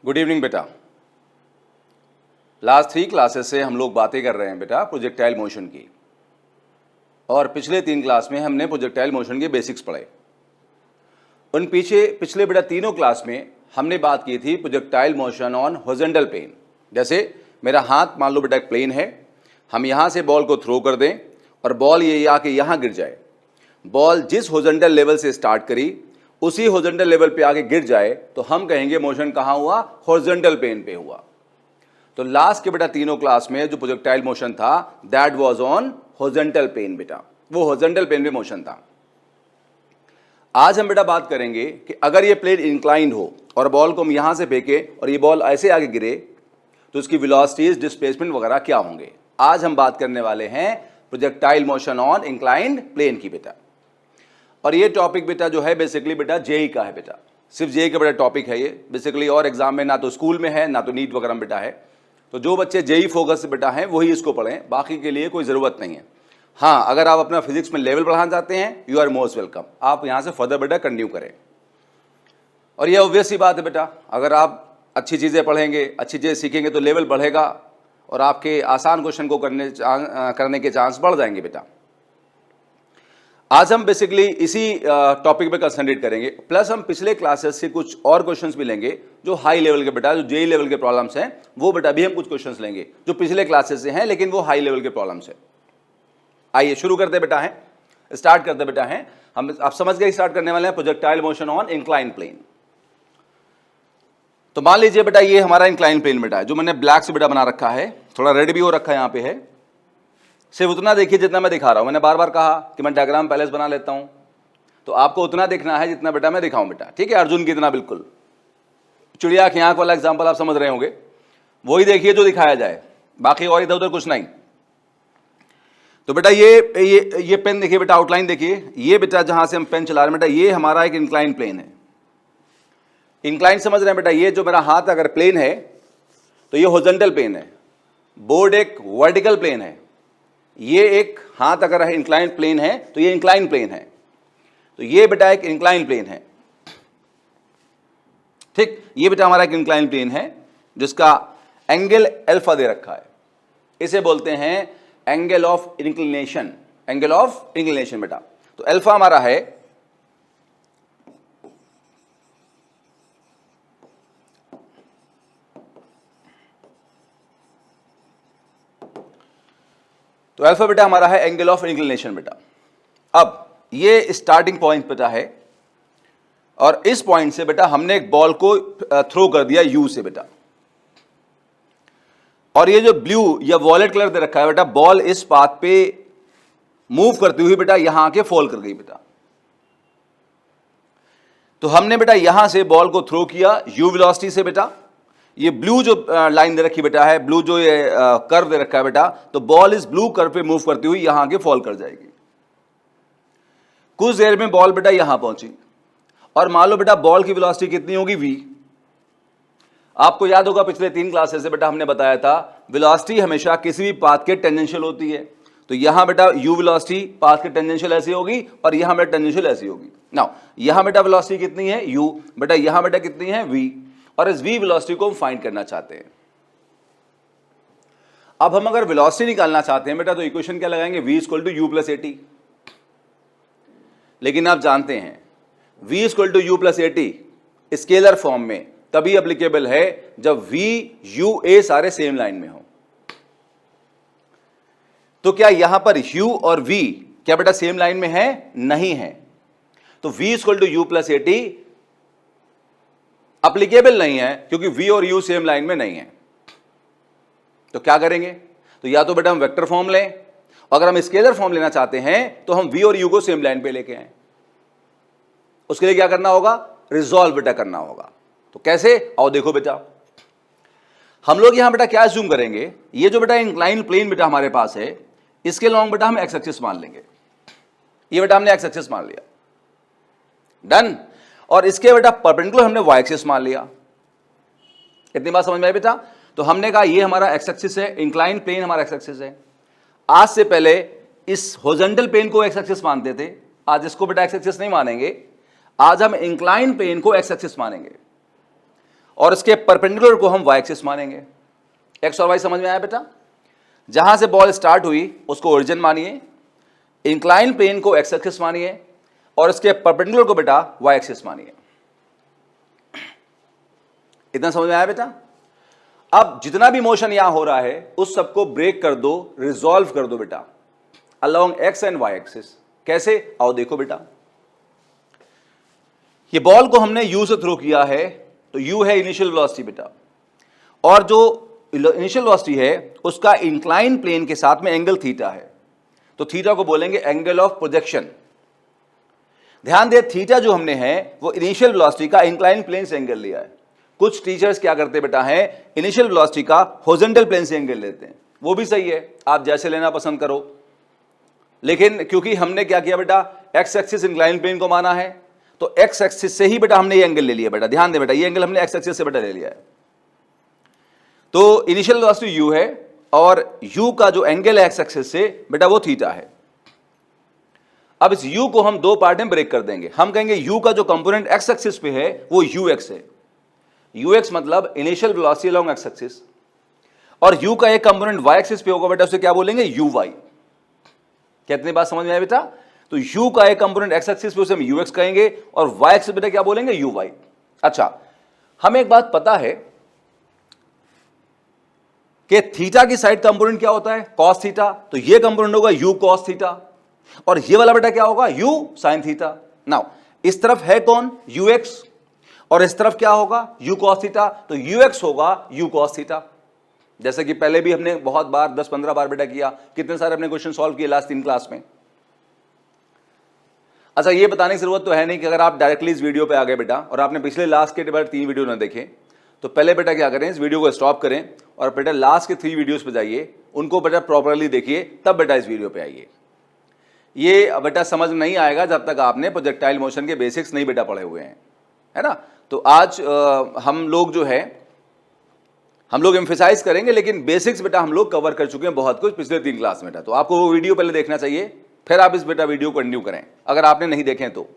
Good evening बेटा। Last 3 classes से हम लोग बातें कर रहे हैं बेटा प्रोजेक्टाइल मोशन की, और पिछले 3 क्लास में हमने प्रोजेक्टाइल मोशन के बेसिक्स पढ़े। उन पिछले बेटा तीनों क्लास में हमने बात की थी projectile motion on horizontal plane. जैसे मेरा हाथ मान लो बेटा एक प्लेन है, हम यहाँ से बॉल को थ्रो कर दें और बॉल ये आके यहाँ गिर जाए। बॉल जिस हॉरिजॉन्टल लेवल से स्टार्ट करी उसी हॉरिजॉन्टल लेवल पे आगे गिर जाए तो हम कहेंगे मोशन कहाँ हुआ, हॉरिजॉन्टल प्लेन पे हुआ। तो लास्ट के बेटा तीनों क्लास में जो प्रोजेक्टाइल मोशन था that was on horizontal plane बेटा, वो हॉरिजॉन्टल प्लेन पे मोशन था। आज हम बेटा बात करेंगे कि अगर ये प्लेन इंक्लाइंड हो और बॉल को हम यहां से फेंके और ये बॉल ऐसे आगे गिरे तो उसकी वेलोसिटीज, डिस्प्लेसमेंट वगैरह क्या होंगे। आज हम बात करने वाले हैं projectile motion on inclined plane की बेटा। और ये टॉपिक बेटा जो है बेसिकली बेटा जेई का है बेटा, सिर्फ जेई का बेटा टॉपिक है ये बेसिकली, और एग्जाम में ना तो स्कूल में है ना तो नीट वगैरह में बेटा है। तो जो बच्चे जेई फोकस से बेटा हैं वही इसको पढ़ें, बाकी के लिए कोई ज़रूरत नहीं है। हाँ, अगर आप अपना फिजिक्स में लेवल बढ़ाना चाहते हैं यू आर मोस्ट वेलकम, आप यहाँ से फर्दर बेटा कंटिन्यू करें। और ये ऑब्वियस सी बात है बेटा, अगर आप अच्छी चीज़ें पढ़ेंगे, अच्छी चीज़ें सीखेंगे तो लेवल बढ़ेगा और आपके आसान क्वेश्चन को करने के चांस बढ़ जाएंगे बेटा। आज हम बेसिकली इसी टॉपिक पे कंसंट्रेट करेंगे, प्लस हम पिछले क्लासेस से कुछ और क्वेश्चंस भी लेंगे जो हाई लेवल के बेटा, जो जेई लेवल के प्रॉब्लम्स हैं वो बेटा भी हम कुछ क्वेश्चंस लेंगे जो पिछले क्लासेस से हैं लेकिन वो हाई लेवल के प्रॉब्लम्स हैं। आइए शुरू करते बेटा हैं, स्टार्ट करते बेटा हैं। हम आप समझ गए स्टार्ट करने वाले हैं projectile motion on incline plane. तो मान लीजिए बेटा ये हमारा इंक्लाइन प्लेन बेटा है जो मैंने ब्लैक से बेटा बना रखा है, थोड़ा रेड भी हो रखा है यहाँ पे है। सिर्फ उतना देखिए जितना मैं दिखा रहा हूं। मैंने बार बार कहा कि मैं डायग्राम पहले से बना लेता हूं, तो आपको उतना देखना है जितना बेटा मैं दिखाऊं बेटा, ठीक है। अर्जुन की इतना बिल्कुल चिड़िया की आंख वाला एग्जांपल आप समझ रहे होंगे, वही देखिए जो दिखाया जाए, बाकी और इधर उधर कुछ नहीं। तो बेटा ये पेन देखिए बेटा, आउटलाइन देखिए, ये बेटा जहां से हम पेन चला रहे हैं बेटा ये हमारा एक इंक्लाइन प्लेन है। इंक्लाइन समझ रहे हैं बेटा, ये जो मेरा हाथ अगर प्लेन है तो ये हॉरिजॉन्टल प्लेन है, बोर्ड एक वर्टिकल प्लेन है। ये एक हाथ अगर है इंक्लाइन प्लेन है तो ये इंक्लाइन प्लेन है, तो ये बेटा एक इंक्लाइन प्लेन है, ठीक। ये बेटा हमारा एक इंक्लाइन प्लेन है जिसका एंगल अल्फा दे रखा है, इसे बोलते हैं angle of inclination, angle of inclination बेटा। तो अल्फा हमारा है तो अल्फा बेटा हमारा है एंगल ऑफ इंक्लिनेशन बेटा। अब ये स्टार्टिंग पॉइंट बेटा है और इस पॉइंट से बेटा हमने एक बॉल को थ्रो कर दिया यू से बेटा, और ये जो ब्लू या वॉयलेट कलर दे रखा है बेटा, बॉल इस पाथ पे मूव करती हुई बेटा यहां आके फॉल कर गई बेटा। तो हमने बेटा यहां से बॉल को थ्रो किया यू वेलोसिटी से बेटा। ये ब्लू जो लाइन दे रखी बेटा है, ब्लू जो ये कर्व दे रखा है बेटा, तो बॉल इस ब्लू कर्व पे मूव करती हुई यहां आके फॉल कर जाएगी। कुछ देर में बॉल बेटा यहां पहुंची और मान लो बेटा बॉल की वेलोसिटी कितनी होगी v। आपको याद होगा पिछले 3 क्लासेस से बेटा हमने बताया था वेलोसिटी हमेशा किसी भी पाथ के टेंजेंशियल होती है। तो यहां बेटा u वेलोसिटी पाथ के टेंजेंशियल ऐसी होगी और यहां बेटा टेंजेंशियल ऐसी होगी। नाउ यहां बेटा वेलोसिटी कितनी है u, बेटा यहां बेटा कितनी है v, और इस v वेलोसिटी को हम फाइंड करना चाहते हैं। अब हम अगर वेलोसिटी निकालना चाहते हैं बेटा तो इक्वेशन क्या लगाएंगे, v equal to u plus a t. लेकिन आप जानते हैं v equal to u plus a t scalar form में तभी एप्लीकेबल है जब v u a सारे सेम लाइन में हो। तो क्या यहां पर u और v क्या बेटा सेम लाइन में है, नहीं है। तो v equal to u plus a t applicable नहीं है क्योंकि v और u सेम लाइन में नहीं है। तो क्या करेंगे, तो या तो बेटा हम वेक्टर फॉर्म लें, अगर हम स्केलर फॉर्म लेना चाहते हैं तो हम v और u को सेम लाइन पे लेके आए। उसके लिए क्या करना होगा, रिजॉल्व बेटा करना होगा। तो कैसे, आओ देखो बेटा। हम लोग यहां बेटा क्या अज्यूम करेंगे, ये जो बेटा इंक्लाइन प्लेन बेटा हमारे पास है इसके लॉन्ग बेटा हम एक्स एक्सिस मान लेंगे। ये बेटा हमने एक्स एक्सिस मान लिया, डन। और इसके बेटा परपेंडिकुलर हमने वाई एक्सिस मान लिया। इतनी बात समझ में आई बेटा। तो हमने कहा ये हमारा एक्स एक्सिस है, इंक्लाइन प्लेन हमारा एक्स एक्सिस है। आज से पहले इस हॉरिजॉन्टल प्लेन को एक्स एक्सिस मानते थे, आज इसको बेटा एक्स एक्सिस नहीं मानेंगे, आज हम इंक्लाइन प्लेन को एक्स एक्सिस मानेंगे। और इसके परपेंडिकुलर को हम वाई एक्सिस मानेंगे। एक्स और वाई समझ में आया बेटा? जहां से बॉल स्टार्ट हुई उसको ओरिजिन मानिए, इंक्लाइन प्लेन को एक्स एक्सिस मानिए और इसके परपेंडिकुलर को बेटा वाई एक्सिस मानिए। इतना समझ में आया बेटा? अब जितना भी मोशन यहां हो रहा है उस सबको ब्रेक कर दो, रिजॉल्व कर दो बेटा along x and y axis. कैसे? आओ देखो बेटा, ये बॉल को हमने यू से थ्रो किया है, तो यू है इनिशियल वेलोसिटी बेटा, और जो इनिशियल वेलोसिटी है उसका इंक्लाइन प्लेन के साथ में एंगल थीटा है, तो थीटा को बोलेंगे एंगल ऑफ प्रोजेक्शन। ध्यान दे, थीटा जो हमने है वो इनिशियल वेलोसिटी का इंक्लाइन प्लेन से एंगल लिया है। कुछ टीचर्स क्या करते बेटा है, इनिशियल वेलोसिटी का हॉरिजॉन्टल प्लेन से एंगल लेते हैं, वो भी सही है, आप जैसे लेना पसंद करो, लेकिन क्योंकि हमने क्या किया बेटा, एक्स एक्सिस इंक्लाइन प्लेन को माना है, तो एक्स एक्सिस से ही बेटा हमने ये एंगल ले लिया बेटा। ध्यान दे बेटा, ये एंगल हमने एक्स एक्सिस से बेटा ले लिया है। तो इनिशियल वेलोसिटी यू है और यू का जो एंगल है एक्स एक्सिस से बेटा वो थीटा है। अब इस u को हम दो पार्ट में ब्रेक कर देंगे। हम कहेंगे u का जो कंपोनेंट x एक्सिस पे है वो ux है। ux मतलब initial velocity along x axis, और u का एक कंपोनेंट y एक्सिस पे होगा बेटा, उसे क्या बोलेंगे uy। कितनी बात समझ में आई बेटा? तो u का एक कंपोनेंट x एक्सिस पे उसे हम ux कहेंगे और y एक्सिस बेटा क्या बोलेंगे uy। अच्छा, हमें एक बात पता है कि थीटा की साइड कंपोनेंट क्या होता है, cos थीटा, तो ये कंपोनेंट होगा u cos थीटा, और ये वाला बेटा क्या होगा, u sin थीटा। नाउ इस तरफ है कौन, ux, और इस तरफ क्या होगा, u cos थीटा, तो ux होगा u cos थीटा। जैसे कि पहले भी हमने बहुत बार 10-15 बार बेटा किया, कितने सारे अपने क्वेश्चन सॉल्व किए लास्ट 3 क्लास में। अच्छा, ये बताने की जरूरत तो है नहीं कि अगर आप डायरेक्टली इस वीडियो पे आ गए बेटा और आपने पिछले लास्ट के 3 वीडियो ना देखें, तो पहले बेटा क्या करें, इस वीडियो को स्टॉप करें और बेटा लास्ट के 3 वीडियोस पे जाइए, उनको बेटा प्रॉपरली देखिए, तब बेटा इस वीडियो पे आइए। ये बेटा समझ नहीं आएगा जब तक आपने प्रोजेक्टाइल मोशन के बेसिक्स नहीं बेटा पढ़े हुए हैं, है ना। तो आज हम लोग जो है हम लोग एम्फेसाइज करेंगे, लेकिन बेसिक्स बेटा हम लोग कवर कर चुके हैं बहुत कुछ पिछले 3 क्लास में बेटा। तो आपको वो वीडियो पहले देखना चाहिए, फिर आप इस बेटा वीडियो को कंटिन्यू करें अगर आपने नहीं देखें तो।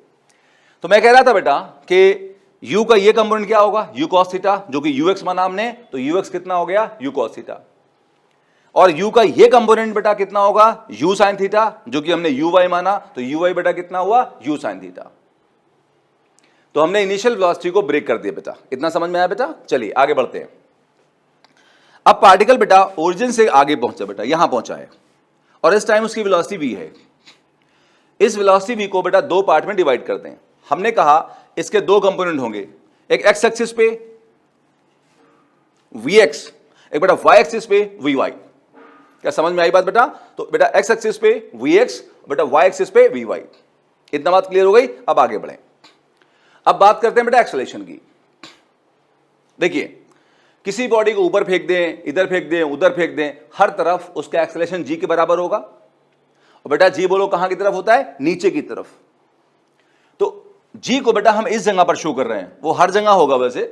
मैं कह रहा था बेटा कि u का ये कंपोनेंट क्या होगा, u cos थीटा, जो कि ux माना हमने, तो ux कितना हो गया, u cos थीटा, और u का ये कंपोनेंट बेटा कितना होगा, u sin थीटा, जो कि हमने uy माना, तो uy बेटा कितना हुआ, u sin थीटा। तो हमने इनिशियल वेलोसिटी को ब्रेक कर दिया बेटा। इतना समझ में आया बेटा? चलिए आगे बढ़ते हैं। अब पार्टिकल बेटा ओरिजिन से आगे पहुंचा बेटा, यहां पहुंचा है, और इस टाइम उसकी वेलोसिटी v है। इस वेलोसिटी v को बेटा 2 पार्ट में डिवाइड करते हैं। हमने कहा इसके 2 कंपोनेंट होंगे, एक x एक्सिस पे vx, एक बेटा y एक्सिस पे vy। क्या समझ में आई बात बेटा? तो बेटा x एक्सिस पे vx, बेटा y एक्सिस पे vy। इतना बात क्लियर हो गई? अब आगे बढ़ें। अब बात करते हैं बेटा एक्सेलरेशन की। देखिए, किसी बॉडी को ऊपर फेंक दें, इधर फेंक दें, उधर फेंक दें, हर तरफ उसका एक्सेलरेशन g के बराबर होगा। और बेटा g बोलो कहां की तरफ होता है, नीचे की तरफ। तो g को बेटा हम इस जगह पर शो कर रहे हैं, वो हर जगह होगा, वैसे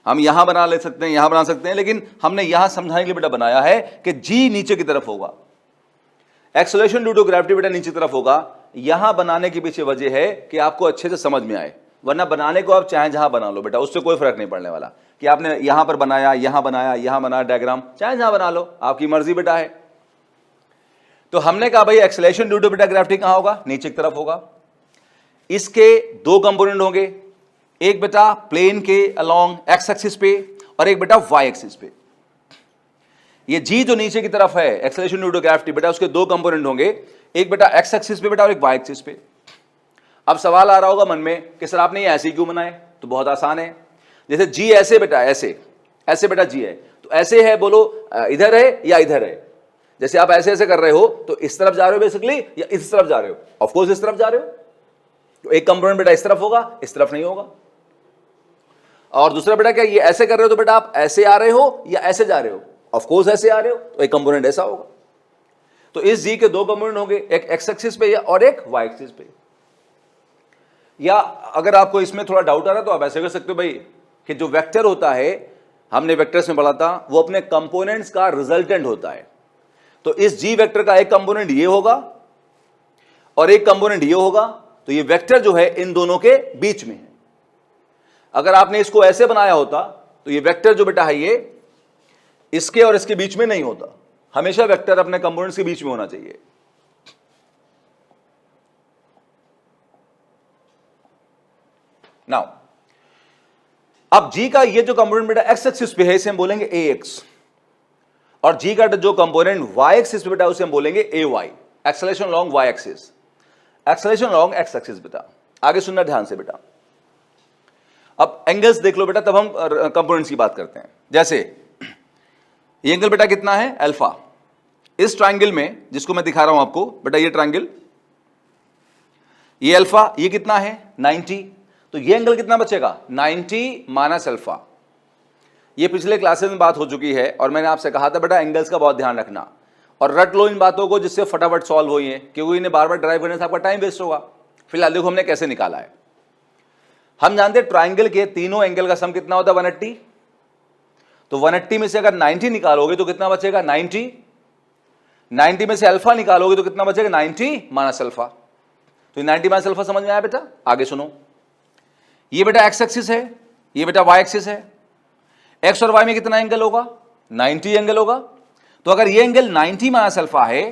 हम यहां बना ले सकते हैं, यहां बना सकते हैं, लेकिन हमने यहां समझाने के लिए बेटा बनाया है कि g नीचे की तरफ होगा, एक्सेलरेशन ड्यू टू ग्रेविटी बेटा नीचे तरफ होगा। यहां बनाने के पीछे वजह है कि आपको अच्छे से समझ में आए, वरना बनाने को आप चाहे जहां बना लो बेटा, उससे कोई फर्क नहीं पड़ने वाला कि आपने यहां पर बनाया, यहां बनाया, यहां बनाया डायग्राम, चाहे जहां बना लो, आपकी मर्जी बेटा है। तो हमने कहा भाई एक्सेलरेशन ड्यू टू बेटा ग्रेविटी कहां होगा, नीचे की तरफ होगा। इसके 2 कंपोनेंट होंगे, एक बेटा प्लेन के अलोंग एक्स एक्सिस पे और एक बेटा वाई एक्सिस पे। ये जी जो नीचे की तरफ है एक्सेलरेशन ड्यू टू ग्रेविटी बेटा, उसके 2 कंपोनेंट होंगे, एक बेटा एक्स एक्सिस पे बेटा और एक वाई एक्सिस पे। अब सवाल आ रहा होगा मन में कि सर आपने ये ऐसे क्यों बनाए? तो बहुत आसान है, जैसे जी ऐसे बेटा, ऐसे ऐसे बेटा जी है, तो ऐसे है, बोलो इधर है या इधर है। जैसे आप ऐसे ऐसे कर रहे हो तो इस तरफ जा रहे हो बेसिकली, या इस तरफ जा रहे हो, ऑफ कोर्स इस तरफ जा रहे हो। तो एक कंपोनेंट बेटा इस तरफ होगा, इस तरफ नहीं होगा। और दूसरा बेटा क्या, ये ऐसे कर रहे हो तो बेटा आप ऐसे आ रहे हो या ऐसे जा रहे हो, ऑफ कोर्स ऐसे आ रहे हो, तो एक कंपोनेंट ऐसा होगा। तो इस जी के 2 कंपोनेंट होंगे, एक एक्स एक्सिस पे और एक वाई एक्सिस पे। या अगर आपको इसमें थोड़ा डाउट आ रहा है तो आप ऐसे कर सकते हो भाई कि जो वेक्टर होता है, हमने वेक्टर्स में पढ़ा था, वो अपने कंपोनेंट्स का रिजल्टेंट होता है। तो इस जी वेक्टर का एक कंपोनेंट ये होगा और एक कंपोनेंट ये होगा, तो ये वेक्टर जो है इन दोनों के बीच में है। अगर आपने इसको ऐसे बनाया होता तो ये वेक्टर जो बेटा है ये इसके और इसके बीच में नहीं होता, हमेशा वेक्टर अपने कंपोनेंट्स के बीच में होना चाहिए। नाउ अब जी का ये जो कंपोनेंट बेटा एक्स एक्सिस पे है इसे हम बोलेंगे ए एक्स, और जी का जो कंपोनेंट वाई एक्सिस पे बेटा उसे हम बोलेंगे a y, acceleration along y axis, acceleration along x axis. बेटा आगे सुनना ध्यान से बेटा, अब एंगल्स देख लो बेटा तब हम कंपोनेंट्स की बात करते हैं। जैसे ये एंगल बेटा कितना है अल्फा, इस ट्रायंगल में जिसको मैं दिखा रहा हूं आपको बेटा, ये ट्रायंगल ये अल्फा, ये कितना है 90, तो ये एंगल कितना बचेगा 90 माइनस अल्फा। ये पिछले क्लासेस में बात हो चुकी है और मैंने आपसे कहा था बेटा एंगल्स का बहुत ध्यान रखना और रट लो इन बातों को जिससे फटाफट सॉल्व हुई है, क्योंकि इन्हें बार बार ड्राइव करने से आपका टाइम वेस्ट होगा। फिलहाल देखो हमने कैसे निकाला है। हम जानते हैं ट्राइंगल के तीनों एंगल का सम कितना होता है 180, तो 180 में से अगर 90 निकालोगे तो कितना बचेगा 90, 90 में से अल्फा निकालोगे तो कितना बचेगा 90 माइनस अल्फा। तो 90 माइनस अल्फा समझ में आया बेटा? आगे सुनो, ये बेटा एक्स एक्सिस है, ये बेटा वाई एक्सिस है, एक्स और वाई में कितना एंगल होगा 90 एंगल होगा। तो अगर ये एंगल 90 माइनस अल्फा है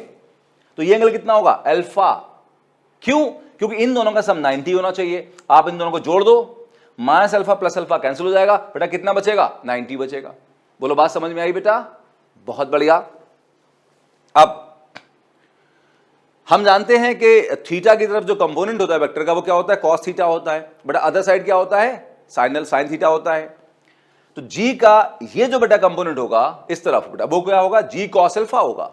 तो ये एंगल कितना होगा अल्फा। क्यों? क्योंकि इन दोनों का सम 90 होना चाहिए। आप इन दोनों को जोड़ दो, minus alpha plus alpha cancel हो जाएगा बेटा, कितना बचेगा 90 बचेगा। बोलो बात समझ में आई बेटा? बहुत बढ़िया। अब हम जानते हैं कि थीटा की तरफ जो कंपोनेंट होता है वेक्टर का वो क्या होता है कॉस थीटा होता है बेटा, अदर साइड क्या होता है साइन थीटा होता है। तो जी का ये जो बेटा कंपोनेंट होगा इस तरफ बेटा वो क्या होगा जी कॉस अल्फा होगा,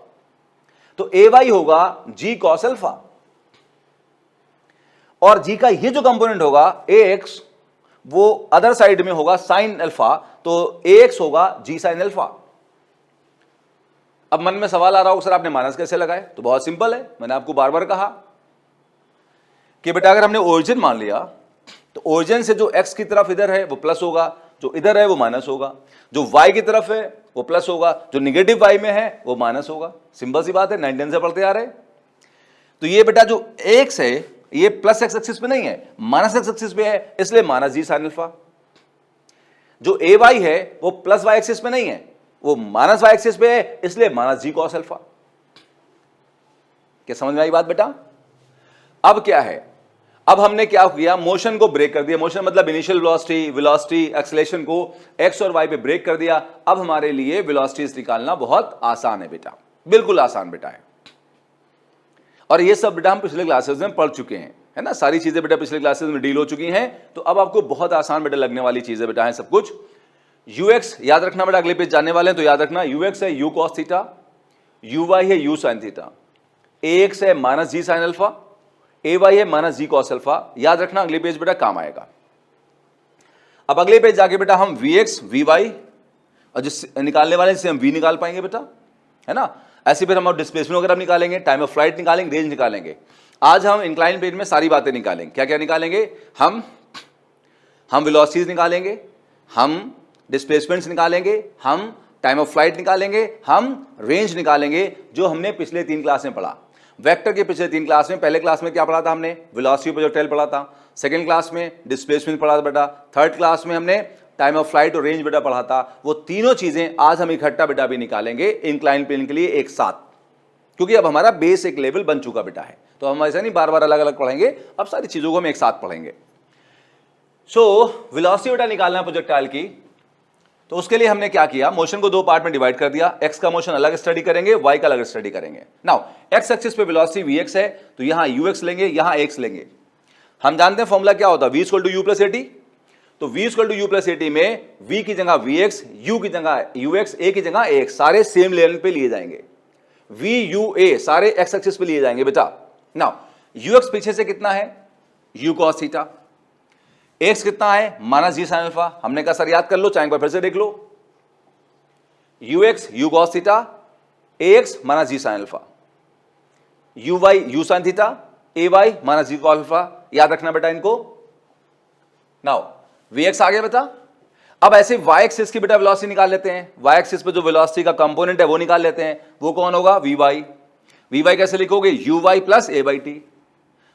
तो ए वाई होगा जी कॉस अल्फा, और जी का ये जो कंपोनेंट होगा ए एक्स वो अदर साइड में होगा साइन अल्फा, तो ए एक्स होगा जी साइन अल्फा। अब मन में सवाल आ रहा होगा सर आपने माइनस कैसे लगाए? तो बहुत सिंपल है, मैंने आपको बार बार कहा कि बेटा अगर हमने ओरिजिन मान लिया तो ओरिजिन से जो एक्स की तरफ इधर है वो प्लस होगा, जो इधर है वो माइनस होगा, जो वाई की तरफ है वो प्लस होगा, जो निगेटिव वाई में है वो माइनस होगा। सिंपल सी बात है, 9 से पढ़ते आ रहे। तो ये बेटा जो एक्स है ये प्लस एक्स एक्सिस पे नहीं है माइनस एक्स एक्सिस पे है, इसलिए माइनस जी साइन अल्फा। जो ए वाई है वो प्लस वाई एक्सिस पे नहीं है, वो माइनस वाई एक्सिस पे है, इसलिए माइनस जी कॉस अल्फा। क्या समझ में आई बात बेटा? अब क्या है, अब हमने क्या किया मोशन को ब्रेक कर दिया। मोशन मतलब इनिशियल वेलोसिटी, वेलोसिटी, एक्सेलरेशन को एक्स और वाई पे ब्रेक कर दिया। अब हमारे लिए वेलोसिटीज निकालना बहुत आसान है बेटा, बिल्कुल आसान बेटा है। और ये सब बेटा हम पिछले क्लासेस में पढ़ चुके हैं, है ना, सारी चीजें बेटा पिछले क्लासेस में डील हो चुकी हैं। तो अब आपको बहुत आसान बेटा लगने वाली चीजें बेटा है सब कुछ। यूएक्स याद रखना बेटा, अगले पेज जाने वाले हैं तो याद रखना यूएक्स है u cos theta, u y है u sine theta, a x है minus g sine alpha, a y है माइनस जी कॉस अल्फा। याद रखना अगले पेज बेटा काम आएगा। अब अगले पेज जाके बेटा हम वी एक्स वी वाई और जिस निकालने वाले से हम वी निकाल पाएंगे बेटा, है ना। ऐसे फिर हम डिस्प्लेसमेंट वगैरह निकालेंगे, टाइम ऑफ फ्लाइट निकालेंगे, रेंज निकालेंगे। आज हम इंक्लाइन प्लेन में सारी बातें निकालेंगे। क्या क्या निकालेंगे? हम वेलोसिटीज निकालेंगे, हम डिस्प्लेसमेंट्स निकालेंगे, हम टाइम ऑफ फ्लाइट निकालेंगे, हम रेंज निकालेंगे, जो हमने पिछले 3 क्लास में पढ़ा। वेक्टर के पिछले 3 क्लास में, पहले क्लास में क्या पढ़ा था हमने वेलोसिटी प्रोजेक्टाइल पढ़ा था, सेकंड क्लास में डिस्प्लेसमेंट पढ़ा था बेटा, थर्ड क्लास में हमने टाइम ऑफ फ्लाइट और रेंज बेटा पढ़ा था। वो तीनों चीजें आज हम इकट्ठा बेटा भी निकालेंगे इंक्लाइन प्लेन के लिए एक साथ, क्योंकि अब हमारा बेस एक लेवल बन चुका बेटा है। तो हम ऐसा नहीं बार बार अलग अलग पढ़ेंगे, अब सारी चीजों को हम एक साथ पढ़ेंगे। सो वेलोसिटी बेटा निकालना है प्रोजेक्टाइल की, तो उसके लिए हमने क्या किया, मोशन को 2 पार्ट में डिवाइड कर दिया। एक्स का मोशन अलग स्टडी करेंगे, वाई का अलग स्टडी करेंगे। नाउ एक्स एक्सिस पे वेलोसिटी वी एक्स है, तो यहां यू एक्स लेंगे, यहां एक्स लेंगे। हम जानते हैं फॉर्मूला क्या होता है, v equal to u plus a t. तो v equal to u plus a t में v की जगह वी एक्स, यू की जगह यू एक्स, ए की जगह ए एक्स, सारे सेम लेवल पे लिए जाएंगे। v u a सारे x एक्सिस पे लिए जाएंगे बेटा। नाउ यू एक्स पीछे से कितना है u cos थीटा, x कितना है माइनस जी साइन अल्फा। हमने कहा सर याद कर लो, चाहे एक बार फिर से देख लो, ux u cos theta, ax minus g sine alpha, uy u sine theta, ay minus g cos alpha. याद रखना बेटा इनको। नाउ Vx आ गया बेटा। अब ऐसे y एक्सिस की बेटा वेलोसिटी निकाल लेते हैं। y एक्सिस पे जो वेलोसिटी का कंपोनेंट है वो निकाल लेते हैं। वो कौन होगा vy। vy कैसे लिखोगे uy plus a by T.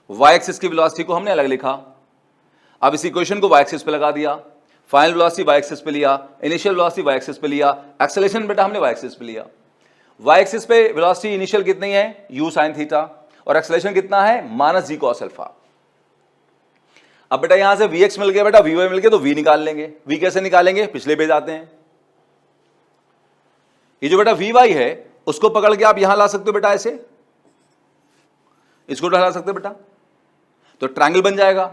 y axis की वेलोसिटी को हमने अलग लिखा। अब इस इक्वेशन को y एक्सिस पे लगा दिया। फाइनल वेलोसिटी वाई एक्सिस पे लिया, इनिशियल वेलोसिटी वाई एक्सिस पे लिया, एक्सेलरेशन बेटा हमने वाई एक्सिस पे लिया। वाई एक्सिस पे वेलोसिटी इनिशियल कितनी है, u sin थीटा, और एक्सेलरेशन कितना है, माइनस जी कॉस अल्फा। अब बेटा यहां से vx मिल गया, बेटा vy मिल गया, तो v निकाल लेंगे। v कैसे निकालेंगे, पिछले पेज आते हैं। ये जो बेटा vy है उसको पकड़ के आप यहां ला सकते हो बेटा, ऐसे इसको ला सकते हो बेटा, तो ट्रायंगल बन जाएगा।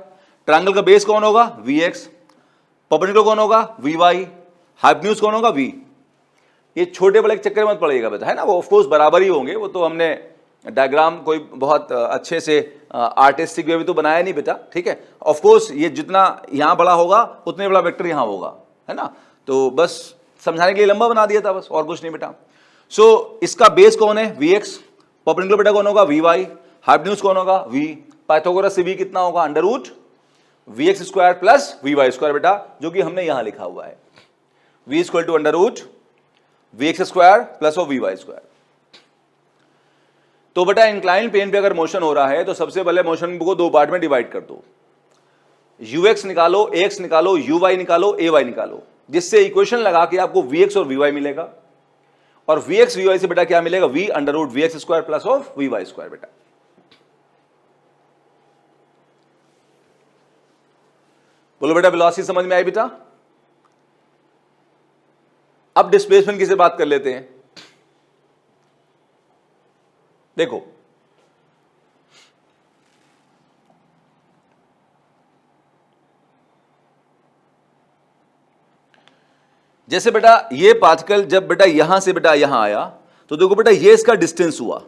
ट्रायंगल का बेस कौन होगा, vx, परपेंडिकुलर कौन होगा, vy, हाइपोटेन्यूज कौन होगा, v। ये छोटे बड़े के चक्कर में मत पड़ेगा बेटा, है ना, वो ऑफ कोर्स बराबर ही होंगे, वो तो हमने डायग्राम कोई बहुत अच्छे से आर्टिस्टिक वे में तो बनाया नहीं बेटा, ठीक है। ऑफ कोर्स ये जितना यहां बड़ा होगा उतने बड़ा वेक्टर यहां होगा, है ना, तो बस समझाने के लिए लंबा बना दिया था बस, और कुछ नहीं बेटा। सो इसका बेस कौन है, vx, परपेंडिकुलर बेटा कौन होगा, vy, हाइपोटेन्यूज कौन होगा, v, पाइथागोरस से v कितना होगा, under root vx square plus vy square बेटा, जो कि हमने यहां लिखा हुआ है, v equal to under root vx square plus of vy square. तो बेटा इंक्लाइन प्लेन पे अगर मोशन हो रहा है तो सबसे पहले मोशन को दो पार्ट में डिवाइड कर दो, ux निकालो, ax निकालो, uy निकालो, ay निकालो, जिससे इक्वेशन लगा के आपको vx और vy मिलेगा, और vx vy से बेटा क्या मिलेगा, v under root vx square plus of vy square बेटा। बोलो बेटा वेलोसिटी समझ में आई बेटा। अब डिस्प्लेसमेंट की से बात कर लेते हैं। देखो जैसे बेटा ये पार्टिकल जब बेटा यहां से बेटा यहां आया, तो देखो बेटा ये इसका डिस्टेंस हुआ।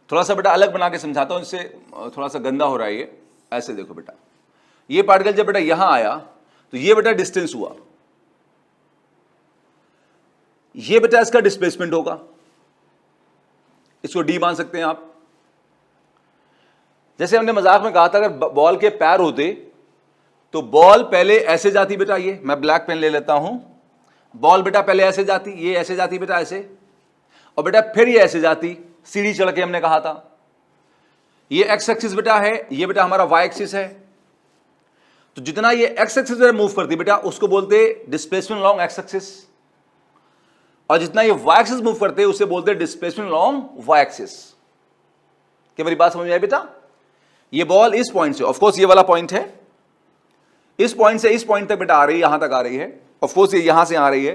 थोड़ा सा बेटा अलग बना के समझाता हूं, इससे थोड़ा सा गंदा हो रहा है ये। ऐसे देखो बेटा, ये पार्टिकल जब बेटा यहां आया तो ये बेटा डिस्टेंस हुआ, ये बेटा इसका डिस्प्लेसमेंट होगा, इसको डी मान सकते हैं आप। जैसे हमने मजाक में कहा था अगर बॉल के पैर होते तो बॉल पहले ऐसे जाती बेटा, ये मैं ब्लैक पेन ले लेता हूं, बॉल बेटा पहले ऐसे जाती, ये ऐसे जाती बेटा ऐसे, और बेटा फिर ये ऐसे जाती, सीढ़ी चढ़ के हमने कहा था। ये एक्स एक्सिस बेटा है, ये बेटा हमारा वाई एक्सिस है। तो जितना ये एक्स एक्सिस मूव करती बेटा उसको बोलते डिस्प्लेसमेंट लॉन्ग एक्स एक्सिस, और जितना ये वाई एक्सिस मूव करते हैं उसे बोलते हैं डिस्प्लेसमेंट लॉन्ग वाई एक्सिस। क्या मेरी बात समझ में आई बेटा। ये बॉल इस पॉइंट से, ऑफ कोर्स ये वाला पॉइंट है, इस पॉइंट से इस पॉइंट तक बेटा आ रही है, यहां तक आ रही है। ऑफ कोर्स ये यहां से आ रही है,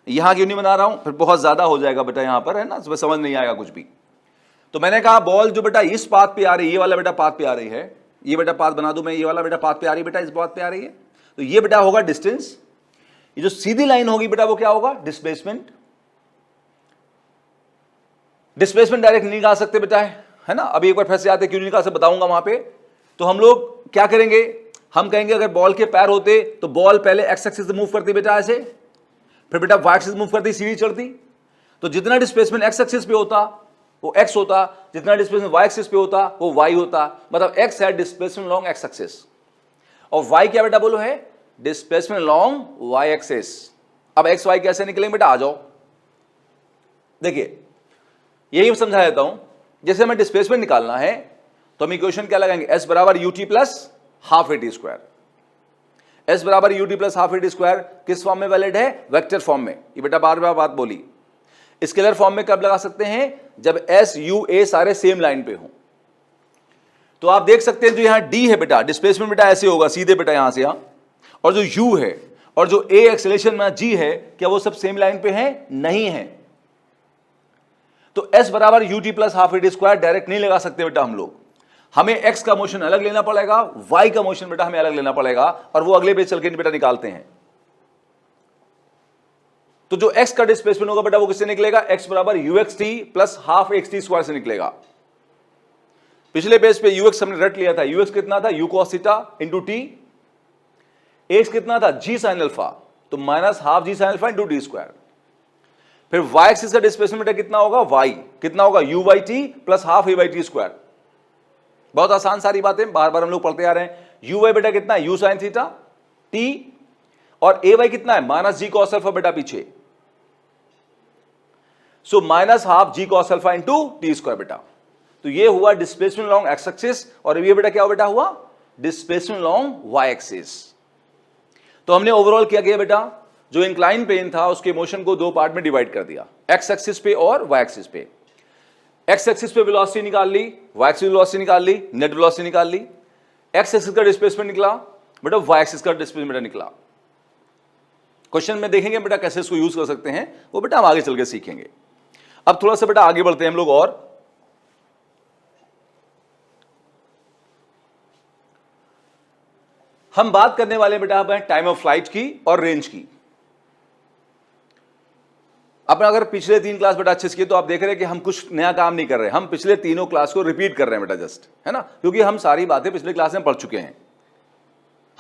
यहां क्यों नहीं बना रहा हूं, फिर बहुत ज्यादा हो जाएगा बेटा यहां पर, है ना, समझ नहीं आएगा कुछ भी। तो मैंने कहा बॉल जो बेटा इस पाथ पे आ रही है, ये वाला बेटा पाथ पे आ रही है, ये बेटा पाथ बना दूं मैं, ये वाला बेटा पाथ पे आ रही है बेटा, इस पाथ पे आ रही है, तो ये बेटा होगा डिस्टेंस। ये जो सीधी लाइन होगी बेटा वो क्या होगा, डिस्प्लेसमेंट। डिस्प्लेसमेंट डायरेक्ट नहीं निकाल सकते बेटा, है ना। अभी एक बार फिर से आते क्यों नहीं निकाल सकते बताऊंगा वहां पे। तो हम लोग क्या करेंगे, हम कहेंगे अगर बॉल के पैर होते तो बॉल पहले एक्स एक्सिस से मूव करती बेटा ऐसे, फिर बेटा वाई एक्सिस मूव करती, सीढ़ी चढ़ती। तो जितना डिस्प्लेसमेंट एक्स एक्सिस पे होता वो एक्स होता, जितना डिस्प्लेसमेंट वाई एक्सिस पे होता वो वाई होता। मतलब एक्स है डिस्प्लेसमेंट लॉन्ग एक्स एक्सिस, और वाई क्या बेटा बोलो है, डिस्प्लेसमेंट लॉन्ग वाई एक्सिस। अब एक्स वाई कैसे निकलेंगे बेटा, आ जाओ देखिए, यही समझा देता हूं। जैसे हमें डिस्प्लेसमेंट निकालना है तो हम इक्वेशन क्या लगाएंगे, एस बराबर u t plus half a t square. S बराबर u t plus half a t square किस फॉर्म में वैलिड है, वेक्टर फॉर्म में। ये बेटा बार बार बात बोली। स्केलर फॉर्म में कब लगा सकते हैं, जब एस यू ए सारे सेम लाइन पे हो। तो आप देख सकते हैं जो यहां डी है बेटा, डिस्प्लेसमेंट बेटा ऐसे होगा सीधे बेटा यहां से यहां, और जो यू है और जो ए एक्सेलरेशन में जी है, क्या वो सब सेम लाइन पे है, नहीं है। तो एस बराबर u t plus half a t square direct नहीं लगा सकते बेटा हम लोग, हमें एक्स का मोशन अलग लेना पड़ेगा, वाई का मोशन बेटा हमें अलग लेना पड़ेगा, और वो अगले पेज चल के बेटा निकालते हैं। तो जो एक्स का डिस्प्लेसमेंट होगा बेटा वो किससे निकलेगा, एक्स बराबर UX T plus half x T square से निकलेगा। पिछले पेज पे यूएक्स हमने रट लिया था, यूएक्स कितना था, u cos theta into t. X कितना था, जी साइन अल्फा, तो minus half g sine alpha into t square. फिर वाई एक्सिस का डिस्प्लेसमेंट बेटा कितना होगा, वाई कितना होगा, u y t plus half a y t square. बहुत आसान सारी बातें बार बार हम लोग पढ़ते आ रहे हैं। यू वाई बेटा कितना है, यू साइन थीटा टी, और ए वाई कितना है, माइनस जी कॉस अल्फा बेटा पीछे, so minus half g cos alpha into t square बेटा। तो ये हुआ डिस्प्लेसमेंट लॉन्ग एक्स एक्सिस, और ये बेटा क्या बेटा हुआ, डिस्प्लेसमेंट लॉन्ग वाई एक्सिस। तो हमने ओवरऑल क्या किया बेटा, जो इंक्लाइन प्लेन था उसके मोशन को दो पार्ट में डिवाइड कर दिया, एक्स एक्सिस पे और वाई एक्सिस पे। एक्स एक्सिस पे वेलोसिटी निकाल ली, वाई एक्सिस वेलोसिटी निकाल ली, नेट वेलोसिटी निकाल ली। एक्स एक्सिस का डिस्प्लेसमेंट निकला बेटा, वाई एक्सिस का डिस्प्लेसमेंट निकला। क्वेश्चन में देखेंगे बेटा कैसे इसको यूज कर सकते हैं, वो बेटा हम आगे चल के सीखेंगे। अब थोड़ा सा बेटा आगे बढ़ते हैं हम लोग, और हम बात करने वाले बेटा टाइम ऑफ फ्लाइट की और रेंज की। अब अगर पिछले 3 क्लास बेटा अच्छे से किए तो आप देख रहे हैं कि हम कुछ नया काम नहीं कर रहे, हम पिछले तीनों क्लास को रिपीट कर रहे हैं बेटा, जस्ट, है ना, क्योंकि हम सारी बातें पिछले क्लास में पढ़ चुके हैं।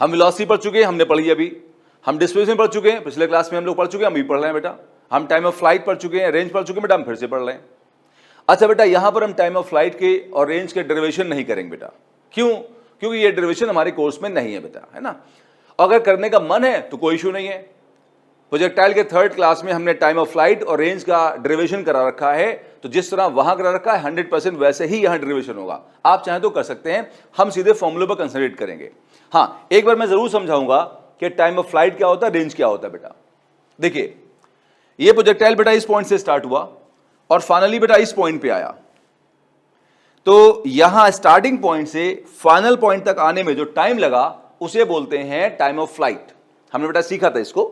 हम वेलोसिटी पढ़ चुके हैं, हमने पढ़ी अभी। हम डिस्प्लेसमेंट पढ़ चुके हैं, पिछले क्लास में हम लोग पढ़ चुके हैं, हम भी पढ़ रहे हैं बेटा। हम टाइम ऑफ फ्लाइट पढ़ चुके हैं, रेंज पढ़ चुके हैं बेटा, हम फिर से पढ़ रहे हैं। अच्छा बेटा, यहां पर हम टाइम ऑफ फ्लाइट के और रेंज के डेरिवेशन नहीं करेंगे बेटा। क्यों? क्योंकि ये डेरिवेशन हमारे कोर्स में नहीं है बेटा, है ना। अगर करने का मन है तो कोई इशू नहीं है। प्रोजेक्टाइल के 3rd क्लास में हमने टाइम ऑफ फ्लाइट और रेंज का डेरिवेशन करा रखा है, तो जिस तरह वहां करा रखा है 100% वैसे ही यहां डेरिवेशन होगा। आप चाहें तो कर सकते हैं, हम सीधे फॉर्मूले पर कंसंट्रेट करेंगे। हाँ, एक बार मैं जरूर समझाऊंगा कि टाइम ऑफ फ्लाइट क्या होता है, रेंज क्या होता है बेटा। देखिए, ये प्रोजेक्टाइल बेटा इस पॉइंट से स्टार्ट हुआ और फाइनली बेटा इस पॉइंट पे आया, तो यहां स्टार्टिंग पॉइंट से फाइनल पॉइंट तक आने में जो टाइम लगा उसे बोलते हैं टाइम ऑफ फ्लाइट। हमने बेटा सीखा था इसको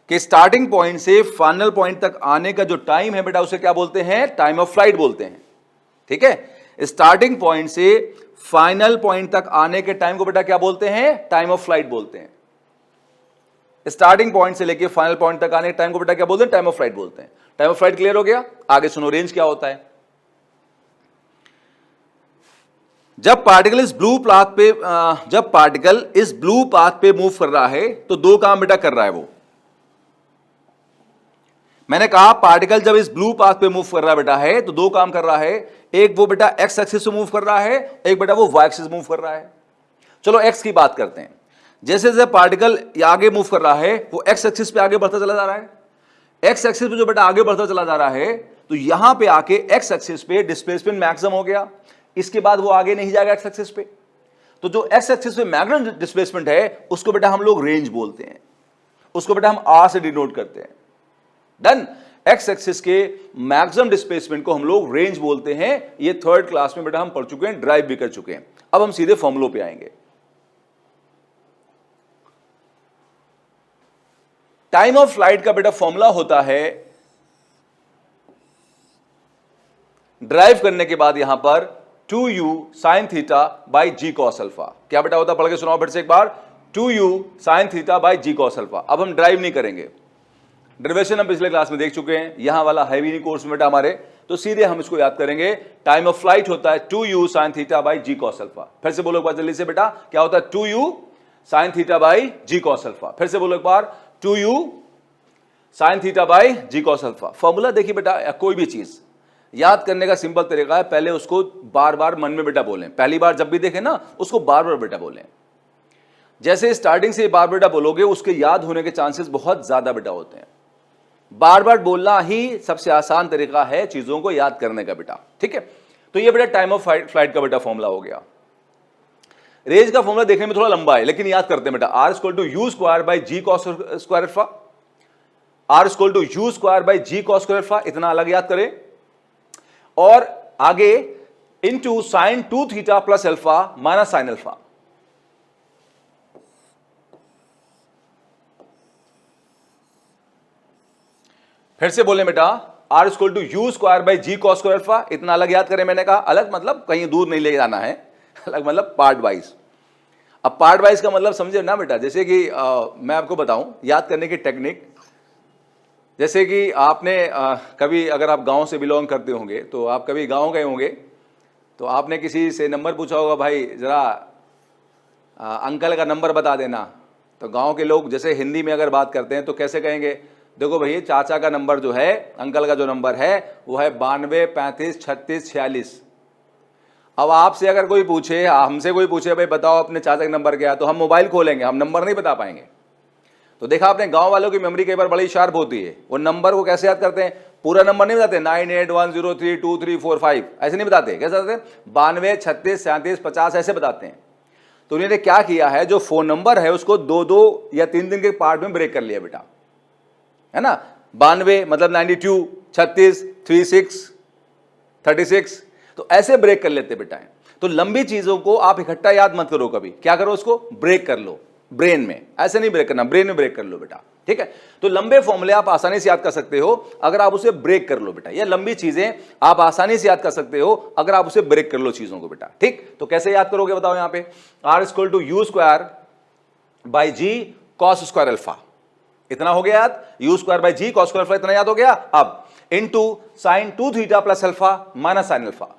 कि स्टार्टिंग पॉइंट से फाइनल पॉइंट तक आने का जो टाइम है बेटा उसे क्या बोलते हैं, टाइम ऑफ फ्लाइट बोलते हैं। ठीक है, स्टार्टिंग पॉइंट से फाइनल पॉइंट तक आने के टाइम को बेटा क्या बोलते हैं, टाइम ऑफ फ्लाइट बोलते हैं। स्टार्टिंग पॉइंट से लेके फाइनल पॉइंट तक आने के टाइम को बेटा क्या बोलते हैं, टाइम ऑफ फ्लाइट बोलते हैं। टाइम ऑफ फ्लाइट क्लियर हो गया? आगे सुनो, रेंज क्या होता है। जब पार्टिकल इस ब्लू पाथ पे मूव कर रहा है तो दो काम बेटा कर रहा है वो। मैंने कहा पार्टिकल जब इस ब्लू पाथ पे मूव कर रहा बेटा है तो दो काम कर रहा है, एक वो बेटा एक्स एक्सिस से मूव कर रहा है, एक बेटा वो वाई एक्सिस मूव कर रहा है। चलो एक्स की बात करते हैं। जैसे जैसे पार्टिकल आगे मूव कर रहा है वो एक्स एक्सिस पे आगे बढ़ता चला जा रहा है। एक्स एक्सिस पे जो बेटा आगे बढ़ता चला जा रहा है तो यहां पे आके एक्स एक्सिस पे डिस्प्लेसमेंट मैक्सिमम हो गया, इसके बाद वो आगे नहीं जाएगा एक्स एक्सिस पे। तो जो एक्स एक्सिस पे मैक्सिमम डिस्प्लेसमेंट है उसको बेटा हम लोग रेंज बोलते हैं, उसको बेटा हम आर से डिनोट करते हैं। डन। एक्स एक्सिस के मैक्सिमम डिस्प्लेसमेंट को हम लोग रेंज बोलते हैं। ये 3rd क्लास में बेटा हम पढ़ चुके हैं, ड्राइव भी कर चुके हैं। अब हम सीधे फॉर्मूलों पे आएंगे। टाइम ऑफ फ्लाइट का बेटा फॉर्मूला होता है, ड्राइव करने के बाद यहां पर 2u sin theta by g cos alpha. क्या बेटा होता, पढ़ के सुनाओ फिर से एक बार। 2u sin theta by g cos alpha. अब हम ड्राइव नहीं करेंगे, डेरिवेशन हम पिछले क्लास में देख चुके हैं, यहां वाला है भी नहीं कोर्स में बेटा हमारे, तो सीधे हम इसको याद करेंगे। टाइम ऑफ फ्लाइट होता है 2u sin theta by g cos alpha. फिर से बोलो एक बार जल्दी से बेटा, क्या होता है, 2u sin theta by g cos alpha. फिर से बोलो एक बार, 2u sin theta by g cos alpha. Formula देखिए बेटा, कोई भी चीज याद करने का सिंपल तरीका है, पहले उसको बार बार मन में बेटा बोलें। पहली बार जब भी देखें ना उसको बार बार बेटा बोलें। जैसे स्टार्टिंग से बार बेटा बोलोगे उसके याद होने के चांसेस बहुत ज्यादा बेटा होते हैं। बार बार बोलना ही सबसे आसान तरीका है चीजों को याद करने का बेटा। ठीक है, तो ये बेटा टाइम ऑफ फ्लाइट का बेटा फॉर्मूला हो गया। रेंज का फॉर्मूला देखने में थोड़ा लंबा है लेकिन याद करते हैं बेटा, r equal to u square by g cos square alpha. R equal to u square by g cos square alpha, इतना अलग याद करें। और आगे into sine 2 theta plus alpha minus sine alpha. फिर से बोले बेटा, r equal to u square by g cos square alpha, इतना अलग याद करें। मैंने कहा अलग मतलब कहीं दूर नहीं ले जाना है, अलग मतलब पार्ट वाइज। अब पार्ट वाइज का मतलब समझे ना बेटा, जैसे कि मैं आपको बताऊं याद करने की टेक्निक। जैसे कि आपने कभी अगर आप गांव से बिलोंग करते होंगे तो आप कभी गांव गए होंगे तो आपने किसी से नंबर पूछा होगा, भाई जरा अंकल का नंबर बता देना। तो गांव के लोग जैसे हिंदी में अगर बात करते हैं तो कैसे कहेंगे, देखो भैया चाचा का नंबर जो है, अंकल का जो नंबर है वो है 92 35 36 46। अब आपसे अगर कोई पूछे, हमसे कोई पूछे भाई बताओ अपने चाचा का नंबर क्या है, तो हम मोबाइल खोलेंगे, हम नंबर नहीं बता पाएंगे। तो देखा आपने गांव वालों की मेमोरी कई बार बड़ी शार्प होती है, वो नंबर को कैसे याद करते हैं, पूरा नंबर नहीं बताते, 98103234 5 ऐसे नहीं बताते। कैसे बताते हैं, 92 36 37 50 ऐसे बताते हैं। तो उन्होंने क्या किया है, जो फोन नंबर है उसको 2-2 या 3 के पार्ट में ब्रेक कर लिया बेटा, है ना। 92 मतलब 92, 36, 36, 36, तो ऐसे ब्रेक कर लेते बेटा है। तो लंबी चीजों को आप इकट्ठा याद मत करो कभी, क्या करो, उसको ब्रेक कर लो ब्रेन में, ऐसे नहीं ब्रेक करना, ब्रेन में ब्रेक कर लो बेटा, ठीक है। तो लंबे फॉर्मूले आप आसानी से याद कर सकते हो अगर आप उसे ब्रेक कर लो बेटा, ये लंबी चीजें आप आसानी से याद कर सकते हो अगर आप उसे ब्रेक कर लो चीजों को बेटा, ठीक। तो कैसे याद करोगे बताओ, यहां पे R = U² by g cos square alpha, इतना हो गया याद, U² by g cos square alpha, इतना याद हो गया। अब into sine 2θ plus alpha minus sine alpha,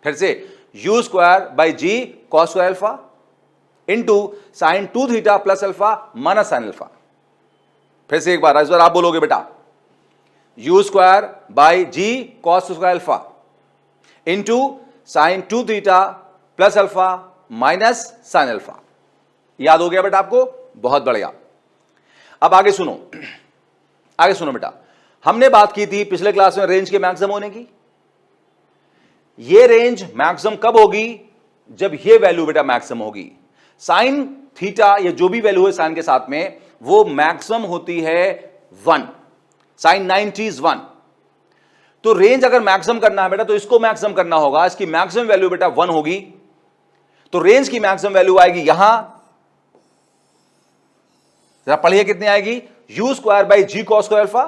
फिर से U² by g cos square alpha into sine 2θ plus alpha minus sine alpha. फिर से एक बार, इस बार आप बोलोगे बेटा, U² by g cos square alpha into sine 2θ plus alpha minus sine alpha. याद हो गया बेटा आपको, बहुत बढ़िया। अब आगे सुनो, आगे सुनो बेटा, हमने बात की थी पिछले क्लास में रेंज के मैक्सिमम होने की। ये रेंज मैक्सिमम कब होगी, जब ये वैल्यू बेटा मैक्सिमम होगी। साइन थीटा, ये जो भी वैल्यू है साइन के साथ में, वो मैक्सिमम होती है 1, साइन 90 इज 1। तो रेंज अगर मैक्सिमम करना है बेटा तो इसको मैक्सिमम करना होगा, इसकी मैक्सिमम वैल्यू बेटा 1 होगी, तो रेंज की मैक्सिमम वैल्यू आएगी यहां, जरा पढ़िए कितनी आएगी, U² by g cos square alpha,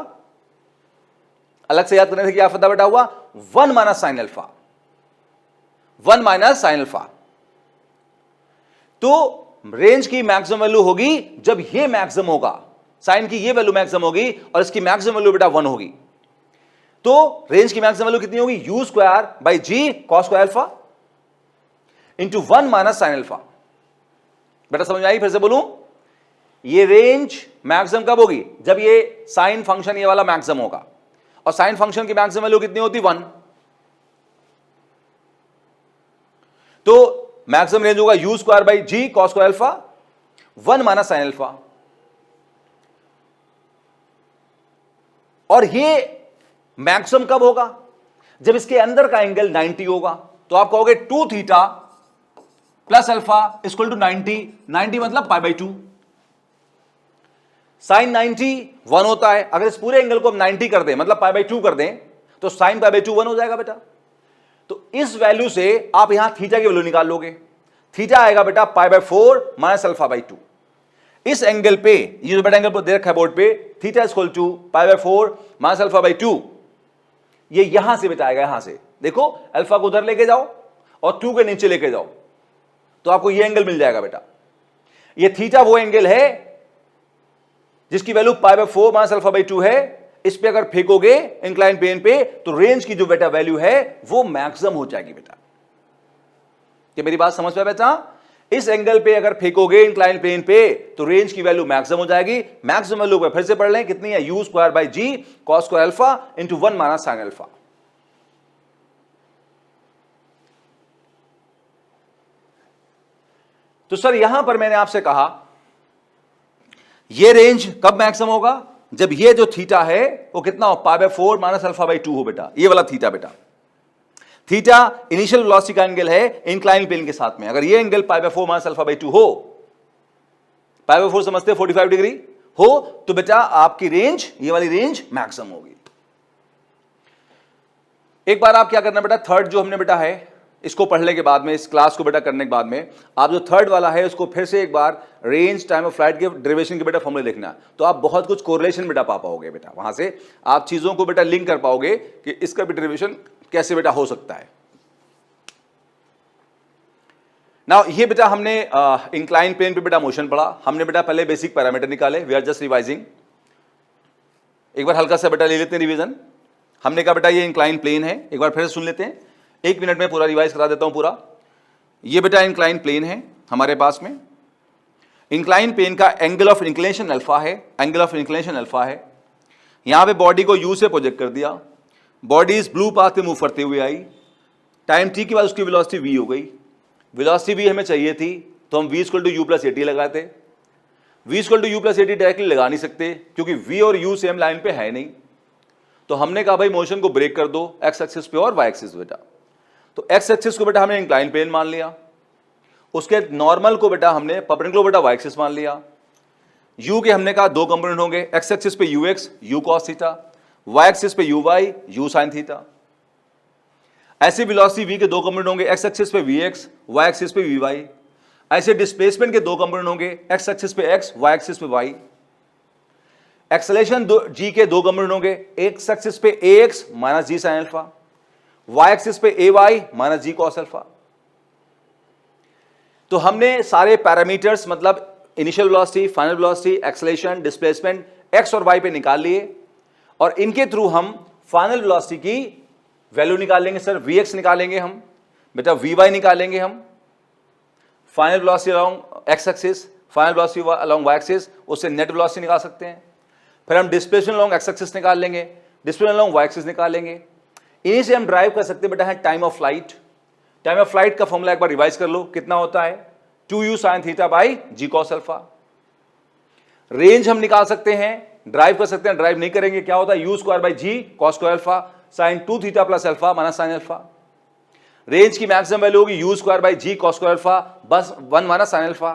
अलग से याद करने से क्या फायदा बेटा हुआ, 1 minus sine alpha, 1 minus sine alpha. तो रेंज की मैक्सिमम वैल्यू होगी जब ये मैक्सिमम होगा, साइन की ये वैल्यू मैक्सिमम होगी और इसकी मैक्सिमम वैल्यू बेटा 1 होगी। तो रेंज की मैक्सिमम वैल्यू कितनी होगी, U² by g cos square alpha into 1 minus sine alpha. बेटा समझ आई, फिर से बोलूं, ये रेंज मैक्सिमम कब होगी, जब ये साइन फंक्शन ये वाला मैक्सिमम होगा, और साइन फंक्शन की मैक्सिमम वैल्यू कितनी होती, 1। तो मैक्सिमम रेंज होगा U² by g cos square alpha 1 minus sine alpha, और ये मैक्सिमम कब होगा, जब इसके अंदर का एंगल 90 होगा। तो आप कहोगे 2θ प्लस अल्फा इक्वल टू 90, 90 मतलब π/2, साइन 90 1 होता है, अगर इस पूरे एंगल को हम 90 कर दें मतलब π/2 कर दें तो साइन π/2 1 हो जाएगा बेटा। तो इस वैल्यू से आप यहां थीटा की वैल्यू निकाल लोगे, थीटा आएगा बेटा π/4 माइनस अल्फा/2। इस एंगल पे, ये जो बेटा एंगल पर दे रखा है बोर्ड पे, थीटा इक्वल टू π/4 माइनस अल्फा/2, ये यहां से बेटा आएगा, यहां से देखो, अल्फा को उधर लेके जाओ और 2 के नीचे लेके जाओ तो आपको ये एंगल मिल जाएगा बेटा। ये थीटा वो एंगल है जिसकी वैल्यू π/4 माइनस अल्फा/2 है। इस पे अगर फेंकोगे इंक्लाइन प्लेन पे तो रेंज की जो बेटा वैल्यू है वो मैक्सिमम हो जाएगी बेटा। क्या मेरी बात समझ में बेटा, इस एंगल पे अगर फेंकोगे इंक्लाइन प्लेन पे तो रेंज की वैल्यू मैक्सिमम हो जाएगी। मैक्सिमम वैल्यू फिर से पढ़ लें, कितनी है, U² by g cos square alpha into 1 minus sine alpha. तो सर यहां पर मैंने आपसे कहा ये रेंज कब मैक्सिमम होगा, जब ये जो थीटा है वो कितना हो, π/4 माइनस अल्फा/2 हो बेटा, ये वाला थीटा बेटा। थीटा इनिशियल वेलोसिटी का एंगल है इंक्लाइन प्लेन के साथ में, अगर ये एंगल π/4 माइनस अल्फा/2 हो, π/4 समझते 45 डिग्री हो, तो बेटा आपकी रेंज, ये वाली रेंज मैक्सिमम होगी। एक बार आप क्या करना बेटा, थर्ड जो हमने बेटा है इसको पढ़ने के बाद में, इस क्लास को बेटा करने के बाद में, आप जो थर्ड वाला है उसको फिर से एक बार रेंज टाइम ऑफ फ्लाइट के डेरिवेशन के बेटा फॉर्मूले लिखना, तो आप बहुत कुछ कोरिलेशन बेटा पा पाओगे बेटा, वहां से आप चीजों को बेटा लिंक कर पाओगे कि इसका भी डेरिवेशन कैसे बेटा हो सकता है। ना ये बेटा हमने इंक्लाइन प्लेन पे बेटा मोशन पढ़ा, हमने बेटा पहले बेसिक पैरामीटर निकाले, वी आर जस्ट रिवाइजिंग। एक बार हल्का सा बेटा ले लेते हैं रिवीजन। हमने कहा बेटा ये इंक्लाइन प्लेन है, एक बार फिर सुन लेते हैं, 1 मिनट में पूरा रिवाइज करा देता हूं पूरा। ये बेटा इंक्लाइन प्लेन है हमारे पास में, इंक्लाइन प्लेन का एंगल ऑफ इंक्लिनेशन अल्फा है, एंगल ऑफ इंक्लिनेशन अल्फा है। यहां पे बॉडी को यू से प्रोजेक्ट कर दिया, बॉडी इस ब्लू पाथ पे मूव करते हुए आई, टाइम t के बाद उसकी वेलोसिटी v हो गई, वेलोसिटी v हमें चाहिए थी तो हम v equal to u plus at लगाते, v equal to u plus at directly लगा नहीं सकते क्योंकि v और u सेम लाइन पे है नहीं, तो हमने कहा भाई मोशन को ब्रेक कर दो x एक्सिस पे और y एक्सिस बेटा। तो x एक्सिस को बेटा हमने इंक्लाइन प्लेन मान लिया, उसके नॉर्मल को बेटा हमने परपेंडिकुलर बेटा वाई एक्सिस मान लिया। u के हमने कहा दो कंपोनेंट होंगे, एक्स एक्सिस पे ux u cos theta, y axis पे uy u sin थीटा। ऐसे वेलोसिटी v के दो कंपोनेंट होंगे, एक्स एक्सिस पे vx वाई एक्सिस पे vy। ऐसे डिस्प्लेसमेंट के दो कंपोनेंट होंगे, एक्स एक्सिस पे x वाई एक्सिस पे y। एक्सेलरेशन g के दो कंपोनेंट होंगे, एक्स एक्सिस पे ax minus g sin alpha, y axis पे ay minus g cos alpha. तो हमने सारे पैरामीटर्स मतलब initial velocity, final velocity, acceleration, displacement x और y पे निकाल लिए और इनके थ्रू हम फाइनल वेलोसिटी की वैल्यू निकाल लेंगे। सर vx निकालेंगे हम, बेटा vy निकालेंगे हम, final velocity along x axis, final velocity along y axis, उससे नेट वेलोसिटी निकाल सकते हैं। फिर हम डिस्प्लेसमेंट अलोंग x एक्सिस निकाल लेंगे, डिस्प्लेसमेंट अलोंग y एक्सिस निकाल लेंगे। इन्हीं से हम ड्राइव कर सकते हैं बेटा है time of flight. Time of flight का फॉर्मूला एक बार रिवाइज कर लो, कितना होता है 2u sin theta by g cos alpha. Range हम निकाल सकते हैं, ड्राइव कर सकते हैं, ड्राइव नहीं करेंगे, क्या होता है u square by g cos square alpha sin 2 theta plus alpha minus sin alpha. Range की मैक्सिमम वैल्यू होगी u square by g cos square alpha बस 1 माइनस sin अल्फा।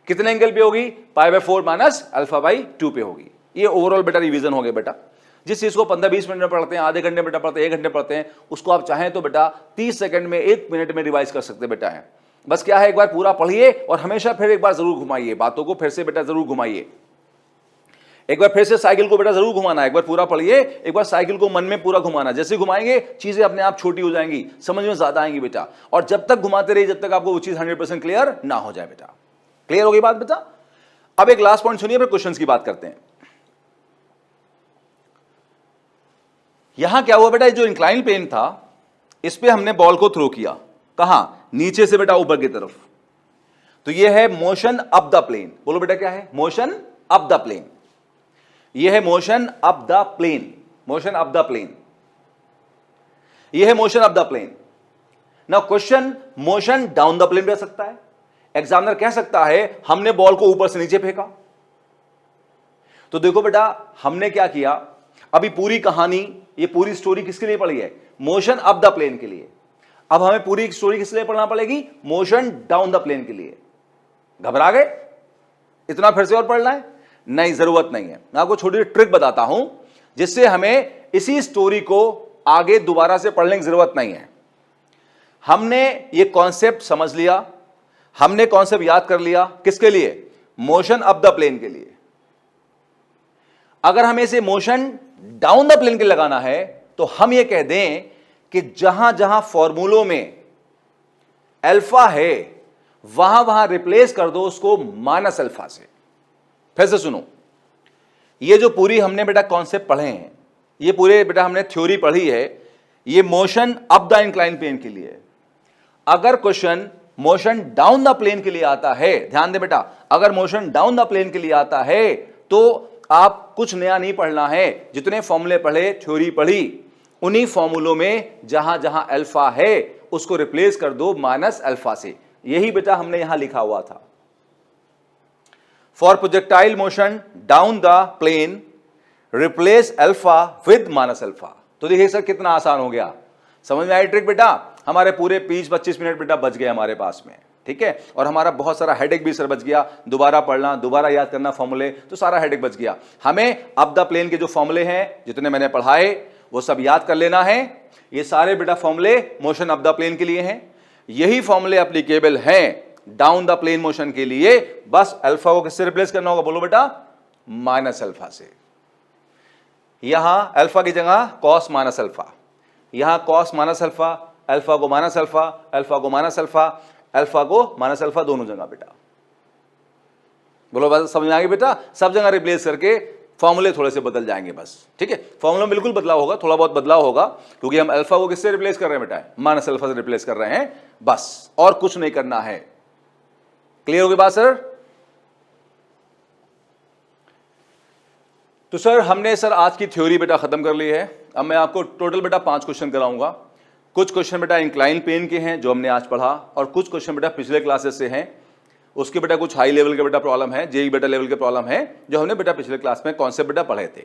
कितने एंगल पे होगी pi by 4 minus alpha by 2 पे होगी। ये overall बेटा रिवीजन हो गया बेटा। जिस चीज को 15-20 मिनट में पढ़ते हैं, आधे घंटे में पढ़ते हैं, 1 घंटे पढ़ते हैं, उसको आप चाहें तो बेटा 30 सेकंड में 1 मिनट में रिवाइज कर सकते बेटा है। बस क्या है, एक बार पूरा पढ़िए और हमेशा फिर एक बार जरूर घुमाइए बातों को, फिर से बेटा जरूर घुमाइए। एक बार फिर से साइकिल को बेटा जरूर घुमाना, एक बार पूरा पढ़िए, एक बार साइकिल को मन में पूरा घुमाना। जैसे घुमाएंगे चीजें अपने आप छोटी हो जाएंगी, समझ में ज्यादा आएंगी बेटा। और जब तक घुमाते रहिए जब तक आपको वो चीज 100% क्लियर ना हो जाए बेटा। क्लियर हो गई बात बेटा? अब एक लास्ट पॉइंट सुनिए, फिर क्वेश्चंस की बात करते हैं। यहां क्या हुआ बेटा, जो इंक्लाइन प्लेन था इस पे हमने बॉल को थ्रो किया, कहां? नीचे से बेटा ऊपर की तरफ। तो ये है मोशन अप द प्लेन। बोलो बेटा क्या है? Motion up the plane. ये है motion up the plane, motion up the plane. ये है motion up the plane. Now question, motion down the plane भी आ सकता है। एग्जामिनर कह सकता है हमने बॉल को ऊपर से नीचे फेंका। तो देखो बेटा हमने क्या किया, अभी पूरी कहानी, ये पूरी स्टोरी किसके लिए पढ़ी है? मोशन अप द प्लेन के लिए। अब हमें पूरी स्टोरी किस लिए पढ़ना पड़ेगी? मोशन डाउन द प्लेन के लिए। घबरा गए? इतना फिर से और पढ़ना है? नहीं, जरूरत नहीं है। मैं आपको छोटी ट्रिक बताता हूं जिससे हमें इसी स्टोरी को आगे दोबारा से पढ़ने की जरूरत नहीं है। हमने ये कॉन्सेप्ट समझ लिया, हमने कॉन्सेप्ट याद कर लिया, किसके लिए? मोशन अप द प्लेन के लिए। अगर हमें इसे मोशन डाउन द प्लेन के लिए लगाना है तो हम ये कह दें कि जहां जहां फॉर्मूलों में अल्फा है वहां वहां रिप्लेस कर दो उसको माइनस अल्फा से। फिर से सुनो, ये जो पूरी हमने बेटा कॉन्सेप्ट पढ़े हैं, ये पूरे बेटा हमने थ्योरी पढ़ी है, ये motion up the incline plane के लिए। अगर question motion down the plane के लिए आता है, ध्यान दे बेटा, अगर मोशन डाउन द प्लेन के लिए आता है तो आप कुछ नया नहीं पढ़ना है। जितने फॉर्मूले पढ़े, थ्योरी पढ़ी, उन्हीं फॉर्मूलों में जहां जहां अल्फा है उसको रिप्लेस कर दो माइनस अल्फा से। यही बेटा हमने यहां लिखा हुआ था। For projectile motion down the plane replace alpha with minus alpha. तो देखिए सर कितना आसान हो गया, समझ में आई ट्रिक बेटा? हमारे पूरे 20-25 मिनट बेटा बच गए हमारे पास में, ठीक है। और हमारा बहुत सारा हेडेक भी सर बच गया, दोबारा पढ़ना, दोबारा याद करना फॉर्मूले, तो सारा हेडेक बच गया। हमें अप द प्लेन के जो फॉर्मूले हैं जितने मैंने पढ़ाए वो सब याद कर लेना है। ये सारे बेटा फॉर्मूले मोशन अप द प्लेन के लिए हैं, यही फॉर्मूले एप्लीकेबल हैं डाउन द प्लेन मोशन के लिए। बस अल्फा को किससे रिप्लेस करना होगा? बोलो बेटा, माइनस अल्फा से। यहां अल्फा की जगह कॉस माइनस अल्फा, यहां कॉस माइनस अल्फा, अल्फा को माइनस अल्फा, अल्फा को माइनस अल्फा, अल्फा को माइनस अल्फा, दोनों जगह बेटा। बोलो बस समझ में आ गई बेटा? सब जगह रिप्लेस करके फॉर्मूले थोड़े से बदल जाएंगे बस, ठीक है। फॉर्मूला में बिल्कुल बदलाव होगा, थोड़ा बहुत बदलाव होगा, क्योंकि हम अल्फा को किससे रिप्लेस कर रहे हैं बेटा? माइनस अल्फा से रिप्लेस कर रहे हैं, बस और कुछ नहीं करना है। क्लियर हो गई बात सर? तो सर हमने सर आज की थ्योरी बेटा खत्म कर ली है। अब मैं आपको टोटल बेटा 5 क्वेश्चन कराऊंगा। कुछ क्वेश्चन बेटा इंक्लाइन प्लेन के हैं जो हमने आज पढ़ा, और कुछ क्वेश्चन बेटा पिछले क्लासेस से हैं। उसके बेटा कुछ हाई लेवल के बेटा प्रॉब्लम है, जेई बेटा लेवल के प्रॉब्लम है जो हमने बेटा पिछले क्लास में कॉन्सेप्ट बेटा पढ़े थे।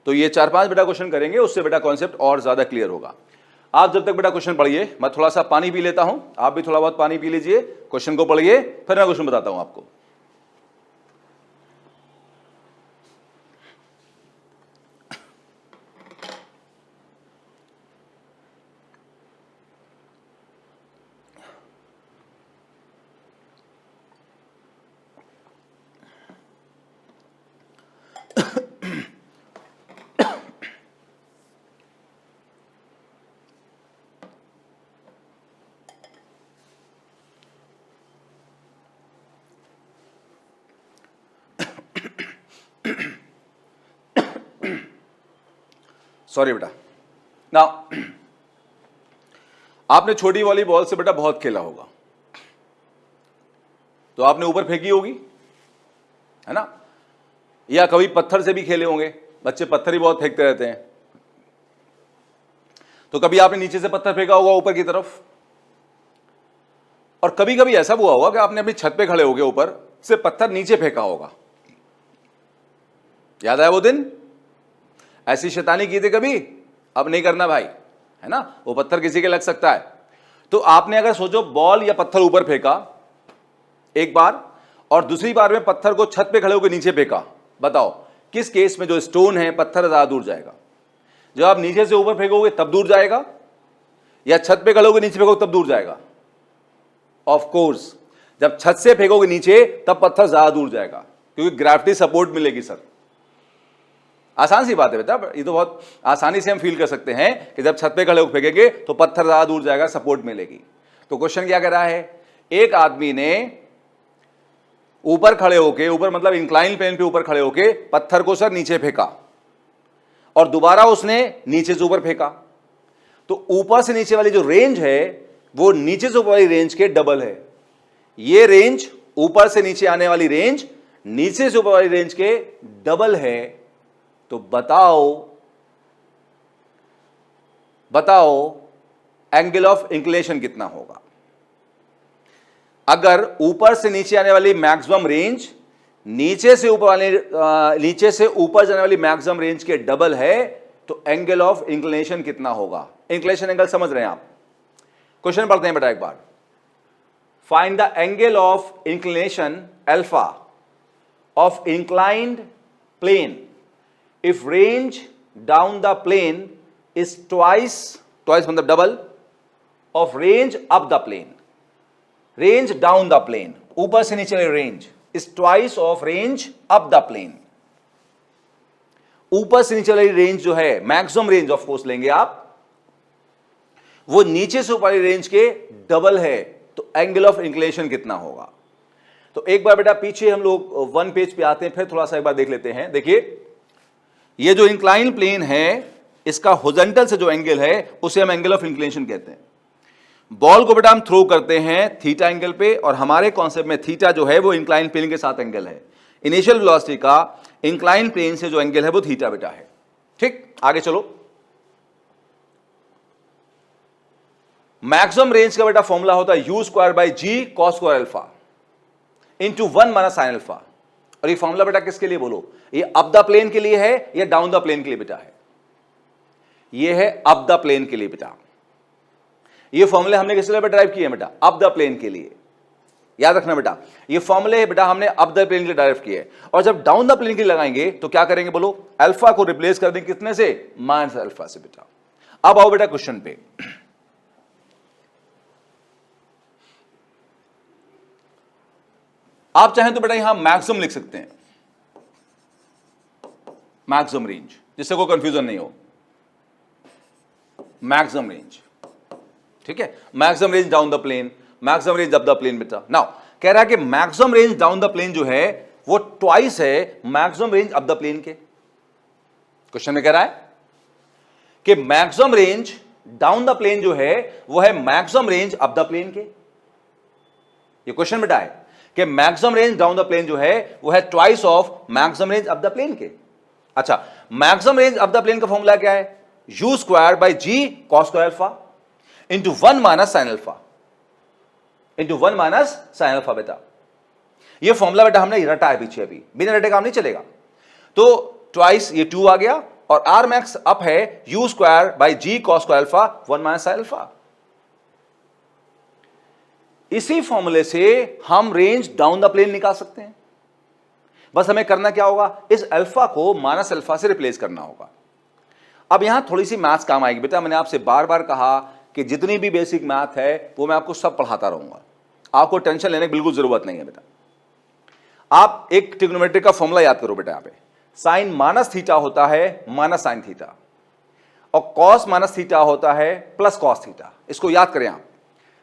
तो ये 4-5 बेटा क्वेश्चन करेंगे, उससे बेटा कॉन्सेप्ट और ज्यादा क्लियर होगा। आप जब तक बेटा क्वेश्चन पढ़िए, मैं थोड़ा सा पानी पी लेता हूं, आप भी थोड़ा बहुत पानी पी लीजिए, क्वेश्चन को पढ़िए, फिर मैं क्वेश्चन बताता हूं आपको। सॉरी बेटा। ना आपने छोटी वाली बॉल से बेटा बहुत खेला होगा, तो आपने ऊपर फेंकी होगी, है ना, या कभी पत्थर से भी खेले होंगे, बच्चे पत्थर ही बहुत फेंकते रहते हैं। तो कभी आपने नीचे से पत्थर फेंका होगा ऊपर की तरफ, और कभी कभी ऐसा हुआ होगा कि आपने अपनी छत पे खड़े होगे, ऊपर से पत्थर नीचे फेंका होगा। याद आया वो दिन? ऐसी शैतानी की थी कभी? अब नहीं करना भाई, है ना, वो पत्थर किसी के लग सकता है। तो आपने अगर सोचो बॉल या पत्थर ऊपर फेंका एक बार, और दूसरी बार में पत्थर को छत पे खड़े होकर नीचे फेंका, बताओ किस केस में जो स्टोन है पत्थर ज्यादा दूर जाएगा? जब आप नीचे से ऊपर फेंकोगे तब दूर जाएगा, या छत पे खड़े होकर नीचे फेंकोगे तब दूर जाएगा? ऑफ कोर्स जब छत से फेंकोगे नीचे तब पत्थर ज्यादा दूर जाएगा, क्योंकि ग्रेविटी सपोर्ट मिलेगी। सर आसान सी बात है बेटा, ये तो बहुत आसानी से हम फील कर सकते हैं कि जब छत पे खड़े होकर फेंकेंगे तो पत्थर ज्यादा दूर जाएगा, सपोर्ट मिलेगी। तो क्वेश्चन क्या कर रहा है? एक आदमी ने ऊपर खड़े होके, ऊपर मतलब इंक्लाइन प्लेन पे ऊपर खड़े होके पत्थर को सर नीचे फेंका, और दोबारा उसने नीचे से ऊपर फेंका। तो ऊपर से नीचे वाली जो रेंज है वो नीचे से ऊपर वाली रेंज के डबल है। ये रेंज, ऊपर से नीचे आने वाली रेंज नीचे से ऊपर वाली रेंज के डबल है। तो बताओ एंगल ऑफ इंक्लिनेशन कितना होगा? अगर ऊपर से नीचे आने वाली मैक्सिमम रेंज नीचे से ऊपर जाने वाली मैक्सिमम रेंज के डबल है, तो एंगल ऑफ इंक्लिनेशन कितना होगा? इंक्लिनेशन एंगल समझ रहे हैं आप? क्वेश्चन पढ़ते हैं बेटा एक बार। Find the angle of inclination alpha of inclined plane if range down the plane is twice मतलब double of range up the plane. Range down the plane, ऊपर से नीचे वाली range is twice of range up the plane. ऊपर से नीचे वाली range जो है मैक्सिमम रेंज ऑफ कोर्स लेंगे आप, वो नीचे से ऊपर वाली रेंज के डबल है। तो एंगल ऑफ इंक्लिनेशन कितना होगा? तो एक बार बेटा पीछे हम लोग 1 पेज पे आते हैं, फिर थोड़ा सा एक बार देख लेते हैं। देखिए ये जो इंक्लाइन प्लेन है, इसका हॉरिजॉन्टल से जो एंगल है उसे हम एंगल ऑफ इंक्लिनेशन कहते हैं। बॉल को बेटा हम थ्रो करते हैं थीटा एंगल पे, और हमारे कॉन्सेप्ट में थीटा जो है वो इंक्लाइन प्लेन के साथ एंगल है। इनिशियल वेलोसिटी का इंक्लाइन प्लेन से जो एंगल है वो थीटा बेटा है। ठीक, आगे चलो। मैक्सिमम रेंज का बेटा फॉर्मूला होता है u square by g cos square alpha into 1 minus sine alpha. और ये फॉर्मूला बेटा किसके लिए बोलो? ये अप द प्लेन के लिए है या डाउन द प्लेन के लिए बेटा है? ये है अप द प्लेन के लिए बेटा। ये फॉर्मूले हमने किस लिए ड्राइव किए बेटा? अप द प्लेन के लिए। याद रखना बेटा, ये फॉर्मूले बेटा हमने अप द प्लेन के लिए ड्राइव किए। और जब डाउन द प्लेन के लिए लगाएंगे तो क्या करेंगे बोलो? अल्फा को रिप्लेस कर देंगे कितने से? माइनस अल्फा से बेटा। अब आओ बेटा क्वेश्चन पे। आप चाहें तो बेटा यहां मैक्सिमम लिख सकते हैं, मैक्सिमम रेंज, जिससे कोई कंफ्यूजन नहीं हो। मैक्सिमम रेंज, ठीक है, maximum range down the plane, maximum range up the plane बेटा। नाउ कह रहा है कि maximum range down the plane जो है वो ट्वाइस है maximum range up the plane के। क्वेश्चन में कह रहा है कि maximum range down the plane जो है वो है maximum range up the plane के। ये क्वेश्चन बेटा है कि maximum range down the plane जो है वो है twice of maximum range up the plane के। अच्छा, maximum range up the plane का फॉर्मूला क्या है? u square by g cos square alpha into 1 minus sine alpha, into 1 minus sine alpha बेटा। ये फॉर्मूला बेटा हमने रटा है पीछे, अभी बिना रटे काम नहीं चलेगा। तो ट्वाइस ये 2 आ गया, और आर मैक्स अप है u square by g cos square alpha 1 minus sine alpha. इसी फॉर्मूले से हम रेंज डाउन द प्लेन निकाल सकते हैं। बस हमें करना क्या होगा, इस अल्फा को माइनस अल्फा से रिप्लेस करना होगा। अब यहां थोड़ी सी मैथ्स काम आएगी बेटा। मैंने आपसे बार बार कहा कि जितनी भी बेसिक मैथ है वो मैं आपको सब पढ़ाता रहूंगा, आपको टेंशन लेने की बिल्कुल जरूरत नहीं है बेटा। आप एक ट्रिग्नोमेट्री का फॉर्मूला याद करो बेटा। यहां पे साइन माइनस थीटा होता है माइनस साइन थीटा, और कॉस माइनस थीटा होता है प्लस कॉस थीटा। इसको याद करें आप।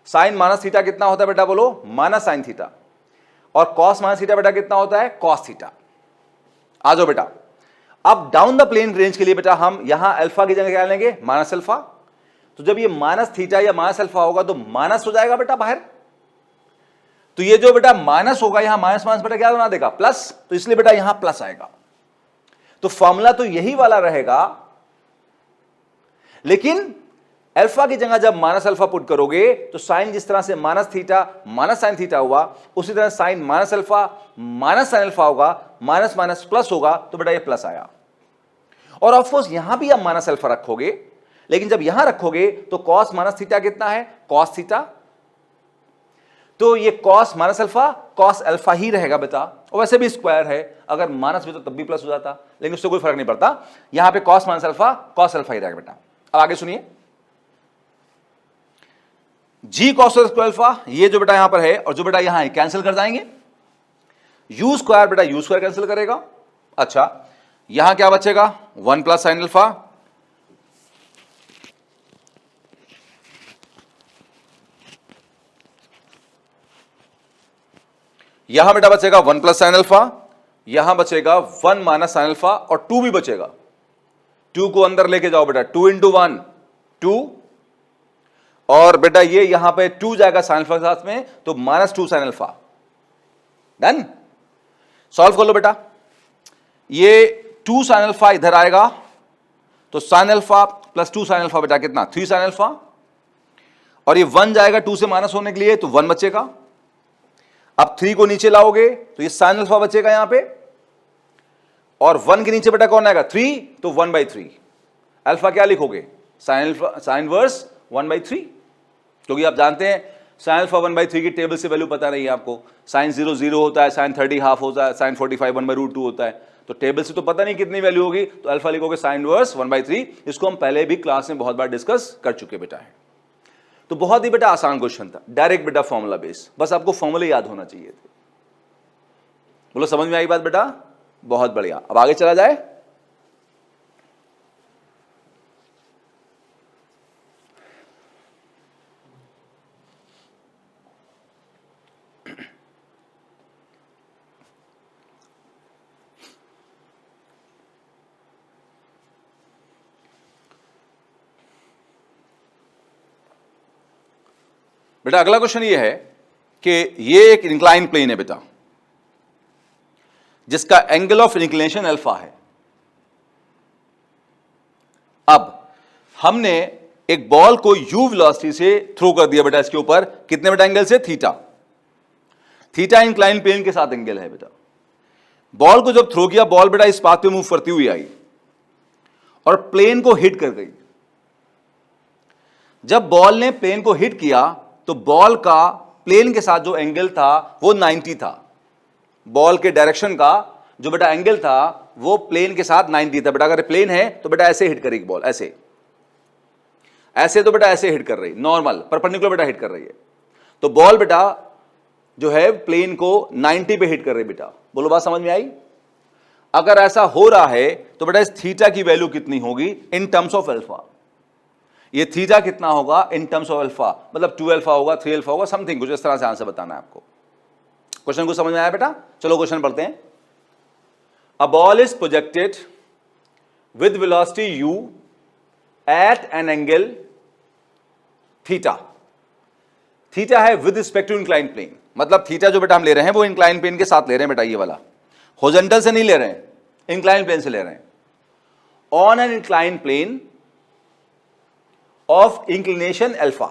साइन माइनस थीटा कितना होता है बेटा, बोलो, माइनस साइन थीटा। और कॉस माइनस थीटा बेटा कितना होता है, कॉस थीटा। आ जाओ बेटा। अब डाउन द प्लेन रेंज के लिए बेटा हम यहां अल्फा की जगह क्या लेंगे, माइनस अल्फा। तो जब ये माइनस थीटा या माइनस अल्फा होगा तो माइनस हो जाएगा बेटा बाहर। तो ये जो बेटा माइनस होगा यहां माइनस माइनस बेटा क्या बना देगा, प्लस। तो इसलिए बेटा यहां प्लस आएगा। तो फॉर्मूला तो यही वाला रहेगा, लेकिन अल्फा की जगह जब माइनस अल्फा पुट करोगे तो साइन जिस तरह से minus theta minus sine theta हुआ, उसी तरह sine minus alpha minus sine alpha होगा, माइनस माइनस प्लस होगा, तो बेटा ये प्लस आया। और ऑफकोर्स यहां भी आप माइनस अल्फा रखोगे, लेकिन जब यहां रखोगे तो कॉस माइनस थीटा कितना है, कॉस थीटा। तो ये cos minus alpha cos alpha ही रहेगा बेटा। और वैसे भी स्क्वायर है, अगर माइनस भी तो तब भी प्लस हो जाता, लेकिन उससे कोई फर्क नहीं पड़ता। यहां पे cos minus alpha cos alpha ही रहेगा बेटा। अब आगे सुनिए, जी कॉस स्क्वायर अल्फा ये जो बेटा यहां पर है और जो बेटा यहां है कैंसिल कर जाएंगे। यू स्क्वायर बेटा यू स्क्वायर कैंसिल करेगा। अच्छा, यहां क्या बचेगा, 1 प्लस साइन अल्फा। यहां बेटा बचेगा 1 प्लस साइन अल्फा, यहां बचेगा 1 माइनस साइन अल्फा, और 2 भी बचेगा। 2 को अंदर लेके जाओ बेटा, 2 इंटू 1 2, और बेटा ये यहां पे 2 जाएगा साइन अल्फा के साथ में, तो minus 2 sine alpha. Done. Solve कर लो बेटा। ये 2 साइन अल्फा इधर आएगा, तो sign alpha plus 2 sine alpha बेटा कितना, 3 साइन अल्फा। और ये 1 जाएगा 2 से माइनस होने के लिए, तो 1 बचेगा। अब 3 को नीचे लाओगे तो ये साइन अल्फा बचेगा यहां पे, और 1 के नीचे बेटा कौन आएगा, 3, तो 1/3। अल्फा क्या लिखोगे, साइन अल्फा साइन वर्स 1/3, क्योंकि आप जानते हैं साइन अल्फा 1/3 की टेबल से वैल्यू पता नहीं है आपको। साइन 0 0 होता है, साइन 30 हाफ होता है, साइन 45 1/√2 होता है। तो टेबल से तो पता नहीं कितनी वैल्यू होगी, तो अल्फा लिखोगे साइन वर्स 1/3। इसको हम पहले भी क्लास में बहुत बार डिस्कस कर चुके बेटा है। तो बहुत ही बेटा आसान क्वेश्चन था, डायरेक्ट बेटा फॉर्मूला बेस, बस आपको फॉर्मूले याद होना चाहिए थे। बोलो समझ में आई बात बेटा, बहुत बढ़िया। अब आगे चला जाए। बेटा अगला क्वेश्चन ये है कि ये एक इंक्लाइन प्लेन है बेटा, जिसका एंगल ऑफ इंक्लिनेशन अल्फा है। अब हमने एक बॉल को यू वेलोसिटी से थ्रो कर दिया बेटा इसके ऊपर, कितने बेटा एंगल से, थीटा। थीटा इंक्लाइन प्लेन के साथ एंगल है बेटा। बॉल को जब थ्रो किया, बॉल बेटा इस पाथ पे मूव करती हुई आई और प्लेन को हिट कर गई। जब बॉल ने प्लेन को हिट किया तो बॉल का प्लेन के साथ जो एंगल था वो 90 था। बॉल के डायरेक्शन का जो बेटा एंगल था वो प्लेन के साथ 90 था बेटा। अगर प्लेन है तो बेटा ऐसे हिट करेगी बॉल, ऐसे ऐसे, तो बेटा ऐसे हिट कर रही, नॉर्मल परपेंडिकुलर बेटा हिट कर रही है। तो बॉल बेटा जो है प्लेन को 90 पे हिट कर रही बेटा। बोलो बात समझ में आई। अगर ऐसा हो रहा है तो बेटा इस थीटा की वैल्यू कितनी होगी इन टर्म्स ऑफ अल्फा। ये थीटा कितना होगा इन टर्म्स ऑफ अल्फा, मतलब 2 अल्फा होगा, 3 अल्फा होगा, समथिंग कुछ इस तरह से आंसर बताना है आपको। क्वेश्चन को समझ में आया बेटा। चलो क्वेश्चन पढ़ते हैं। A ball is projected with velocity u at an angle theta. Theta है with respect to incline plane, मतलब थीटा जो बेटा हम ले रहे हैं वो इंक्लाइन प्लेन के साथ ले रहे हैं बेटा। ये वाला हॉरिजॉन्टल से नहीं ले रहे हैं, इंक्लाइन प्लेन से ले रहे हैं। On an incline plane of inclination alpha.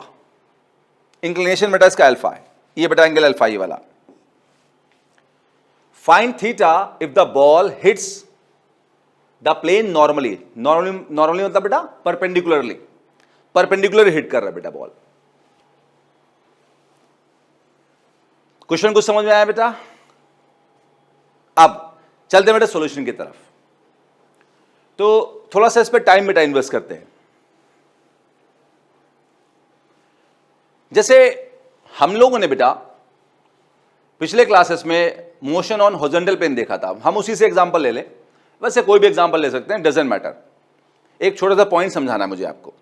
Inclination बेटा इसका अल्फा है, ये बेटा एंगल अल्फा ये वाला। Find theta if the ball hits the plane normally, normally मतलब बेटा परपेंडिकुलर हिट कर रहा है बेटा बॉल। क्वेश्चन कुछ समझ में आया बेटा? अब चलते बेटा सॉल्यूशन की तरफ। तो थोड़ा सा इस पर टाइम बेटा इन्वेस्ट करते हैं। जैसे हम लोगों ने बेटा पिछले क्लासेस में मोशन ऑन हॉरिजॉन्टल प्लेन देखा था, हम उसी से एग्जांपल ले लें, वैसे कोई भी एग्जांपल ले सकते हैं, डजंट मैटर। एक छोटा सा पॉइंट समझाना है मुझे आपको।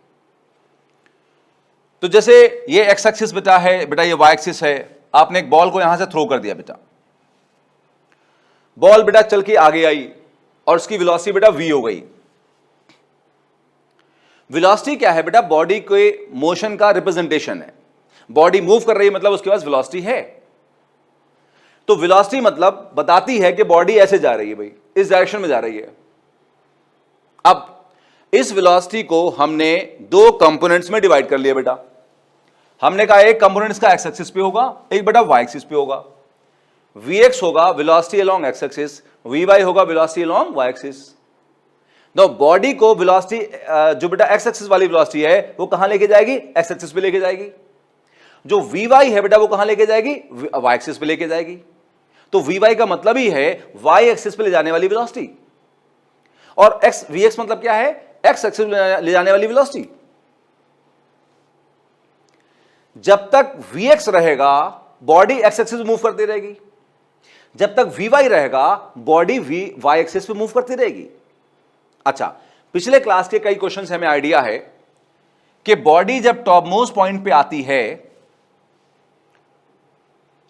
तो जैसे ये एक्स एक्सिस बेटा है, बेटा ये वाई एक्सिस है, आपने एक बॉल को यहां से थ्रो कर दिया बेटा, बॉल बेटा चल के आगे आई और उसकी वेलोसिटी बेटा v हो गई। वेलोसिटी क्या है बेटा? बॉडी के मोशन का रिप्रेजेंटेशन है। बॉडी मूव कर रही है मतलब उसके पास वेलोसिटी है। तो वेलोसिटी मतलब बताती है कि बॉडी ऐसे जा रही है भाई, इस डायरेक्शन में जा रही है। अब इस वेलोसिटी को हमने दो कंपोनेंट्स में डिवाइड कर लिया बेटा। हमने कहा एक कंपोनेंट इसका एक्स एक्सिस पे होगा, एक बेटा वाई एक्सिस पे होगा। Vx होगा velocity along x axis, Vy होगा velocity along y axis. No body को वेलोसिटी जो बेटा एक्स एक्सिस वाली वेलोसिटी है वो कहां लेके जाएगी? एक्स एक्सिस पे लेके जाएगी। जो Vy है बेटा वो कहां लेके जाएगी? वाई एक्सिस पे लेके जाएगी। तो Vy का मतलब ही है वाई एक्सिस पे ले जाने वाली वेलोसिटी, और Vx मतलब क्या है? एक्स एक्सिस ले जाने वाली वेलोसिटी। जब तक Vx रहेगा बॉडी एक्स एक्सिस मूव करती रहेगी, जब तक Vy रहेगा बॉडी वाई एक्सिस पे मूव करती रहेगी। अच्छा, पिछले क्लास के कई क्वेश्चन से हमें आइडिया है कि बॉडी जब टॉप मोस्ट पॉइंट पे आती है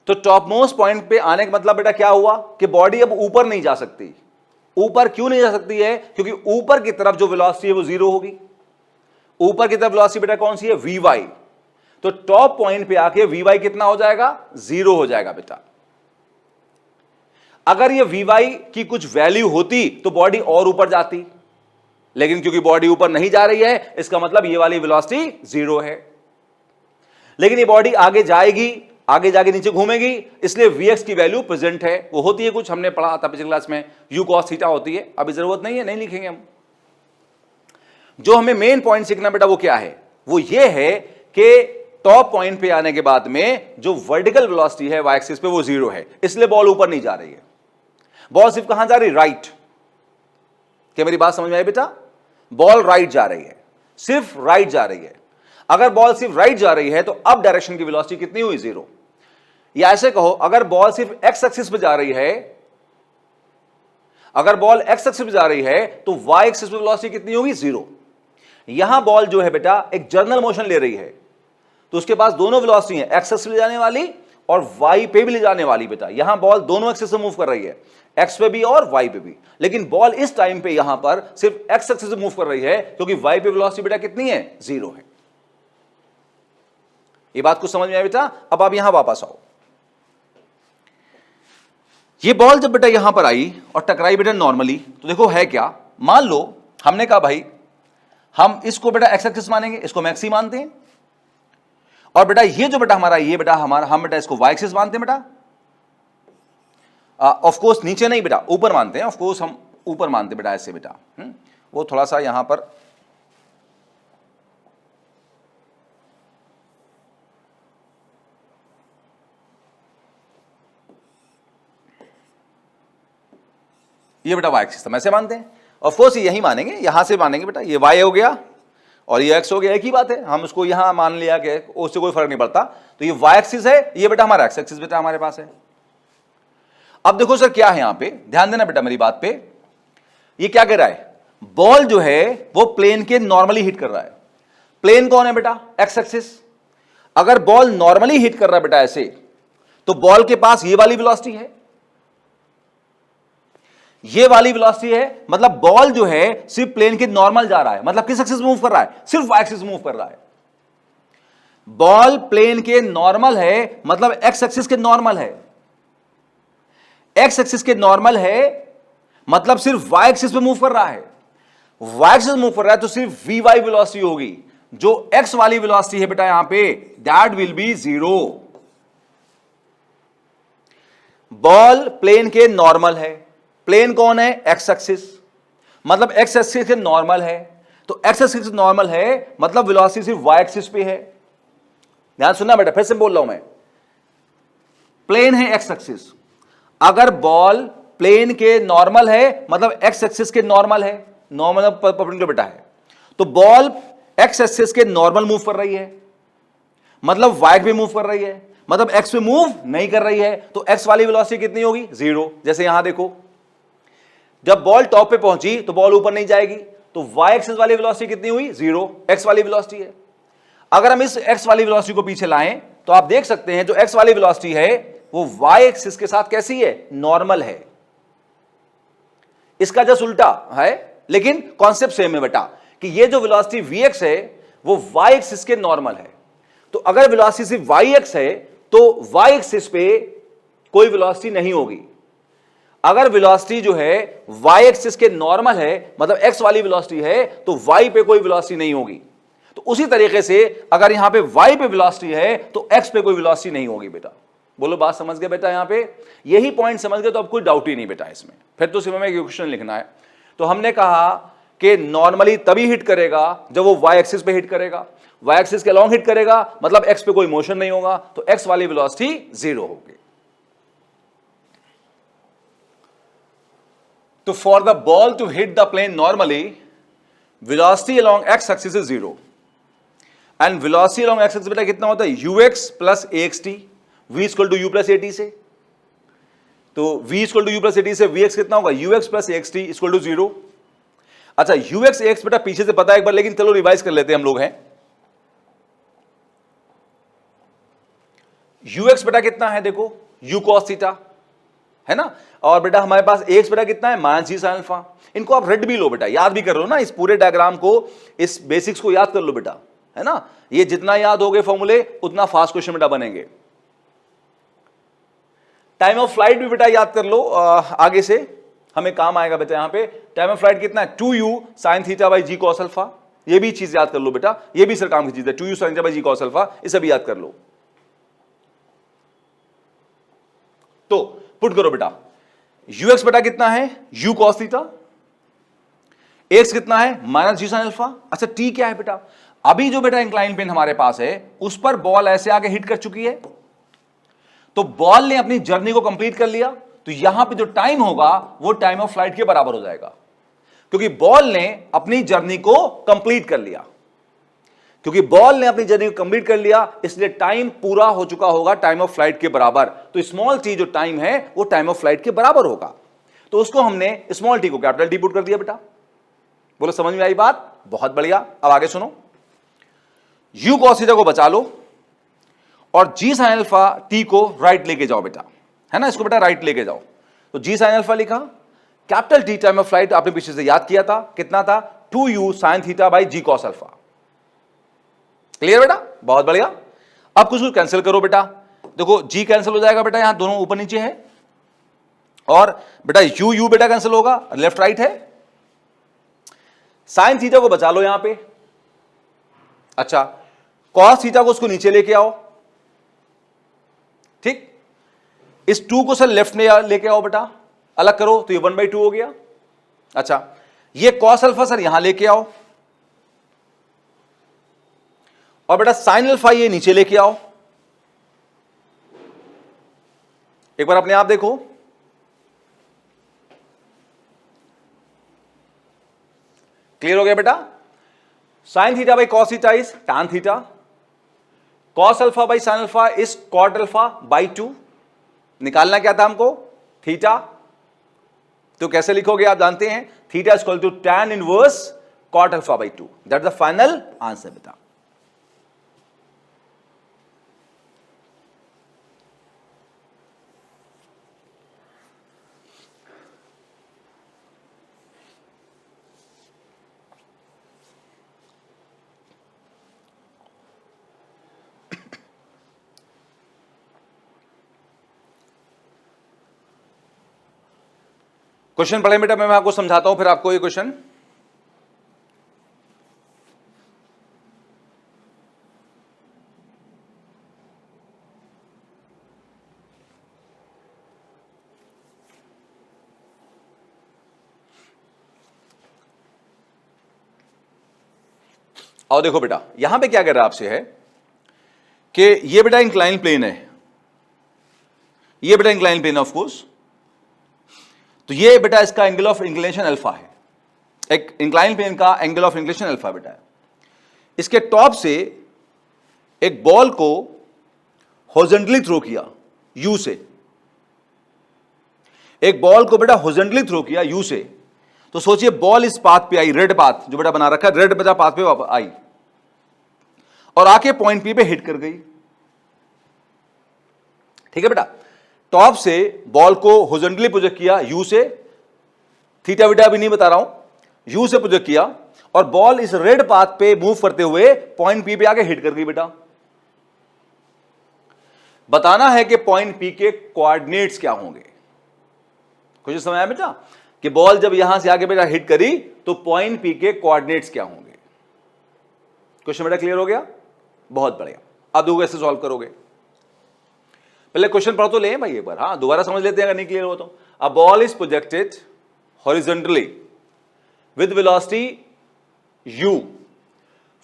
तो टॉप मोस्ट पॉइंट पे आने का मतलब बेटा क्या हुआ कि बॉडी अब ऊपर नहीं जा सकती। ऊपर क्यों नहीं जा सकती है? क्योंकि ऊपर की तरफ जो वेलोसिटी है वो जीरो होगी। ऊपर की तरफ वेलोसिटी बेटा कौन सी है? Vy। तो टॉप पॉइंट पे आके Vy कितना हो जाएगा? जीरो हो जाएगा बेटा। अगर ये Vy की कुछ वैल्यू होती तो बॉडी और ऊपर जाती, लेकिन क्योंकि बॉडी ऊपर नहीं जा रही है इसका मतलब ये वाली वेलोसिटी जीरो है। लेकिन ये बॉडी आगे जाएगी, आगे जाके नीचे घूमेगी, इसलिए Vx की वैल्यू प्रेजेंट है। वो होती है कुछ, हमने पढ़ा था पिछली क्लास में, u cos थीटा होती है। अभी जरूरत नहीं है, नहीं लिखेंगे हम। जो हमें मेन पॉइंट सीखना बेटा वो क्या है? वो ये है कि टॉप पॉइंट पे आने के बाद में जो वर्टिकल वेलोसिटी है वाई एक्सिस पे वो जीरो है, इसलिए बॉल ऊपर नहीं जा रही है। बॉल सिर्फ कहां जा रही? राइट। क्या मेरी बात समझ में आई बेटा? बॉल राइट जा रही है, सिर्फ राइट जा रही है। अगर बॉल सिर्फ राइट जा रही है तो अब डायरेक्शन की वेलोसिटी कितनी हुई? जीरो। या ऐसे कहो, अगर बॉल सिर्फ एक्स एक्सिस पे जा रही है, अगर बॉल एक्स एक्सिस पे जा रही है तो वाई एक्सिस पे वेलोसिटी कितनी होगी? जीरो। यहां बॉल जो है बेटा एक जर्नल मोशन ले रही है, तो उसके पास दोनों वेलोसिटी है, एक्स एक्सिस पे ले जाने वाली और वाई पे भी ले जाने वाली बेटा। यहां बॉल दोनों एक्सिस से मूव कर रही है, एक्स पे भी और वाई पे भी। लेकिन बॉल इस टाइम पे यहां पर सिर्फ एक्स एक्सिस से मूव कर रही है क्योंकि वाई पे वेलोसिटी बेटा कितनी है? जीरो है। ये बात कुछ समझ में आई बेटा? अब आप यहां वापस आओ। ये बॉल जब बेटा यहां पर आई और टकराई बेटा नॉर्मली, तो देखो है क्या, मान लो हमने कहा भाई हम इसको बेटा एक्स एक्सिस मानेंगे, इसको हम एक्स ही मानते हैं, और बेटा ये जो बेटा हमारा ये बेटा हमारा हम बेटा इसको वाई एक्सिस मानते हैं बेटा। ऑफ कोर्स नीचे नहीं बेटा, ऊपर मानते हैं। ऑफ कोर्स हम ऊपर मानते बेटा ऐसे बेटा। वो थोड़ा सा यहां पर ये बेटा वाई एक्सिस हम ऐसे मानते हैं। ऑफ कोर्स यही मानेंगे, यहां से मानेंगे बेटा, ये वाई हो गया और ये एक्स हो गया, एक ही बात है। हम उसको यहां मान लिया कि उससे कोई फर्क नहीं पड़ता। तो ये वाई एक्सिस है, ये बेटा हमारा एक्स एक्सिस बेटा हमारे पास है। अब देखो सर क्या है यहां पे, ध्यान देना बेटा मेरी बात पे। ये क्या कह रहा है? बॉल जो है वो प्लेन के नॉर्मली हिट कर रहा है। प्लेन कौन है बेटा? X axis. अगर बॉल नॉर्मली हिट कर रहा है बेटा ऐसे, तो बॉल के पास ये वाली वेलोसिटी है, ये वाली वेलोसिटी है, मतलब बॉल जो है सिर्फ प्लेन के नॉर्मल जा रहा है। मतलब किस एक्सिस मूव कर रहा है? सिर्फ वाई एक्सिस मूव कर रहा है। बॉल प्लेन के नॉर्मल है मतलब एक्स एक्सिस के नॉर्मल है। एक्स एक्सिस के नॉर्मल है मतलब सिर्फ वाई एक्सिस पे मूव कर रहा है। वाई एक्सिस मूव कर रहा है तो सिर्फ वी वाई वेलोसिटी होगी। जो एक्स वाली वेलोसिटी है बेटा यहां पे, that will be zero. Ball plane के नॉर्मल है। प्लेन कौन है? X axis. मतलब एक्स एक्सिस के नॉर्मल है, तो एक्स एक्सिस नॉर्मल है मतलब वेलोसिटी सिर्फ वाई एक्सिस पे है। ध्यान सुनना बेटा, फिर से बोल रहा हूं मैं, प्लेन है एक्स एक्सिस, अगर बॉल प्लेन के नॉर्मल है मतलब एक्स एक्सिस के नॉर्मल है, नॉर्मल परपेंडिकुलर बेटा है, तो बॉल एक्स एक्सिस के नॉर्मल मूव कर रही है, मतलब वाई पे मूव कर रही है, मतलब एक्स पे मूव नहीं कर रही है, तो एक्स वाली वेलोसिटी कितनी होगी? 0। जैसे यहां देखो, जब बॉल टॉप पे पहुंची तो बॉल ऊपर नहीं जाएगी, तो वाई एक्सिस वाली वेलोसिटी कितनी हुई? 0। एक्स वाली वेलोसिटी है। अगर हम इस एक्स वाली वेलोसिटी को पीछे लाएं तो आप देख सकते हैं जो एक्स वाली वेलोसिटी है वो वाई एक्सिस के साथ कैसी है? नॉर्मल है। इसका जस्ट उल्टा है, लेकिन कॉन्सेप्ट सेम है बेटा, कि ये जो वेलोसिटी वी एक्स है वो वाई एक्सिस के नॉर्मल है। तो अगर वेलोसिटी सिर्फ वाई एक्स है तो वाई एक्सिस पे कोई वेलोसिटी नहीं होगी। अगर वेलोसिटी जो है वाई एक्सिस के नॉर्मल है मतलब एक्स वाली वेलोसिटी है, तो वाई पे कोई वेलोसिटी नहीं होगी। तो उसी तरीके से अगर यहां पे वाई पे वेलोसिटी है तो एक्स पे कोई वेलोसिटी नहीं होगी बेटा। बोलो बात समझ गए बेटा? यहां पे यही पॉइंट समझ गए तो अब कोई डाउट ही नहीं बेटा इसमें, फिर तो सिर्फ हमें इक्वेशन लिखना है। तो हमने कहा कि नॉर्मली तभी हिट करेगा जब वो वाई एक्सिस पे हिट करेगा, वाई एक्सिस के अलॉन्ग हिट करेगा मतलब एक्स पे कोई मोशन नहीं होगा, तो एक्स वाली वेलोसिटी 0 होगी। तो for the ball to hit the plane normally velocity along x axis is 0 and velocity along x axis बेटा कितना होता है? ux plus axt, v equal to u plus at से। तो v equal to u plus at से vx कितना होगा? ux plus axt equal to 0। अच्छा ux ax बेटा पीछे से पता है एक बार, लेकिन चलो रिवाइज कर लेते हैं हम लोग हैं। ux बेटा कितना है? देखो u cos थीटा है ना, और बेटा हमारे पास ax बेटा कितना है? Minus g sine alpha. इनको आप रेड भी लो बेटा, याद भी कर लो ना, इस पूरे डायग्राम को, इस बेसिक्स को याद कर लो बेटा, है ना। ये जितना याद हो गए फॉर्मूले उतना फास्ट क्वेश्चन बेटा बनेंगे। टाइम ऑफ फ्लाइट भी बेटा याद कर लो, आगे से हमें काम आएगा बेटा। यहां पे टाइम ऑफ फ्लाइट कितना है? 2u sine theta by g cos alpha. ये भी चीज याद कर लो बेटा, ये भी सर काम की चीज है, 2u sine theta by g cos alpha, इसे भी याद कर लो। तो पुट करो बेटा, ux बेटा कितना है? u cos थीटा, x कितना है? Minus g sine alpha. अच्छा t क्या है बेटा? अभी जो बेटा इंक्लाइन प्लेन हमारे पास है उस पर बॉल ऐसे आके हिट कर चुकी है, तो बॉल ने अपनी जर्नी को कंप्लीट कर लिया, तो यहां पे जो टाइम होगा वो टाइम ऑफ फ्लाइट के बराबर हो जाएगा, क्योंकि बॉल ने अपनी जर्नी को कंप्लीट कर लिया। क्योंकि बॉल ने अपनी जर्नी को कंप्लीट कर लिया इसलिए टाइम पूरा हो चुका होगा टाइम ऑफ फ्लाइट के बराबर। तो स्मॉल टी जो टाइम है वो टाइम ऑफ फ्लाइट के बराबर होगा, तो उसको हमने स्मॉल टी को कैपिटल टी पुट कर दिया बेटा। बोलो समझ में आई बात? बहुत बढ़िया। अब आगे सुनो, u cos थीटा को बचा लो और g sin अल्फा t को राइट लेके जाओ बेटा, है ना, इसको बेटा राइट लेके जाओ। तो g sin अल्फा लिखा, capital T time of flight आपने पीछे से याद किया था, कितना था? 2u sin theta by g cos alpha. Clear बेटा? बहुत बढ़िया। अब कुछ कुछ कैंसिल करो बेटा, देखो g कैंसिल हो जाएगा बेटा, यहां दोनों ऊपर नीचे है, और बेटा u बेटा कैंसिल होगा, लेफ्ट राइट है। साइन थीटा को बचा लो यहां पे। अच्छा कॉस थीटा को उसको नीचे लेके आओ, ठीक। इस 2 को सर लेफ्ट में लेके आओ बेटा, अलग करो तो ये 1/2 हो गया। अच्छा ये कॉस अल्फा सर यहां लेके आओ, और बेटा साइन अल्फा ये नीचे लेके आओ। एक बार अपने आप देखो, क्लियर हो गया बेटा? Sine theta by cos theta is tan theta, cos alpha by sine alpha is cot alpha by 2। निकालना क्या था हमको? थीटा। तो कैसे लिखोगे आप जानते हैं, theta is equal to tan inverse cot alpha by 2। That is the final answer बेटा। क्वेश्चन पढ़े बेटा, मैं आपको समझाता हूं फिर आपको ये क्वेश्चन। और देखो बेटा यहां पे क्या कर रहा है आपसे है कि ये बेटा इंक्लाइन प्लेन है, ये बेटा इंक्लाइन प्लेन ऑफ कोर्स, तो ये बेटा इसका एंगल ऑफ इंक्लिनेशन अल्फा है, एक इंक्लाइन प्लेन का angle of inclination alpha beta है। इसके टॉप से एक बॉल को हॉरिजॉन्टली थ्रो किया यू से, एक बॉल को बेटा हॉरिजॉन्टली थ्रो किया यू से, तो सोचिए बॉल इस पाथ पे आई, रेड पाथ जो बेटा बना रखा है, रेड बेटा पाथ पे आई और आके पॉइंट पी पे हिट कर गई। ठीक है बेटा, टॉप से बॉल को हॉरिजॉन्टली प्रोजेक्ट किया यू से, थीटा बीटा भी नहीं बता रहा हूं, यू से प्रोजेक्ट किया और बॉल इस रेड पाथ पे मूव करते हुए पॉइंट पी पे आके हिट कर गई। बेटा बताना है कि पॉइंट पी के कोऑर्डिनेट्स क्या होंगे। कुछ समझ आया बेटा कि बॉल जब यहां से आगे बेटा हिट करी तो पॉइंट पी के कोऑर्डिनेट्स क्या होंगे। क्वेश्चन बेटा क्लियर हो गया? बहुत बढ़िया। अब दो कैसे सॉल्व करोगे? पहले क्वेश्चन पढ़ तो ले भाई एक बार, हाँ दोबारा समझ लेते हैं अगर नहीं क्लियर हो तो। अ ball is projected horizontally with velocity u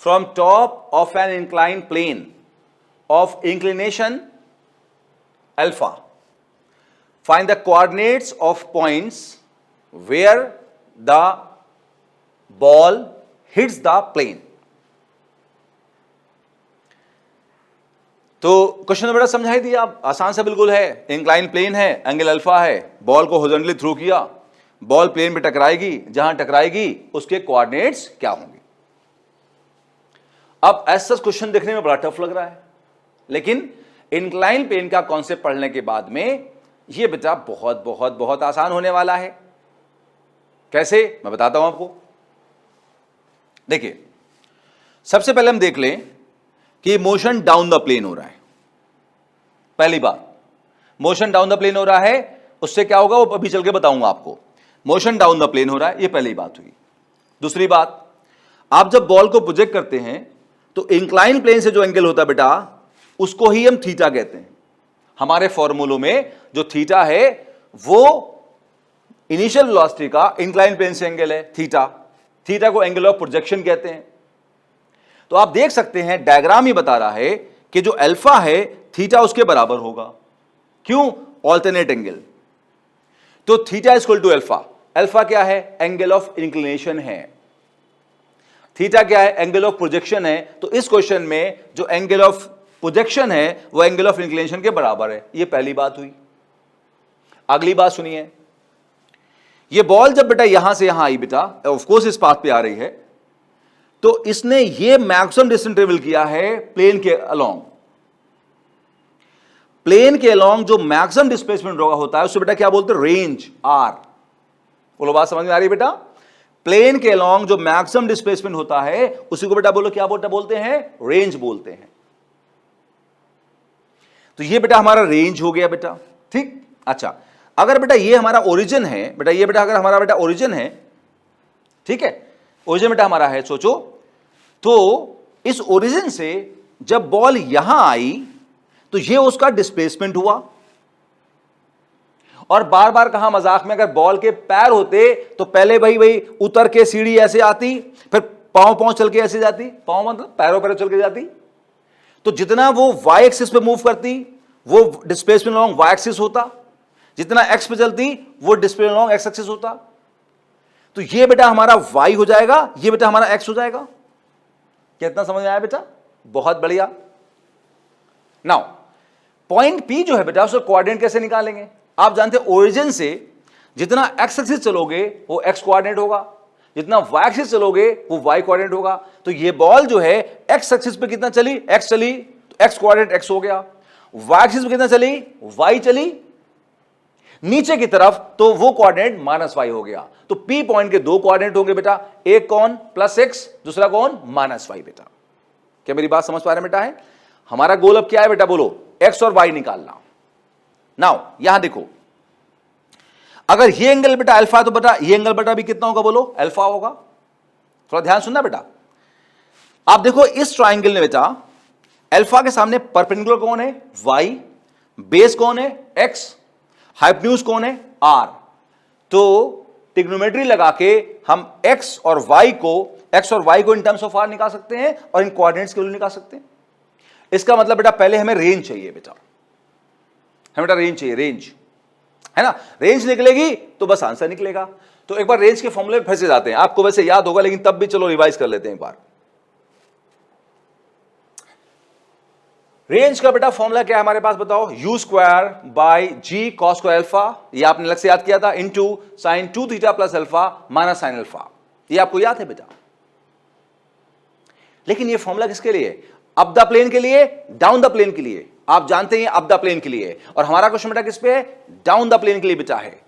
from top of an inclined plane of inclination alpha. Find the coordinates of points where the ball hits the plane. तो क्वेश्चन बेटा समझाई दिया, आप आसान से बिल्कुल है, इंक्लाइन प्लेन है, एंगल अल्फा है, बॉल को हॉरिजॉन्टली थ्रो किया, बॉल प्लेन पे टकराएगी, जहां टकराएगी उसके कोऑर्डिनेट्स क्या होंगे। अब ऐसा क्वेश्चन देखने में बड़ा टफ लग रहा है, लेकिन इंक्लाइन प्लेन का कॉन्सेप्ट पढ़ने के बाद में ये बेटा बहुत बहुत बहुत आसान होने वाला है। कैसे मैं बताता हूं आपको। देखिए सबसे पहले हम देख लें कि मोशन डाउन द प्लेन हो रहा है। पहली बात, मोशन डाउन द प्लेन हो रहा है, उससे क्या होगा वो अभी चल के बताऊंगा आपको। मोशन डाउन द प्लेन हो रहा है, ये पहली बात हुई। दूसरी बात, आप जब बॉल को प्रोजेक्ट करते हैं तो इंक्लाइन प्लेन से जो एंगल होता है बेटा उसको ही हम थीटा कहते हैं। हमारे फॉर्मूलों में जो थीटा है वो इनिशियल वेलोसिटी का इंक्लाइन प्लेन से एंगल है थीटा, थीटा को एंगल ऑफ प्रोजेक्शन कहते हैं। तो आप देख सकते हैं डायग्राम ही बता रहा है कि जो अल्फा है थीटा उसके बराबर होगा। क्यों? Alternate angle. तो theta is equal to alpha. Alpha क्या है? एंगल ऑफ इंक्लिनेशन है। थीटा क्या है? एंगल ऑफ प्रोजेक्शन है। तो इस क्वेश्चन में जो एंगल ऑफ प्रोजेक्शन है वो एंगल ऑफ इंक्लिनेशन के बराबर है। ये पहली बात हुई। अगली बात सुनिए, ये बॉल जब बेटा यहां से यहां आई बेटा, ऑफ कोर्स इस पाथ पे आ रही है, तो इसने ये मैक्सिमम डिस्टेंस ट्रेवल किया है प्लेन के अलोंग। प्लेन के अलोंग जो मैक्सिमम डिस्प्लेसमेंट होता है उससे बेटा क्या बोलते हैं? Range, r. बोलो बात समझ में आ रही है बेटा? प्लेन के अलोंग जो मैक्सिमम डिस्प्लेसमेंट होता है उसी को बेटा बोलो क्या बोलते हैं? रेंज बोलते हैं। तो ये बेटा हमारा रेंज हो गया बेटा। ठीक, अच्छा अगर बेटा ये हमारा ओरिजिन है बेटा, ये बेटा अगर हमारा बेटा ओरिजिन है, ठीक है, ओरिजिन बेटा हमारा है, सोचो तो इस ओरिजिन से जब बॉल यहां आई तो ये उसका डिस्प्लेसमेंट हुआ। और बार बार कहा मजाक में, अगर बॉल के पैर होते तो पहले भाई उतर के सीढ़ी ऐसे आती, फिर पांव चल के ऐसे जाती, पांव मतलब पैरों चल के जाती। तो जितना वो वाई एक्सिस पे मूव करती वो डिस्प्लेसमेंट अलोंग वाई एक्सिस होता, जितना एक्स पे चलती वो डिस्प्लेसमेंट अलोंग एक्स एक्सिस होता। तो ये बेटा हमारा वाई हो जाएगा, ये बेटा हमारा एक्स हो जाएगा। कितना समझ में आया बेटा? बहुत बढ़िया। नाउ पॉइंट पी जो है बेटा उसका कोऑर्डिनेट कैसे निकालेंगे? आप जानते हैं ओरिजिन से जितना एक्स एक्सिस चलोगे वो एक्स कोऑर्डिनेट होगा, जितना वाई एक्सिस चलोगे वो वाई कोऑर्डिनेट होगा। तो ये बॉल जो है एक्स एक्सिस पे कितना चली? एक्स चली, तो एक्स कोऑर्डिनेट एक्स हो गया। वाई एक्सिस पे कितना चली? वाई चली नीचे की तरफ, तो वो कोऑर्डिनेट माइनस वाई हो गया। तो पी पॉइंट के दो कोऑर्डिनेट होंगे बेटा, एक कौन? प्लस एक्स, दूसरा कौन? Minus y. बेटा क्या मेरी बात समझ पा रहे हैं बेटा? है हमारा गोल अब क्या है बेटा? बोलो, एक्स और वाई निकालना। नाउ यहां देखो, अगर ये एंगल बेटा अल्फा तो बेटा ये एंगल बेटा भी कितना होगा? बोलो, अल्फा होगा। थोड़ा ध्यान सुनना बेटा। आप देखो इस ट्राइंगल में बेटा अल्फा के सामने परपेंडिकुलर कौन है? वाई। बेस कौन है? एक्स। हाइपोटेन्यूज कौन है? आर। तो ट्रिग्नोमेट्री लगा के हम x और y को इन टर्म्स ऑफ r निकाल सकते हैं और इन कोऑर्डिनेट्स के लिए निकाल सकते हैं। इसका मतलब बेटा पहले हमें रेंज चाहिए बेटा, हमें बेटा रेंज चाहिए, रेंज है ना। रेंज निकलेगी तो बस आंसर निकलेगा। तो एक बार रेंज के फॉर्मूले में फिर से जाते हैं, आपको वैसे याद होगा लेकिन तब भी चलो रिवाइज कर लेते हैं एक बार। रेंज का बेटा फॉर्मूला क्या है हमारे पास बताओ, u square by g cos square alpha, ये आपने अलग से याद किया था, into sine 2 theta plus alpha minus sine alpha, ये आपको याद है बेटा। लेकिन ये फॉर्मूला किसके लिए, अप द प्लेन के लिए, डाउन द प्लेन के लिए। आप जानते हैं अप द प्लेन के लिए, और हमारा क्वेश्चन बेटा किस पे है, डाउन द प्लेन के लिए बेटा है।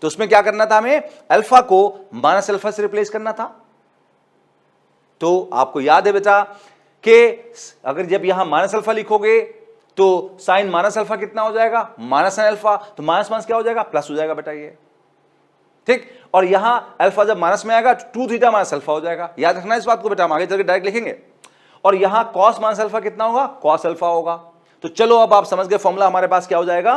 तो उसमें क्या करना था हमें, अल्फा को माइनस अल्फा से रिप्लेस करना था। तो आपको याद है बेटा कि अगर जब यहां माइनस अल्फा लिखोगे तो साइन माइनस अल्फा कितना हो जाएगा, माइनस साइन अल्फा, तो माइनस माइनस क्या हो जाएगा, प्लस हो जाएगा बेटा ये, ठीक। और यहां अल्फा जब माइनस में आएगा 2 थीटा माइनस अल्फा हो जाएगा, याद रखना इस बात को बेटा, हम आगे चलकर डायरेक्ट लिखेंगे। और यहां कॉस माइनस अल्फा कितना होगा, कॉस अल्फा होगा। तो चलो अब आप समझ गए फॉर्मूला हमारे पास क्या हो जाएगा,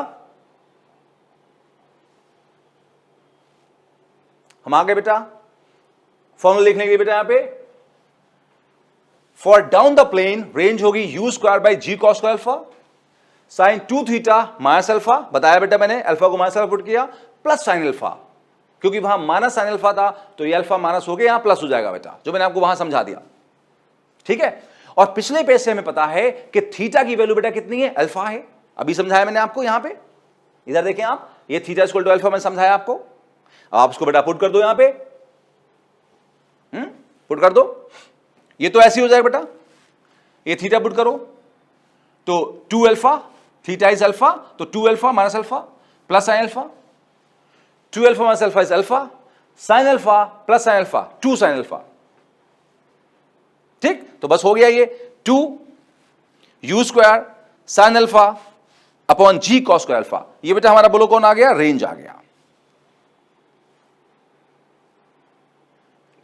हम आगे बेटा फॉर्मूला लिखने के लिए बेटा यहां पे for down the plane range होगी u square by g cos square alpha sine 2 theta minus alpha, बताया बेटा मैंने, अल्फा को माइनस अल्फा पुट किया, प्लस साइन अल्फा, क्योंकि वहां माइनस साइन अल्फा था तो ये अल्फा माइनस हो गया, यहां प्लस हो जाएगा बेटा, जो मैंने आपको वहां समझा दिया, ठीक है। और पिछले पेज से हमें पता है कि थीटा की वैल्यू बेटा कितनी है, अल्फा है, अभी समझाया मैंने आपको। यहां पे इधर देखें आप, ये थीटा इक्वल टू अल्फा मैंने समझाया आपको, आप उसको बेटा पुट कर दो यहां पे, पुट कर दो, ये तो ऐसे ही हो जाएगा बेटा, ये थीटा पुट करो तो 2 अल्फा, थीटा इज अल्फा, तो 2 alpha minus alpha plus sine alpha, 2 alpha minus alpha is alpha, sine alpha plus sine alpha 2 sine alpha, ठीक। तो बस हो गया ये 2 u square sine alpha upon g cos square alpha, ये बेटा हमारा बोलो कौन आ गया, रेंज आ गया।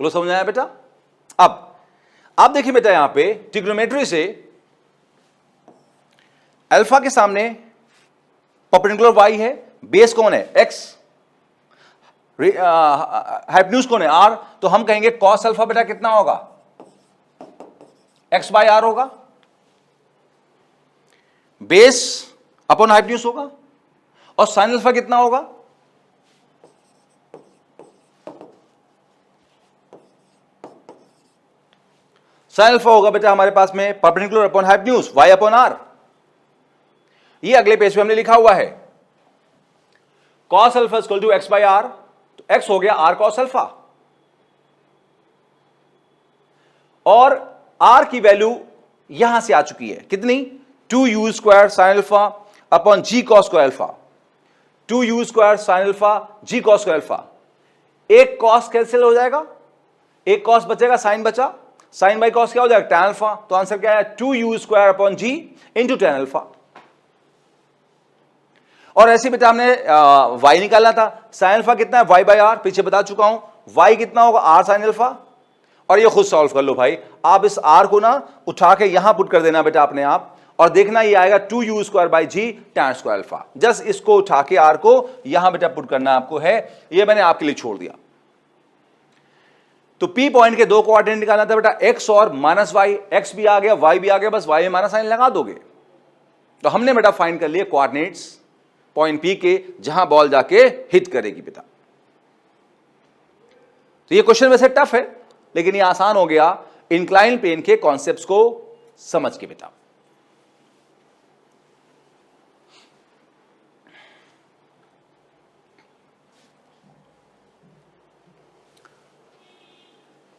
बोलो समझ आया बेटा। अब आप देखिए बेटा यहां पे ट्रिग्नोमेट्री से अल्फा के सामने परपेंडिकुलर y है, बेस कौन है x, हाइपोटेन्यूज कौन है r, तो हम कहेंगे cos अल्फा बेटा कितना होगा, x बाय r होगा, बेस अपॉन हाइपोटेन्यूज होगा, और साइन अल्फा कितना होगा, साइन अल्फा होगा बेटा हमारे पास में perpendicular upon hypotenuse y upon r। ये अगले पेज पे हमने लिखा हुआ है cos alpha equal to x by r, तो x हो गया r cos अल्फा, और r की वैल्यू यहां से आ चुकी है कितनी, 2u square sine alpha upon g cos square alpha, 2u square sine alpha g cos square alpha, एक कॉस कैंसिल हो जाएगा, एक कॉस बचेगा, साइन बचा, साइन बाई कॉस क्या हो जाएगा, tan अल्फा, तो आंसर क्या है 2u स्क्वायर अपॉन जी इंटू tan अल्फा। और ऐसे बेटा हमने y निकालना था, साइन अल्फा कितना है y बाई आर, पीछे बता चुका हूं, y कितना होगा r साइन अल्फा, और ये खुद सॉल्व कर लो भाई, आप इस r को ना उठा के यहां पुट कर देना बेटा अपने आप, और देखना ये आएगा 2u square by g tan square alpha, just इसको उठा के r को यहां बेटा पुट करना आपको है, ये मैंने आपके लिए छोड़ दिया। तो P पॉइंट के दो कोऑर्डिनेट निकालना था बेटा, x और माइनस वाई, x भी आ गया y भी आ गया, बस y में माइनस साइन लगा दोगे। तो हमने बेटा फाइंड कर लिए कोऑर्डिनेट्स पॉइंट P के जहां बॉल जाके हिट करेगी बेटा। तो ये क्वेश्चन वैसे टफ है लेकिन ये आसान हो गया इंक्लाइन प्लेन के कॉन्सेप्ट्स को समझ के बेटा।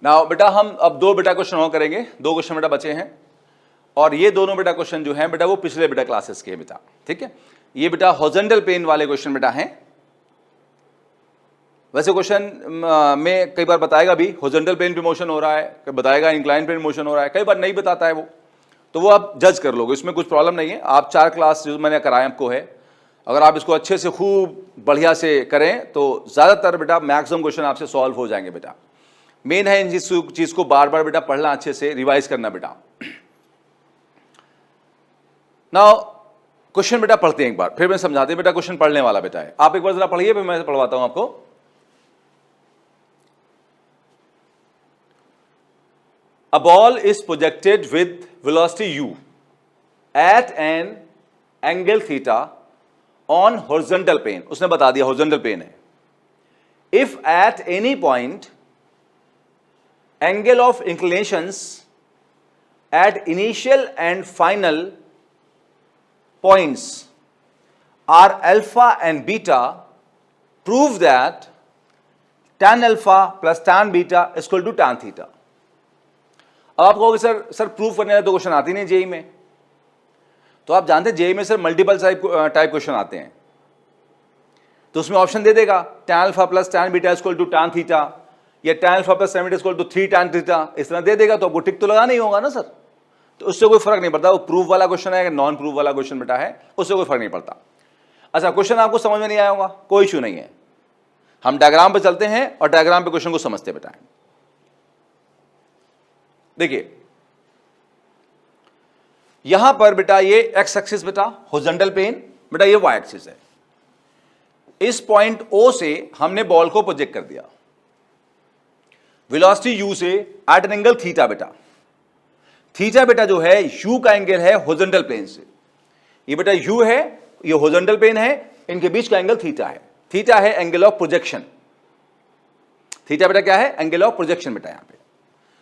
नाउ बेटा हम अब दो बेटा क्वेश्चन और करेंगे, दो क्वेश्चन बेटा बचे हैं, और ये दोनों बेटा क्वेश्चन जो हैं बेटा वो पिछले बेटा क्लासेस के बेटा, ठीक है। ये बेटा हॉरिजॉन्टल प्लेन वाले क्वेश्चन बेटा हैं। वैसे क्वेश्चन में कई बार बताएगा भी हॉरिजॉन्टल प्लेन पे मोशन हो रहा है, बताएगा इंक्लाइन प्लेन मोशन हो रहा है, कई बार नहीं बताता है वो, तो वो आप जज कर लोगे, इसमें कुछ प्रॉब्लम नहीं है। आप 4 क्लास जो मैंने कराए आपको है, अगर आप इसको अच्छे से खूब बढ़िया से करें तो ज़्यादातर बेटा मैक्सिमम क्वेश्चन आपसे सॉल्व हो जाएंगे बेटा। मेन है इन चीज़ को बार बार बेटा पढ़ना, अच्छे से रिवाइज करना बेटा। नाउ क्वेश्चन बेटा पढ़ते हैं एक बार, फिर मैं समझाते हैं बेटा, क्वेश्चन पढ़ने वाला बेटा है, आप एक बार जरा पढ़िए फिर मैं पढ़वाता हूं आपको। A ball is projected with velocity u at an angle theta on horizontal plane. उसने बता दिया horizontal plane है. If at any point angle of inclinations at initial and final points are alpha and beta, prove that tan alpha plus tan beta is equal to tan theta. अब आप कहोगे sir proof करने का तो question आती नहीं JEE में. तो आप जानते हैं जेई में सर मल्टीपल टाइप क्वेश्चन आते हैं, तो उसमें ऑप्शन दे देगा tan alpha plus tan beta equal to tan theta या tan alpha plus tan beta equal to 3 tan theta, इस तरह दे देगा. तो आपको टिक तो लगाना ही होगा ना सर. तो उससे कोई फर्क नहीं पड़ता वो प्रूफ वाला क्वेश्चन है या नॉन प्रूफ वाला क्वेश्चन बेटा है, उससे कोई फर्क नहीं पड़ता. अच्छा, क्वेश्चन आपको समझ में नहीं आया होगा, कोई इशू नहीं है. हम डायग्राम पे चलते हैं और डायग्राम पे क्वेश्चन को समझते बेटा. देखिए यहां पर बेटा ये एक्स एक्सिस बेटा हॉरिजॉन्टल प्लेन, बेटा ये वाई एक्सिस है. इस पॉइंट ओ से हमने बॉल को प्रोजेक्ट कर दिया वेलोसिटी यू से एट एन एंगल थीटा बेटा. थीटा बेटा जो है यू का एंगल है हॉरिजॉन्टल प्लेन से. ये बेटा यू है, ये हॉरिजॉन्टल प्लेन है, इनके बीच का एंगल थीटा है. थीटा है एंगल ऑफ प्रोजेक्शन. थीटा बेटा क्या है? एंगल ऑफ प्रोजेक्शन बेटा यहां पे.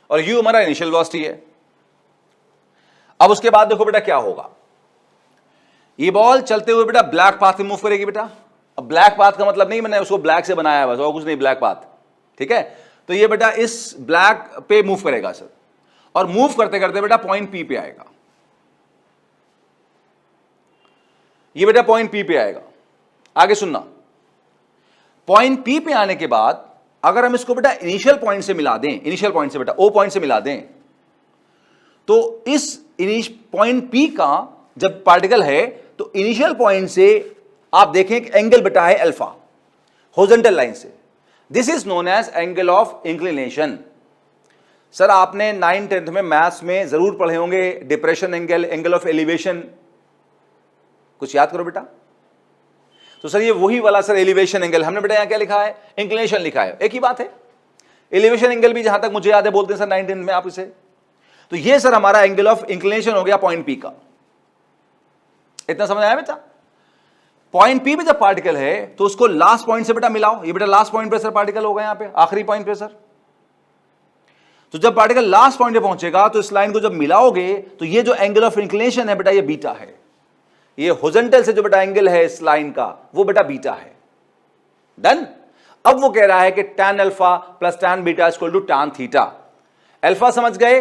और यू हमारा इनिशियल वेलोसिटी है. अब उसके बाद देखो बेटा क्या होगा. ये बॉल चलते हुए बेटा ब्लैक पाथ में मूव करेगी बेटा. अब ब्लैक पाथ का मतलब नहीं मैंने उसको ब्लैक से बनाया बस और कुछ नहीं, ब्लैक पाथ. ठीक है, तो ये बेटा इस ब्लैक पे मूव करेगा सर, और मूव करते करते बेटा पॉइंट पी पे आएगा. ये बेटा पॉइंट पी पे आएगा. आगे सुनना, पॉइंट पी पे आने के बाद अगर हम इसको बेटा इनिशियल पॉइंट से मिला दें, इनिशियल पॉइंट से बेटा ओ पॉइंट से मिला दें, तो इस पॉइंट पी का जब पार्टिकल है तो इनिशियल पॉइंट से आप देखें एक एंगल बेटा है अल्फा हॉरिजॉन्टल लाइन से. This is known as angle of inclination. Sir आपने 9th-10th में मैथ्स में जरूर पढ़े होंगे depression angle, angle of elevation. कुछ याद करो बेटा. तो सर ये वही वाला सर एलिवेशन एंगल, हमने बेटा यहां क्या लिखा है? इंक्लिनेशन लिखा है. एक ही बात है. एलिवेशन एंगल भी जहां तक मुझे याद है बोलते हैं सर 9th-10th में आप इसे. तो ये सर हमारा एंगल ऑफ इंक्लिनेशन हो गया पॉइंट पी का. इतना समझ आया बेटा? पॉइंट पी पे जब पार्टिकल है तो उसको लास्ट पॉइंट से बेटा मिलाओ. ये बेटा लास्ट पॉइंट पे सर पार्टिकल होगा, यहां पे आखिरी पॉइंट पे सर. तो जब पार्टिकल लास्ट पॉइंट पे पहुंचेगा तो इस लाइन को जब मिलाओगे तो ये जो एंगल ऑफ इंक्लिनेशन है बेटा ये बीटा है. ये हॉरिजॉन्टल से जो बेटा एंगल है इस लाइन का वो बेटा बीटा है. डन. अब वो कह रहा है कि tan alpha plus tan beta equal to tan theta. Alpha समझ गए,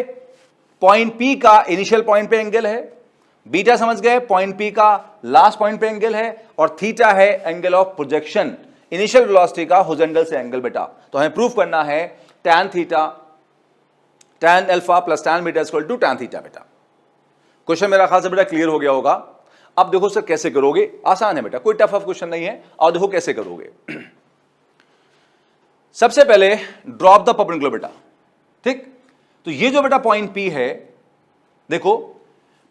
पॉइंट पी का इनिशियल पॉइंट पे एंगल है. बीटा समझ गए, पॉइंट पी का लास्ट पॉइंट पे एंगल है. और थीटा है angle of projection, initial velocity का हॉरिजॉन्टल से एंगल बेटा. तो हमें प्रूफ करना है tan theta, tan alpha plus tan beta equal to tan theta बेटा. क्वेश्चन मेरा ख्याल से बेटा क्लियर हो गया होगा. अब देखो सर कैसे करोगे. आसान है बेटा, कोई टफ ऑफ क्वेश्चन नहीं है. और देखो कैसे करोगे. सबसे पहले ड्रॉप द परपेंडिकुलर बेटा. ठीक, तो ये जो बेटा पॉइंट पी है, देखो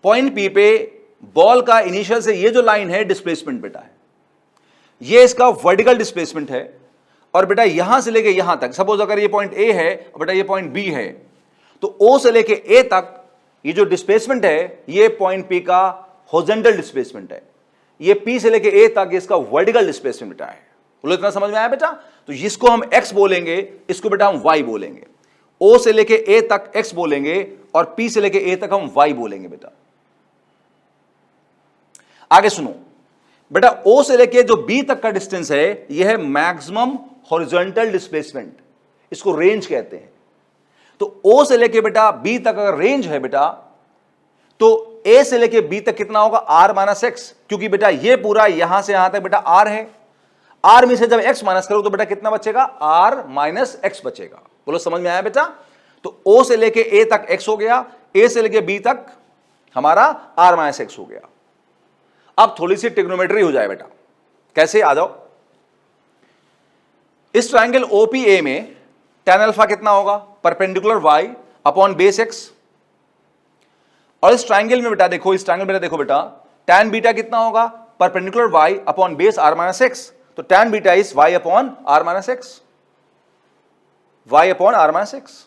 पॉइंट पी पे बॉल का इनिशियल से ये जो लाइन है डिस्प्लेसमेंट बेटा है, ये इसका वर्टिकल डिस्प्लेसमेंट है. और बेटा यहां से लेके यहां तक, सपोज अगर ये पॉइंट ए है और बेटा ये पॉइंट बी है, तो ओ से लेके ए तक ये जो डिस्प्लेसमेंट है ये पॉइंट पी का हॉरिजॉन्टल डिस्प्लेसमेंट है. ये पी से लेके ए तक इसका वर्टिकल डिस्प्लेसमेंट बेटा है. बोलो इतना समझ में आया बेटा? तो इसको हम x बोलेंगे, इसको बेटा हम y बोलेंगे. o से लेके a तक x बोलेंगे और p से लेके a तक हम y बोलेंगे बेटा. आगे सुनो बेटा, o से लेके जो b तक का डिस्टेंस है यह है मैक्सिमम हॉरिजॉन्टल डिस्प्लेसमेंट, इसको रेंज कहते हैं. तो o से लेके बेटा b तक अगर रेंज है बेटा, तो a से लेके b तक कितना होगा? r minus x. क्योंकि बेटा ये पूरा यहां से यहां तक बेटा r है. r में से जब x माइनस करो तो बेटा कितना बचेगा? r माइनस एक्स बचेगा. बोलो समझ में आया बेटा? तो o से लेके a तक x हो गया, a से लेके b तक हमारा r माइनस एक्स हो गया. अब थोड़ी सी ट्रिग्नोमेट्री हो जाए बेटा. कैसे? आ जाओ. इस ट्रायंगल OPA में tan अल्फा कितना होगा? Perpendicular y upon base x. और इस ट्रायंगल में बेटा देखो, इस ट्रायंगल में देखो बेटा, tan बीटा कितना होगा? Perpendicular y upon base r minus x. तो tan beta is y upon r minus x, y upon r minus x.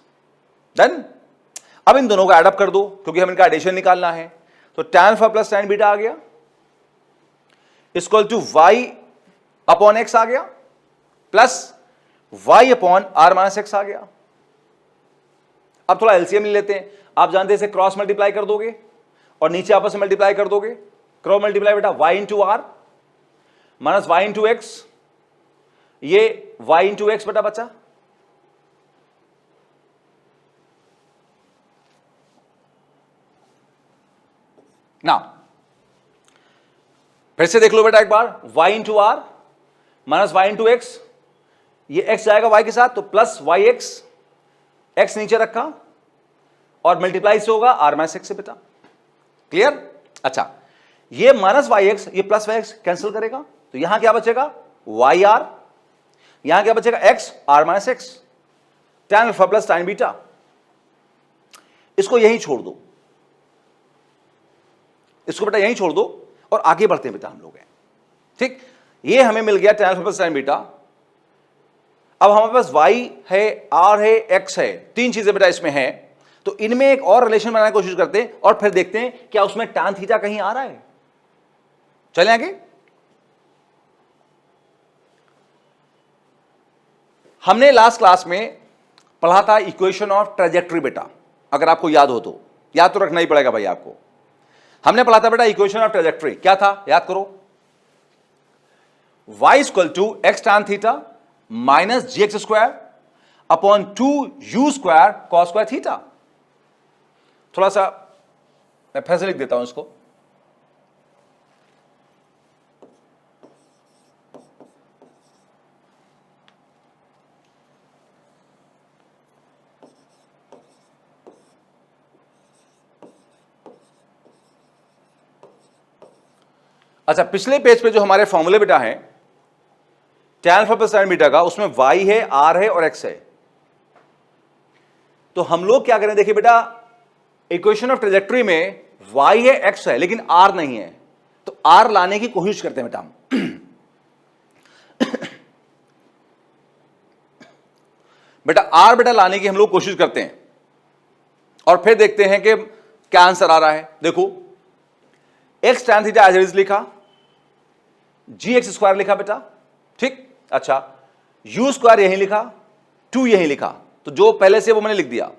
Done. अब इन दोनों को एडअप कर दो क्योंकि हम इनका एडिशन निकालना है। तो tan alpha plus tan beta आ गया equal to y upon x आ गया plus y upon r minus x आ गया। अब थोड़ा एलसीएम ले लेते हैं। आप जानते हैं इसे क्रॉस मल्टीप्लाई कर दोगे और नीचे आपस में मल्टीप्लाई कर दोगे। क्रॉस मल्टीप्लाई बेटा y into are minus y into x, ये y इंटू एक्स बेटा बचा। ना फिर से देख लो बेटा एक बार, y into are minus y into x, ये x जाएगा y के साथ तो प्लस वाई एक्स, x नीचे रखा और मल्टीप्लाई से होगा r माइनस एक्स से बेटा। क्लियर? अच्छा, ये माइनस वाई एक्स ये प्लस वाई एक्स कैंसिल करेगा तो यहां क्या बचेगा वाई आर, यहां क्या बचेगा x r minus x tan alpha plus tan beta. इसको यहीं छोड़ दो, इसको बेटा यहीं छोड़ दो और आगे बढ़ते हैं बेटा हम लोग हैं। ठीक, ये हमें मिल गया tan alpha plus tan beta. अब हमारे पास y है, r है, x है, तीन चीजें बेटा इसमें है। तो इनमें एक और रिलेशन बनाने की कोशिश करते हैं और फिर देखते हैं क्या उसमें tan थीटा कहीं आ रहा है। चलें आगे। हमने लास्ट क्लास में पढ़ा था इक्वेशन ऑफ ट्रेजेक्टरी बेटा, अगर आपको याद हो तो, याद तो रखना ही पड़ेगा भाई आपको। हमने पढ़ा था बेटा इक्वेशन ऑफ ट्रेजेक्टरी, क्या था याद करो, y equal to x tan theta minus g x square upon 2u square cos square theta. थोड़ा सा मैं फिर से लिख देता हूं इसको। अच्छा, पिछले पेज पे जो हमारे फॉर्मूले बेटा हैं tan alpha plus tan beta का, उसमें y है, r है और x है। तो हम लोग क्या करें, देखिए बेटा इक्वेशन ऑफ ट्रेजेक्टरी में y है, x है, लेकिन r नहीं है, तो r लाने की कोशिश करते हैं बेटा हम। बेटा r बेटा लाने की हम लोग कोशिश करते हैं और फिर देखते हैं कि क्या आंसर आ रहा है। देखो x tan theta as it is लिखा, जी एक्स स्क्वायर लिखा बेटा, ठीक। अच्छा, u स्क्वायर यहीं लिखा, 2 यहीं लिखा, तो जो पहले से वो मैंने लिख दिया।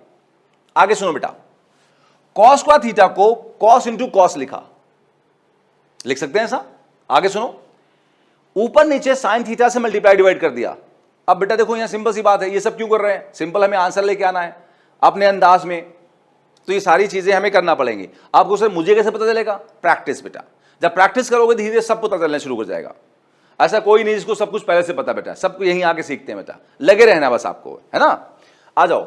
आगे सुनो बेटा, cos स्क्वायर थीटा को cos इंटू कॉस लिखा, लिख सकते हैं ऐसा। आगे सुनो, ऊपर नीचे साइन थीटा से मल्टीप्लाई डिवाइड कर दिया। अब बेटा देखो यहां सिंपल सी बात है, ये सब क्यों कर रहे हैं, सिंपल हमें आंसर लेके आना है अपने अंदाज में, तो ये सारी चीजें हमें करना पड़ेंगी। आपको सर मुझे कैसे पता चलेगा, प्रैक्टिस बेटा, जब प्रैक्टिस करोगे धीरे धीरे सब पता चलना शुरू हो जाएगा। ऐसा कोई नहीं जिसको सब कुछ पहले से पता बेटा, सबको यहीं आके सीखते हैं बेटा, लगे रहना बस आपको, है ना। आ जाओ,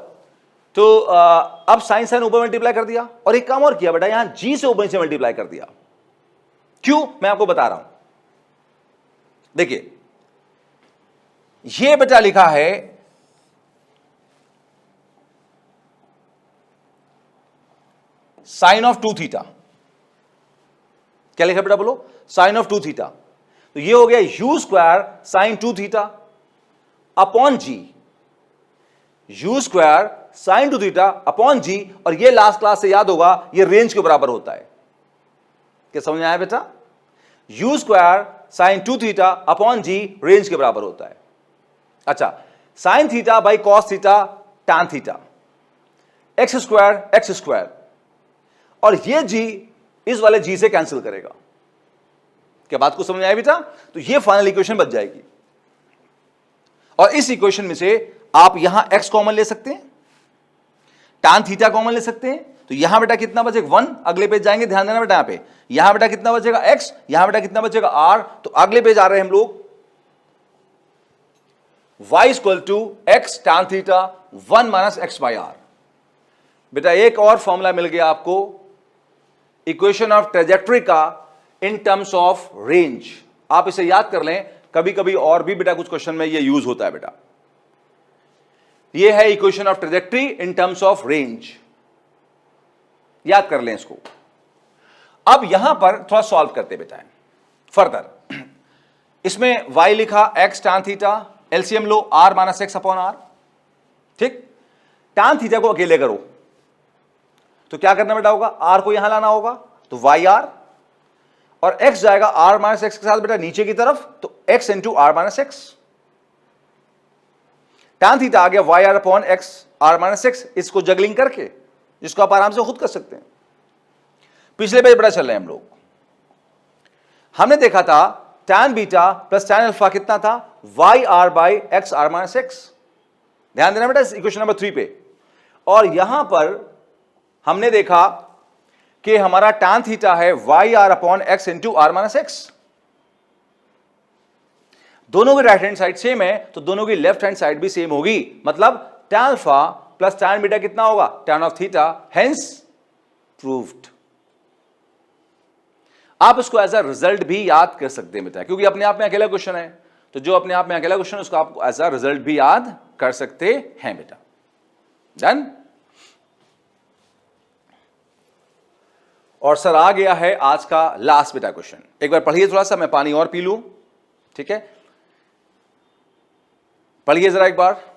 तो अब साइन साइन ऊपर मल्टीप्लाई कर दिया और एक काम और किया बेटा, यहां जी से ऊपर से मल्टीप्लाई कर दिया। क्यों, मैं आपको बता रहा हूं। देखिए ये बेटा लिखा है साइन ऑफ 2 थीटा, क्या लिखा बेटा बोलो, साइन ऑफ 2 थीटा। तो ये हो गया u square sine 2 theta upon g, u square sine 2 theta upon g, और ये लास्ट क्लास से याद होगा ये रेंज के बराबर होता है। क्या समझ में आया बेटा, u square sine 2 theta upon g range के बराबर होता है। अच्छा, sine theta by cos theta tan theta, x square, और ये जी इस वाले जी से कैंसिल करेगा। क्या बात को समझ आया बेटा, तो ये फाइनल इक्वेशन बच जाएगी। और इस इक्वेशन में से आप यहां x कॉमन ले सकते हैं, tan थीटा कॉमन ले सकते हैं, तो यहां बेटा कितना बचेगा 1, अगले पेज जाएंगे, ध्यान देना बेटा, यहां पे यहां बेटा कितना बचेगा x, यहां बेटा कितना बचेगा r, तो अगले पेज आ रहे हैं हम लोग, y equal to x tan theta 1 minus x by R. बेटा एक और फॉर्मूला मिल गया आपको इक्वेशन ऑफ ट्रेजेक्टरी का इन टर्म्स ऑफ रेंज। आप इसे याद कर लें, कभी कभी और भी बेटा कुछ क्वेश्चन में ये यूज होता है बेटा। ये है equation of trajectory in terms of range, याद कर लें इसको। अब यहां पर थोड़ा सॉल्व करते बेटा है फर्दर। इसमें y लिखा x tan थीटा, एलसीएम लो r minus x upon R, ठीक। tan थीटा को अकेले करो, तो क्या करना बेटा होगा, आर को यहां लाना होगा, तो वाई आर, और x जाएगा r माइनस एक्स के साथ बेटा नीचे की तरफ, तो x into are minus x. Tan theta आ गया y are upon x are minus x, इसको जगलिंग करके, जिसको आप आराम से खुद कर सकते हैं। पिछले पेज बेटा चल रहे हैं हम लोग, हमने देखा था tan beta plus tan alpha कितना था, y R by x are minus x. ध्यान देना बेटा इक्वेशन नंबर 3 पे। और यहां पर हमने देखा कि हमारा टैन थीटा है y are upon x into are minus x. दोनों की राइट हैंड साइड सेम है, तो दोनों की लेफ्ट हैंड साइड भी सेम होगी, मतलब tan alpha plus tan beta कितना होगा, tan of theta, hence proved. आप इसको एज अ रिजल्ट भी याद कर सकते हैं बेटा, क्योंकि अपने आप में अकेला क्वेश्चन है, तो जो अपने आप में अकेला क्वेश्चन उसको आप एज अ रिजल्ट भी याद कर सकते हैं बेटा। डन। और सर आ गया है आज का लास्ट बेटा क्वेश्चन, एक बार पढ़िए थोड़ा सा, मैं पानी और पी लूं, ठीक है, पढ़िए जरा एक बार।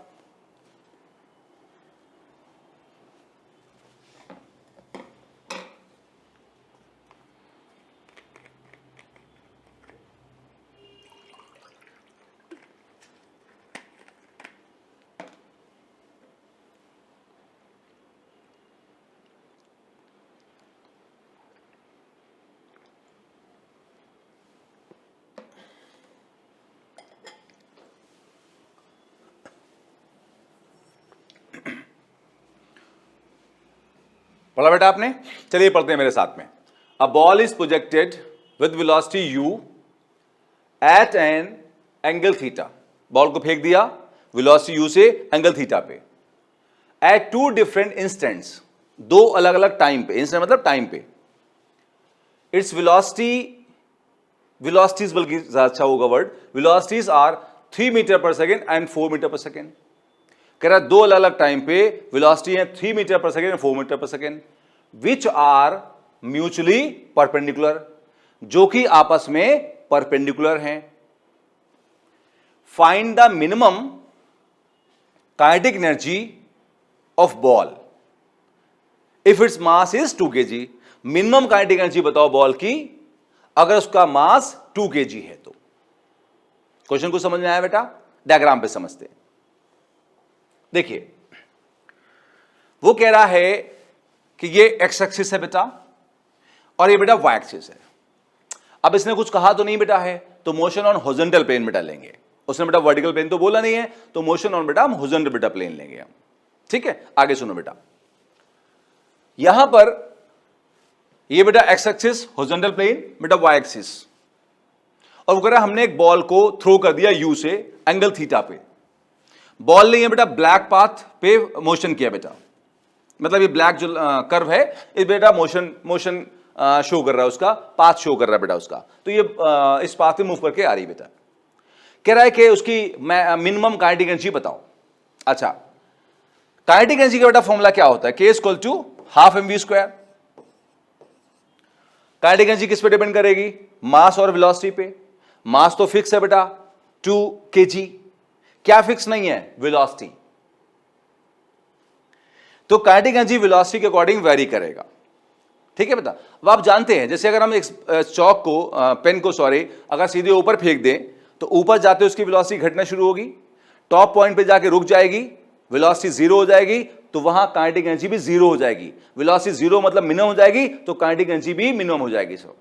पढ़ा बेटा आपने, चलिए पढ़ते हैं मेरे साथ में। A ball is projected with velocity u at an angle theta, ball को फेंक दिया वेलोसिटी u से एंगल थीटा पे, एट टू डिफरेंट इंस्टेंट्स, दो अलग अलग टाइम पे, इंस्टेंट मतलब टाइम पे। इट्स वेलोसिटीज बल्कि अच्छा होगा word, velocities are 3 metre per second and 4 metre per second. कह रहा है दो अलग अलग टाइम पे वेलोसिटी है 3 metre per second, 4 metre per second, which are mutually perpendicular, जो कि आपस में परपेंडिकुलर हैं। Find the minimum kinetic energy of ball if its mass is 2 kg। Minimum kinetic energy बताओ बॉल की अगर उसका मास 2 kg है तो। क्वेश्चन को समझ में आया बेटा, डायग्राम पे समझते हैं। देखिए वो कह रहा है कि ये एक्स एक्सिस है बेटा और ये बेटा वाई एक्सिस है। अब इसने कुछ कहा तो नहीं बेटा है, तो मोशन ऑन हॉरिजॉन्टल प्लेन बेटा लेंगे, उसने बेटा वर्टिकल प्लेन तो बोला नहीं है, तो मोशन ऑन बेटा हम हॉरिजॉन्टल बेटा प्लेन लेंगे हम। ठीक है, आगे सुनो बेटा, यहां पर ये बेटा एक्स एक्सिस हॉरिजॉन्टल प्लेन, बेटा वाई एक्सिस, और वो कह रहा है हमने एक बॉल को थ्रो कर दिया यू से एंगल थीटा पे। बॉल ने ये बेटा ब्लैक पाथ पे मोशन किया बेटा, मतलब ये ब्लैक जो कर्व है ये बेटा मोशन शो कर रहा है, उसका पाथ शो कर रहा है बेटा उसका, तो ये इस पाथ पे मूव करके आ रही है बेटा। कह रहा है कि उसकी मिनिमम काइनेटिक एनर्जी बताओ। अच्छा, काइनेटिक एनर्जी का बेटा फॉर्मूला क्या होता है, K equal to half mv square. Kinetic energy किस पे डिपेंड करेगी, मास और वेलोसिटी पे। मास तो फिक्स है बेटा 2 kg, क्या फिक्स नहीं है, वेलोसिटी। तो काइनेटिक एनर्जी वेलोसिटी के अकॉर्डिंग वेरी करेगा। ठीक है बेटा, अब आप जानते हैं जैसे अगर हम एक चौक को पेन को अगर सीधे ऊपर फेंक दें तो ऊपर जाते उसकी वेलोसिटी घटना शुरू होगी, टॉप पॉइंट पे जाके रुक जाएगी, वेलोसिटी जीरो हो जाएगी, तो वहां काइनेटिक एनर्जी भी जीरो हो जाएगी। वेलोसिटी जीरो मतलब मिनिमम हो जाएगी, तो काइनेटिक एनर्जी भी मिनिमम हो जाएगी। सब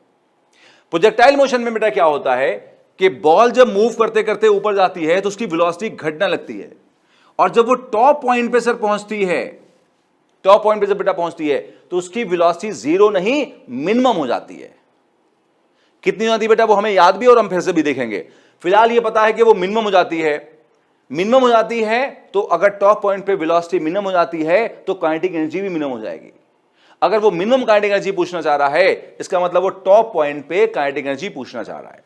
प्रोजेक्टाइल मोशन में बेटा क्या होता है कि बॉल जब मूव करते करते ऊपर जाती है तो उसकी वेलोसिटी घटने लगती है, और जब वो टॉप पॉइंट पे सर पहुंचती है, टॉप पॉइंट पे जब बेटा पहुंचती है तो उसकी वेलोसिटी जीरो नहीं मिनिमम हो जाती है। कितनी हो जाती है बेटा वो हमें याद भी और हम फिर से भी देखेंगे। फिलहाल ये पता है कि वो मिनिमम हो जाती है। मिनिमम हो जाती है तो अगर टॉप पॉइंट पे वेलोसिटी मिनिमम हो जाती है तो काइनेटिक एनर्जी भी मिनिमम हो जाएगी। अगर वो मिनिमम काइनेटिक एनर्जी पूछना चाह रहा है, इसका मतलब वो टॉप पॉइंट पे काइनेटिक एनर्जी पूछना चाह रहा है।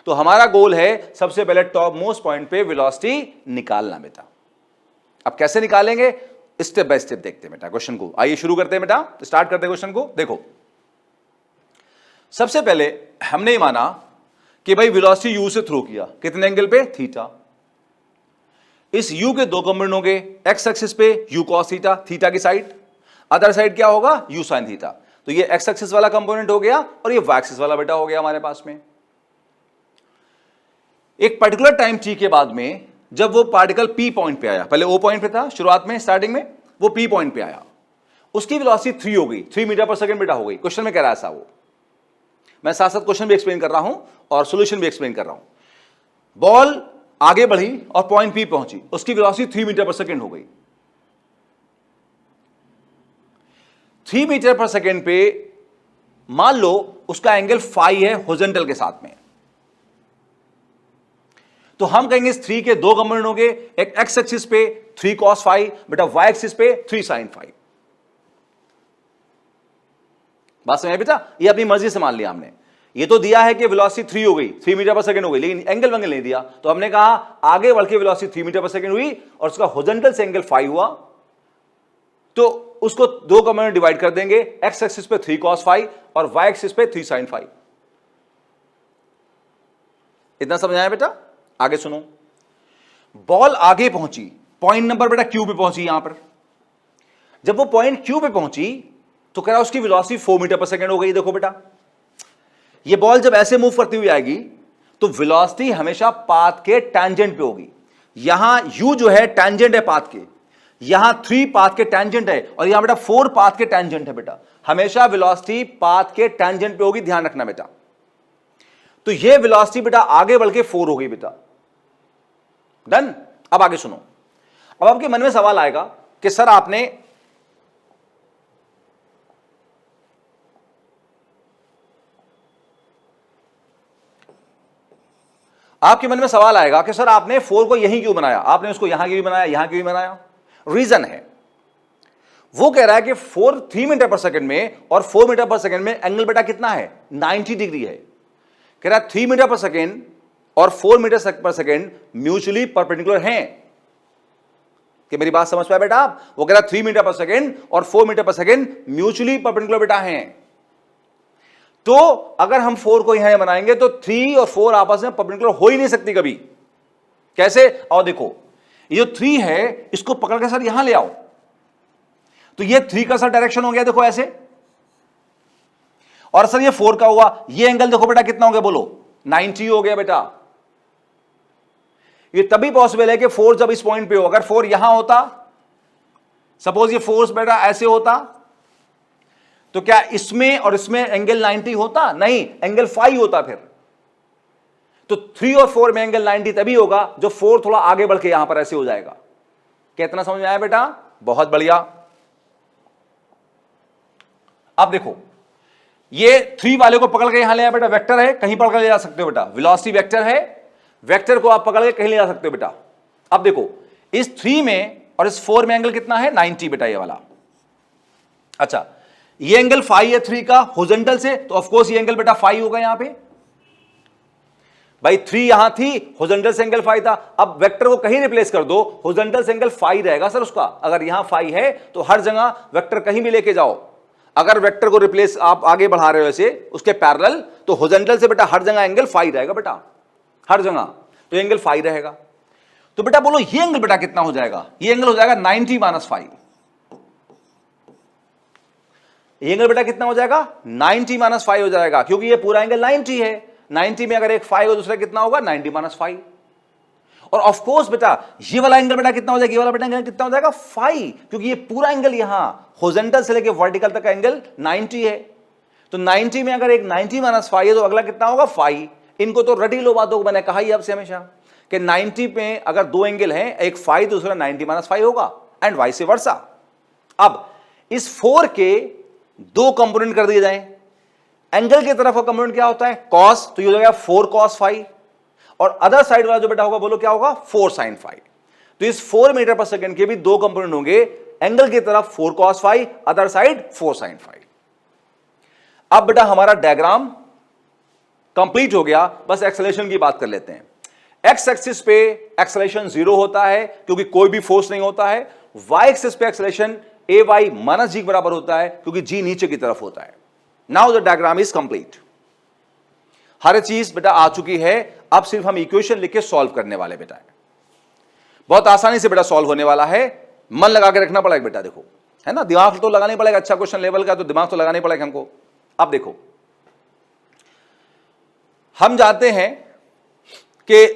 तो हमारा गोल है सबसे पहले टॉप मोस्ट पॉइंट पे वेलोसिटी निकालना बेटा। अब कैसे निकालेंगे, स्टेप बाय स्टेप देखते हैं बेटा क्वेश्चन को। आइए शुरू करते हैं बेटा, स्टार्ट करते हैं क्वेश्चन को। देखो सबसे पहले हमने माना कि भाई वेलोसिटी u से थ्रो किया, कितने एंगल पे, थीटा। इस u के दो कंपोनेंट होंगे, एक्स एक्सिस पे u cos थीटा, थीटा की साइड, अदर साइड क्या होगा, यू साइन थीटा। तो ये एक्स एक्सिस वाला कंपोनेंट हो गया और ये वाई एक्सिस वाला बेटा हो गया हमारे पास में। एक पर्टिकुलर टाइम टी के बाद में जब वो पार्टिकल पी पॉइंट पे आया, पहले ओ पॉइंट पे था शुरुआत में स्टार्टिंग में, वो पी पॉइंट पे आया, उसकी वेलोसिटी 3 हो गई, 3 मीटर पर सेकंड बेटा हो गई। क्वेश्चन में कह रहा है ऐसा, वो मैं साथ साथ क्वेश्चन भी एक्सप्लेन कर रहा हूं और सॉल्यूशन भी एक्सप्लेन कर रहा हूं। बॉल आगे बढ़ी और पॉइंट पी पहुंची, उसकी वेलोसिटी 3 मीटर पर सेकंड हो गई। 3 मीटर पर सेकंड पे मान लो उसका एंगल फाई है हॉरिजॉन्टल के साथ में, तो हम कहेंगे इस 3 के दो कंपोनेंट होंगे, एक एक्स एक्सिस पे 3 cos फाई बेटा, वाई एक्सिस पे 3 sin फाई। बात समझ बेटा, ये अपनी मर्जी से मान लिया हमने। ये तो दिया है कि वेलोसिटी 3 हो गई, 3 मीटर पर सेकंड हो गई, लेकिन एंगल वंगल नहीं दिया, तो हमने कहा आगे बढ़ के वेलोसिटी 3 मीटर पर सेकंड हुई और उसका हॉरिजॉन्टल से एंगल फाई हुआ, तो उसको दो कंपोनेंट डिवाइड कर देंगे, एक्स एक्सिस पे 3 cos फाई और वाई एक्सिस पे 3 sin फाई। इतना समझ आया बेटा? आगे सुनो, बॉल आगे पहुंची, पॉइंट नंबर बेटा क्यू पे पहुंची। यहां पर जब वो पॉइंट क्यू पे पहुंची तो कह रहा उसकी वेलोसिटी 4 मीटर पर सेकंड हो गई। देखो बेटा, ये बॉल जब ऐसे मूव करती हुई आएगी तो वेलोसिटी हमेशा पाथ के टैंजेंट पे होगी। यहां u जो है टैंजेंट है पाथ के, यहां 3 पाथ के टैंजेंट है और यहां बेटा 4 पाथ के टैंजेंट है बेटा। हमेशा वेलोसिटी पाथ के टैंजेंट पे होगी, ध्यान रखना बेटा। तो ये वेलोसिटी बेटा आगे बढ़ के 4 हो गई बेटा। डन। अब आगे सुनो, अब आपके मन में सवाल आएगा कि सर आपने कि सर आपने 4 को यहीं क्यों बनाया, आपने उसको यहां क्यों बनाया, यहां क्यों बनाया? रीजन है, वो कह रहा है कि 3 मीटर पर सेकंड में और 4 मीटर पर सेकंड में एंगल बेटा कितना है, 90 डिग्री है। कह रहा है 3 मीटर पर सेकंड और 4 मीटर पर सेकंड म्यूचुअली परपेंडिकुलर हैं। कि मेरी बात समझ पाए बेटा आप? वो कह रहा है 3 मीटर पर सेकंड और 4 मीटर पर सेकंड म्यूचुअली परपेंडिकुलर बेटा हैं। तो अगर हम 4 को यहां बनाएंगे तो 3 और 4 आपस में परपेंडिकुलर हो ही नहीं सकती कभी। कैसे? और देखो, ये जो 3 है इसको पकड़ के सर यहां ले आओ, तो ये 3 का सर डायरेक्शन हो गया, देखो ऐसे, और सर ये 4 का हुआ, ये एंगल देखो बेटा कितना हो गया, बोलो 90 हो गया बेटा। ये तभी पॉसिबल है कि 4 जब इस पॉइंट पे हो, अगर 4 यहां होता, सपोज ये फोर्स बेटा ऐसे होता, तो क्या इसमें और इसमें एंगल 90 होता? नहीं, एंगल फाई होता फिर। तो 3 और 4 में एंगल 90 तभी होगा जो 4 थोड़ा आगे बढ़ के यहां पर ऐसे हो जाएगा। कितना समझ में आया बेटा? बहुत बढ़िया। अब देखो, ये 3 वाले को पकड़ के यहां ले आया बेटा, वेक्टर है, कहीं पकड़ ले जा सकते हो बेटा, वेलोसिटी वेक्टर है, वेक्टर को आप पकड़ के कहीं ले जा सकते हो बेटा। अब देखो, इस 3 में और इस 4 में एंगल कितना है, 90 बेटा, ये वाला। अच्छा, ये एंगल फाई है 3 का हॉरिजॉन्टल से, तो ऑफ कोर्स ये एंगल बेटा फाई होगा यहां पे। भाई 3 यहां थी, हॉरिजॉन्टल से एंगल फाई था, अब वेक्टर को कहीं रिप्लेस कर दो, हॉरिजॉन्टल से एंगल फाई रहेगा सर उसका। अगर यहां फाई है तो हर जगह वेक्टर कहीं भी लेके जाओ, अगर वेक्टर को रिप्लेस आप आगे बढ़ा रहे हो ऐसे उसके पैरेलल, तो हॉरिजॉन्टल से बेटा हर जगह एंगल फाई रहेगा बेटा, हर जगह तो एंगल फाई रहेगा। तो बेटा बोलो ये एंगल बेटा कितना हो जाएगा? ये एंगल हो जाएगा 90 - फाई। ये एंगल बेटा कितना हो जाएगा? 90 - फाई हो जाएगा, क्योंकि ये पूरा एंगल 90 है। 90 में अगर एक फाई हो, दूसरा कितना होगा? 90 - फाई। और ऑफ कोर्स बेटा ये वाला एंगल बेटा कितना हो जाएगा? ये वाला बेटा एंगल कितना हो जाएगा? फाई, क्योंकि ये पूरा एंगल यहां हॉरिजॉन्टल से लेके वर्टिकल तक का एंगल 90 है। तो 90 में अगर एक 90 - फाई है तो अगला कितना होगा? फाई। इनको तो रटी लो बातों को, मैंने कहा ही आपसे हमेशा कि 90 पे अगर दो एंगल हैं, एक फाई दूसरा 90 - फाई होगा, एंड वाइस वर्सा। अब इस 4 के दो कंपोनेंट कर दिए जाएं, एंगल की तरफ का कंपोनेंट क्या होता है? कॉस, तो ये हो जाएगा 4 cos फाई, और अदर साइड वाला जो बेटा होगा बोलो क्या होगा? 4 sin फाई। तो इस 4 मीटर पर सेकंड के भी दो कंपोनेंट होंगे, एंगल की तरफ 4 cos phi, other side 4 sin phi. अब बेटा हमारा डायग्राम कंप्लीट हो गया, बस एक्सेलरेशन की बात कर लेते हैं। एक्स एक्सिस पे एक्सेलरेशन 0 होता है क्योंकि कोई भी फोर्स नहीं होता है। वाई एक्सिस पे एक्सेलरेशन ए वाई माइनस जी के बराबर होता है क्योंकि जी नीचे की तरफ होता है। Now the diagram is complete. हर चीज बेटा आ चुकी है, अब सिर्फ हम इक्वेशन लिख के सॉल्व करने वाले बेटा। बहुत आसानी से बेटा सॉल्व होने वाला है, मन लगा के रखना पड़ेगा बेटा। देखो है ना, दिमाग तो लगाना ही पड़ेगा, अच्छा क्वेश्चन लेवल का तो दिमाग तो लगाना ही पड़ेगा हमको। अब देखो हम जानते हैं कि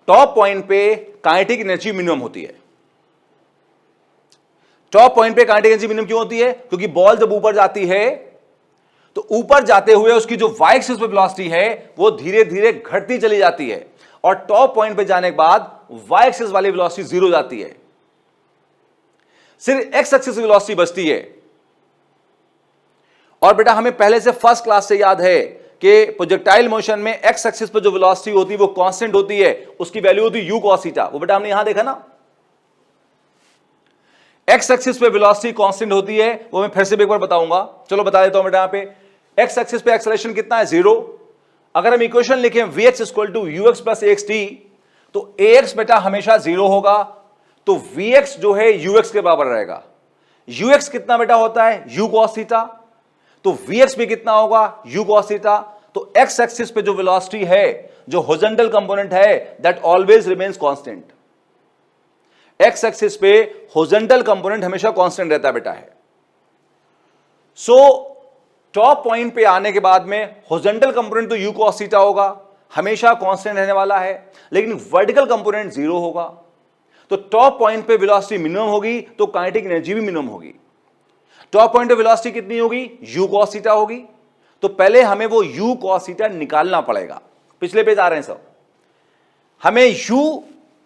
टॉप पॉइंट पे काइनेटिक एनर्जी मिनिमम होती है। टॉप पॉइंट पे काइनेटिक एनर्जी मिनिमम क्यों होती है? क्योंकि बॉल जब ऊपर जाती है तो ऊपर जाते हुए उसकी जो वाई एक्सिस पे वेलोसिटी है वो धीरे धीरे घटती चली जाती है, और टॉप पॉइंट पे जाने के बाद वाई एक्सिस वाली वेलोसिटी जीरो जाती है, सिर्फ एक्स एक्सिस वेलोसिटी बचती है। और बेटा हमें पहले से फर्स्ट क्लास से याद है कि प्रोजेक्टाइल मोशन में एक्स एक्सिस पे जो वेलोसिटी होती है वो कांस्टेंट होती है, उसकी वैल्यू होती है यू कॉस थीटा। वो बेटा हमने यहां देखा ना, एक्स एक्सिस पे वेलोसिटी कांस्टेंट होती है, वो मैं फिर से एक बार बताऊंगा। चलो बता देता हूं बेटा, यहां पे एक्स एक्सिस पे एक्सेलरेशन कितना है? 0। अगर हम इक्वेशन लिखें vx equal to ux plus axt, तो ax बेटा हमेशा 0 होगा, तो vx जो है ux के बराबर रहेगा। ux कितना बेटा होता है? u cos थीटा, तो vx भी कितना होगा? u cos theta. तो x एक्सिस पे जो वेलोसिटी है, जो हॉरिजॉन्टल कंपोनेंट है, that always remains constant. X axis पे हॉरिजॉन्टल कंपोनेंट हमेशा कांस्टेंट रहता बेटा है। सो टॉप पॉइंट पे आने के बाद में हॉरिजॉन्टल कंपोनेंट तो यू कॉस थीटा होगा, हमेशा कांस्टेंट रहने वाला है, लेकिन वर्टिकल कंपोनेंट 0 होगा। तो टॉप पॉइंट पे वेलोसिटी मिनिमम होगी तो काइनेटिक एनर्जी भी मिनिमम होगी। टॉप पॉइंट पे वेलोसिटी कितनी होगी? यू कॉस थीटा होगी। तो पहले हमें वो यू कॉस थीटा निकालना पड़ेगा। पिछले पेज आ रहे हैं सब। हमें यू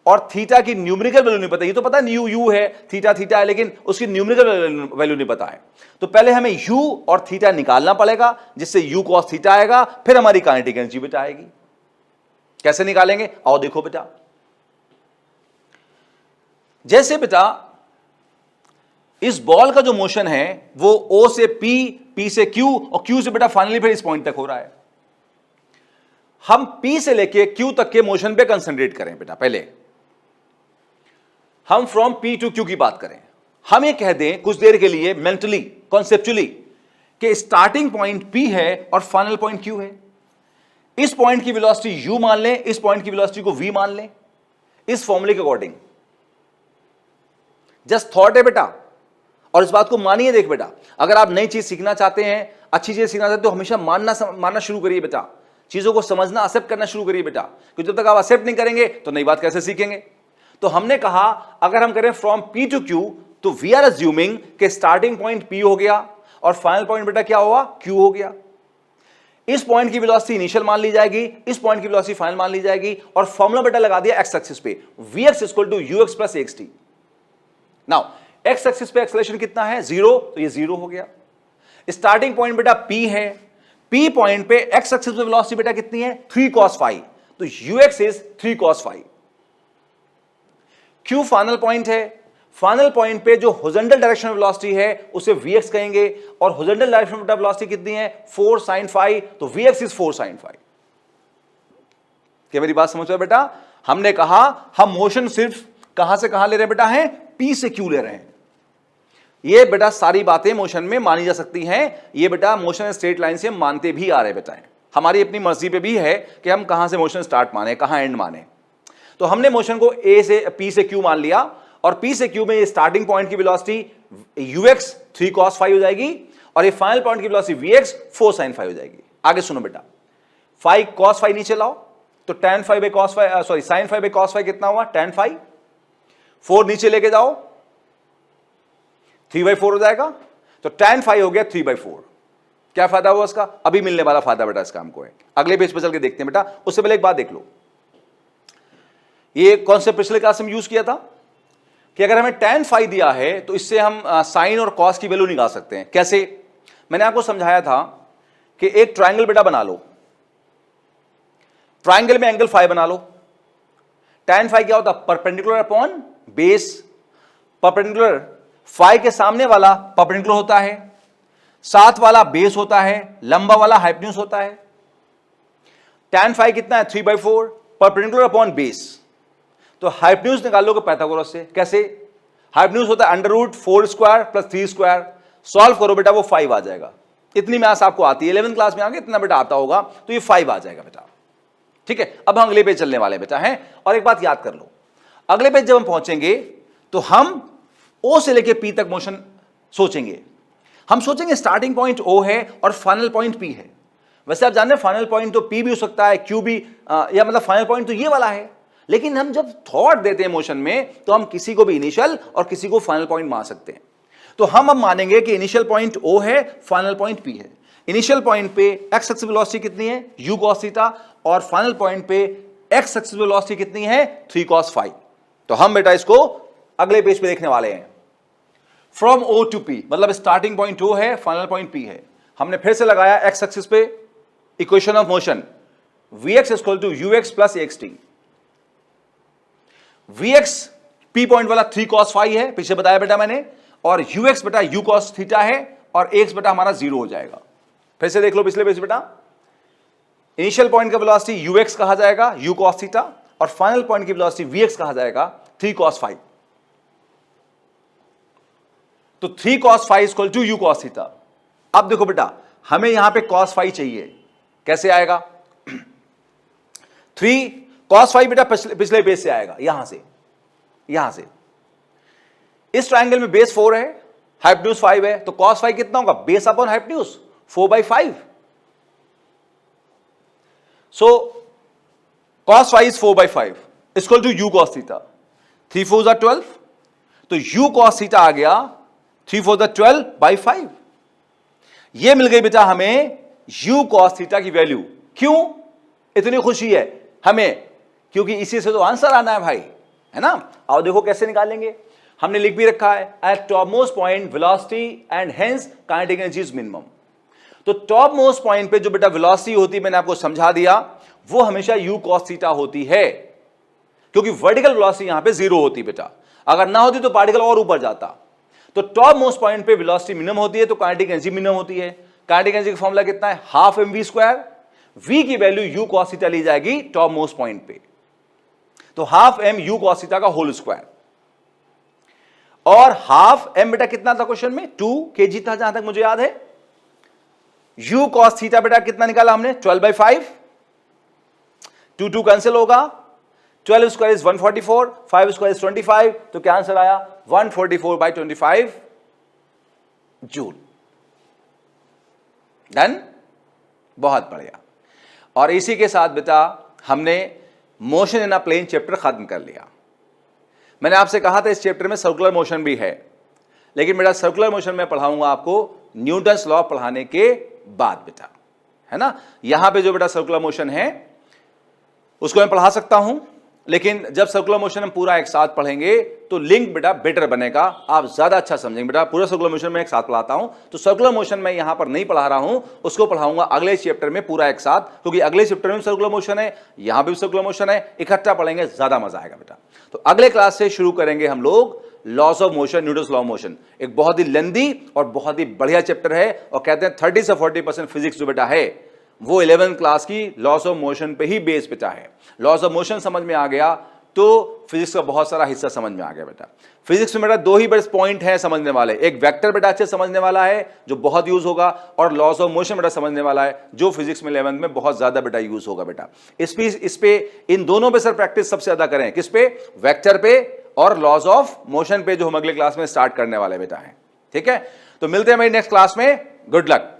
और थीटा की न्यूमेरिकल वैल्यू नहीं पता, ये तो पता है यू है, थीटा थीटा है, लेकिन उसकी न्यूमेरिकल वैल्यू नहीं पता है। तो पहले हमें यू और थीटा निकालना पड़ेगा, जिससे यू कॉस थीटा आएगा, फिर हमारी काइनेटिक एनर्जी बेटा आएगी। कैसे निकालेंगे? आओ देखो बेटा। जैसे बेटा इस बॉल का जो मोशन है वो ओ से पी, पी से क्यू, और क्यू से बेटा फाइनली फिर इस पॉइंट तक हो रहा है। हम पी से लेके क्यू तक के मोशन पे कंसंट्रेट करें बेटा। पहले हम फ्रॉम पी टू क्यू की बात करें। हम ये कह दें कुछ देर के लिए मेंटली, कॉन्सेप्चुअली, कि स्टार्टिंग पॉइंट पी है और फाइनल पॉइंट क्यू है। इस पॉइंट की वेलोसिटी यू मान लें, इस पॉइंट की वेलोसिटी को वी मान लें, इस फॉर्मूले के अकॉर्डिंग। जस्ट थॉट है बेटा, और इस बात को मानिए। देख बेटा, अगर आप नई चीज सीखना चाहते हैं, अच्छी चीज सीखना चाहते हैं, तो हमेशा मानना शुरू करिए बेटा। चीजों को समझना, एक्सेप्ट करना शुरू करिए बेटा, क्योंकि जब तक आप एक्सेप्ट नहीं करेंगे तो नई बात कैसे सीखेंगे। तो हमने कहा अगर हम करें फ्रॉम पी टू क्यू, तो वी आर अज्यूमिंग कि स्टार्टिंग पॉइंट पी हो गया और फाइनल पॉइंट बेटा क्या हुआ? क्यू हो गया। इस पॉइंट की वेलोसिटी इनिशियल मान ली जाएगी, इस पॉइंट की वेलोसिटी फाइनल मान ली जाएगी, और फॉर्मूला बेटा लगा दिया एक्स एक्सिस पे, vx equal to ux plus axt। Now x axis पे एक्सेलरेशन कितना है? 0, तो ये 0 हो गया। स्टार्टिंग पॉइंट बेटा p है, p पॉइंट पे एक्स एक्सिस पे वेलोसिटी बेटा कितनी है? 3 cos phi, तो ux is 3 cos phi। Q final point है, फाइनल पॉइंट पे जो हॉरिजॉन्टल डायरेक्शन में वेलोसिटी है उसे vx कहेंगे, और हॉरिजॉन्टल डायरेक्शन में वेलोसिटी कितनी है? 4 sin phi, तो vx इज 4 sin phi। क्या मेरी बात समझ रहे बेटा? हमने कहा हम मोशन सिर्फ कहां से कहां ले रहे हैं बेटा? हैं P से Q ले रहे हैं। ये बेटा सारी बातें मोशन में मानी जा सकती हैं। ये बेटा मोशन स्ट्रेट लाइन से हम मानते भी आ रहे बेटा हैं। हमारी अपनी मर्जी पे भी है कि हम कहां से मोशन स्टार्ट माने, कहां एंड माने। तो हमने मोशन को ए से पी से क्यू मान लिया, और पी से क्यू में ये स्टार्टिंग पॉइंट की वेलोसिटी ux 3 cos phi हो जाएगी, और ये फाइनल पॉइंट की वेलोसिटी vx 4 sin phi हो जाएगी। आगे सुनो बेटा, 5 cos phi नीचे लाओ, तो tan phi by cos phi, sorry sin phi by cos phi कितना हुआ? tan phi। 4 नीचे लेके जाओ, 3/4 हो जाएगा, तो tan phi हो गया 3/4। क्या फायदा हुआ इसका? अभी मिलने वाला फायदा बेटा इसका हमको है। अगले पेज पे चल के देखते हैं बेटा। उससे पहले एक बात देख लो, ये कॉन्सेप्ट पिछले क्लास में यूज किया था कि अगर हमें tan phi दिया है तो इससे हम साइन और कॉस की वैल्यू निकाल सकते हैं। कैसे? मैंने आपको समझाया था कि एक ट्रायंगल बेटा बना लो, ट्रायंगल में एंगल फाई बना लो। tan phi क्या होता है? Perpendicular upon base. Perpendicular, phi के सामने वाला परपेंडिकुलर होता है, साथ वाला बेस होता है, लंबा वाला हाइपोटेन्यूज होता है। tan phi कितना है? 3/4, परपेंडिकुलर अपॉन बेस। तो हाइपोटेन्यूज निकाल लोगे पाइथागोरस से। कैसे? हाइपोटेन्यूज होता है √4² + 3²। सॉल्व करो बेटा, वो 5 आ जाएगा। इतनी मैथ्स आपको आती है, 11th क्लास में आगे इतना बेटा आता होगा, तो ये 5 आ जाएगा बेटा। ठीक है, अब हम अगले पे चलने वाले बेटा हैं। और एक बात याद कर लो, अगले पेज जब हम पहुंचेंगे तो हम ओ से लेके पी तक मोशन सोचेंगे। हम सोचेंगे स्टार्टिंग पॉइंट ओ है और फाइनल पॉइंट पी है। वैसे आप जानते हैं फाइनल पॉइंट तो पी भी हो सकता है, क्यू भी, या मतलब फाइनल पॉइंट तो ये वाला है। लेकिन हम जब थॉट देते हैं मोशन में तो हम किसी को भी इनिशियल और किसी को फाइनल पॉइंट मान सकते हैं। तो हम अब मानेंगे कि इनिशियल पॉइंट ओ है, फाइनल पॉइंट पी है। इनिशियल पॉइंट पे एक्स एक्सिस वेलोसिटी कितनी है, u cos थीटा, और फाइनल पॉइंट पे एक्स एक्सिस वेलोसिटी कितनी है, 3 cos phi। तो हम बेटा इसको अगले पेज पे देखने वाले हैं। फ्रॉम ओ टू पी, मतलब स्टार्टिंग पॉइंट ओ है, फाइनल पॉइंट पी है। हमने फिर से लगाया एक्स एक्सिस पे equation of motion vx equal to ux plus xt। vx p point वाला 3 cos phi है, पीछे बताया बेटा मैंने, और ux बेटा u cos थीटा है, और x बेटा हमारा 0 हो जाएगा। फिर से देख लो पिछले पेज बेटा, इनिशियल पॉइंट का वेलोसिटी ux कहा जाएगा u cos थीटा, और फाइनल पॉइंट की वेलोसिटी vx कहा जाएगा 3 cos phi। तो 3 cos phi equal to u cos theta. अब देखो बेटा हमें यहां पे cos phi चाहिए, कैसे आएगा? 3 cos phi बेटा पिछले बेस से आएगा, यहां से इस ट्रायंगल में बेस 4 है, हाइपोटेन्यूज 5 है, तो cos phi कितना होगा? Base upon hypotenuse 4/5। So cos phi is 4/5 equal to u cos theta. 3 4 are 12, तो u cos थीटा आ गया 3 4 are 12/5। ये मिल गई बेटा हमें u cos थीटा की वैल्यू। क्यों इतनी खुशी है हमें? क्योंकि इसी से तो आंसर आना है भाई, है ना? आओ देखो कैसे निकालेंगे। हमने लिख भी रखा है eight top most point velocity and hence kinetic energy is minimum. तो टॉप मोस्ट पॉइंट पे जो बेटा वेलोसिटी होती है, मैंने आपको समझा दिया, वो हमेशा u cos थीटा होती है, क्योंकि वर्टिकल वेलोसिटी यहां पे 0 होती बेटा। अगर ना होती तो पार्टिकल और ऊपर जाता। तो टॉप मोस्ट पॉइंट पे वेलोसिटी मिनिमम होती है, तो काइनेटिक एनर्जी मिनिमम होती है। काइनेटिक एनर्जी का फॉर्मूला कितना है? Half mv²। v की वैल्यू u cos थीटा ली जाएगी टॉप मोस्ट पॉइंट पे, तो half m u cos theta का होल स्क्वायर। और हाफ m बेटा कितना था क्वेश्चन में? 2 kg था जहां तक मुझे याद है। u cos थीटा बेटा कितना निकाला हमने? 12/5। 2 कैंसिल होगा, 12 स्क्वायर इज 144, 5 स्क्वायर इज 25, तो क्या आंसर आया? 144/25 जूल। डन, बहुत बढ़िया। और इसी के साथ बेटा हमने motion in a plane chapter खत्म कर लिया। मैंने आपसे कहा था इस चैप्टर में सर्कुलर मोशन भी है, लेकिन बेटा सर्कुलर मोशन में पढ़ाऊंगा आपको न्यूटन्स लॉ पढ़ाने के बाद बेटा, है ना? यहां पे जो बेटा सर्कुलर मोशन है उसको मैं पढ़ा सकता हूं, लेकिन जब सर्कुलर मोशन हम पूरा एक साथ पढ़ेंगे तो लिंक बेटा बेटर बनेगा, आप ज्यादा अच्छा समझेंगे बेटा। पूरा सर्कुलर मोशन में एक साथ पढ़ाता हूं, तो सर्कुलर मोशन में यहां पर नहीं पढ़ा रहा हूं, उसको पढ़ाऊंगा अगले चैप्टर में पूरा एक साथ, क्योंकि अगले चैप्टर में सर्कुलर मोशन है, यहां भी सर्कुलर मोशन है, इकट्ठा पढ़ेंगे, ज्यादा मजा आएगा बेटा। तो अगले क्लास से शुरू करेंगे हम लोग loss of motion, Newton's law of motion. एक बहुत ही लेंदी और बहुत ही बढ़िया चैप्टर है, और कहते हैं 30 से 40% फिजिक्स जो बेटा है वो 11th क्लास की लॉस ऑफ मोशन पे ही बेस बेटा है। लॉस ऑफ मोशन समझ में आ गया तो फिजिक्स का बहुत सारा हिस्सा समझ में आ गया बेटा। फिजिक्स में बेटा 2 ही बड़े पॉइंट हैं समझने वाले, एक वेक्टर बेटा अच्छे समझने वाला है जो बहुत यूज होगा, और लॉस ऑफ मोशन बेटा समझने वाला है जो फिजिक्स में 11th में बहुत ज्यादा बेटा यूज होगा बेटा। इस पे इन दोनों पे सर प्रैक्टिस सबसे ज्यादा करें, किस पे? वेक्टर पे और लॉस ऑफ मोशन पे, जो हम अगले क्लास में स्टार्ट करने वाले बेटा हैं। ठीक है, तो मिलते हैं मेरी नेक्स्ट क्लास में। Good luck.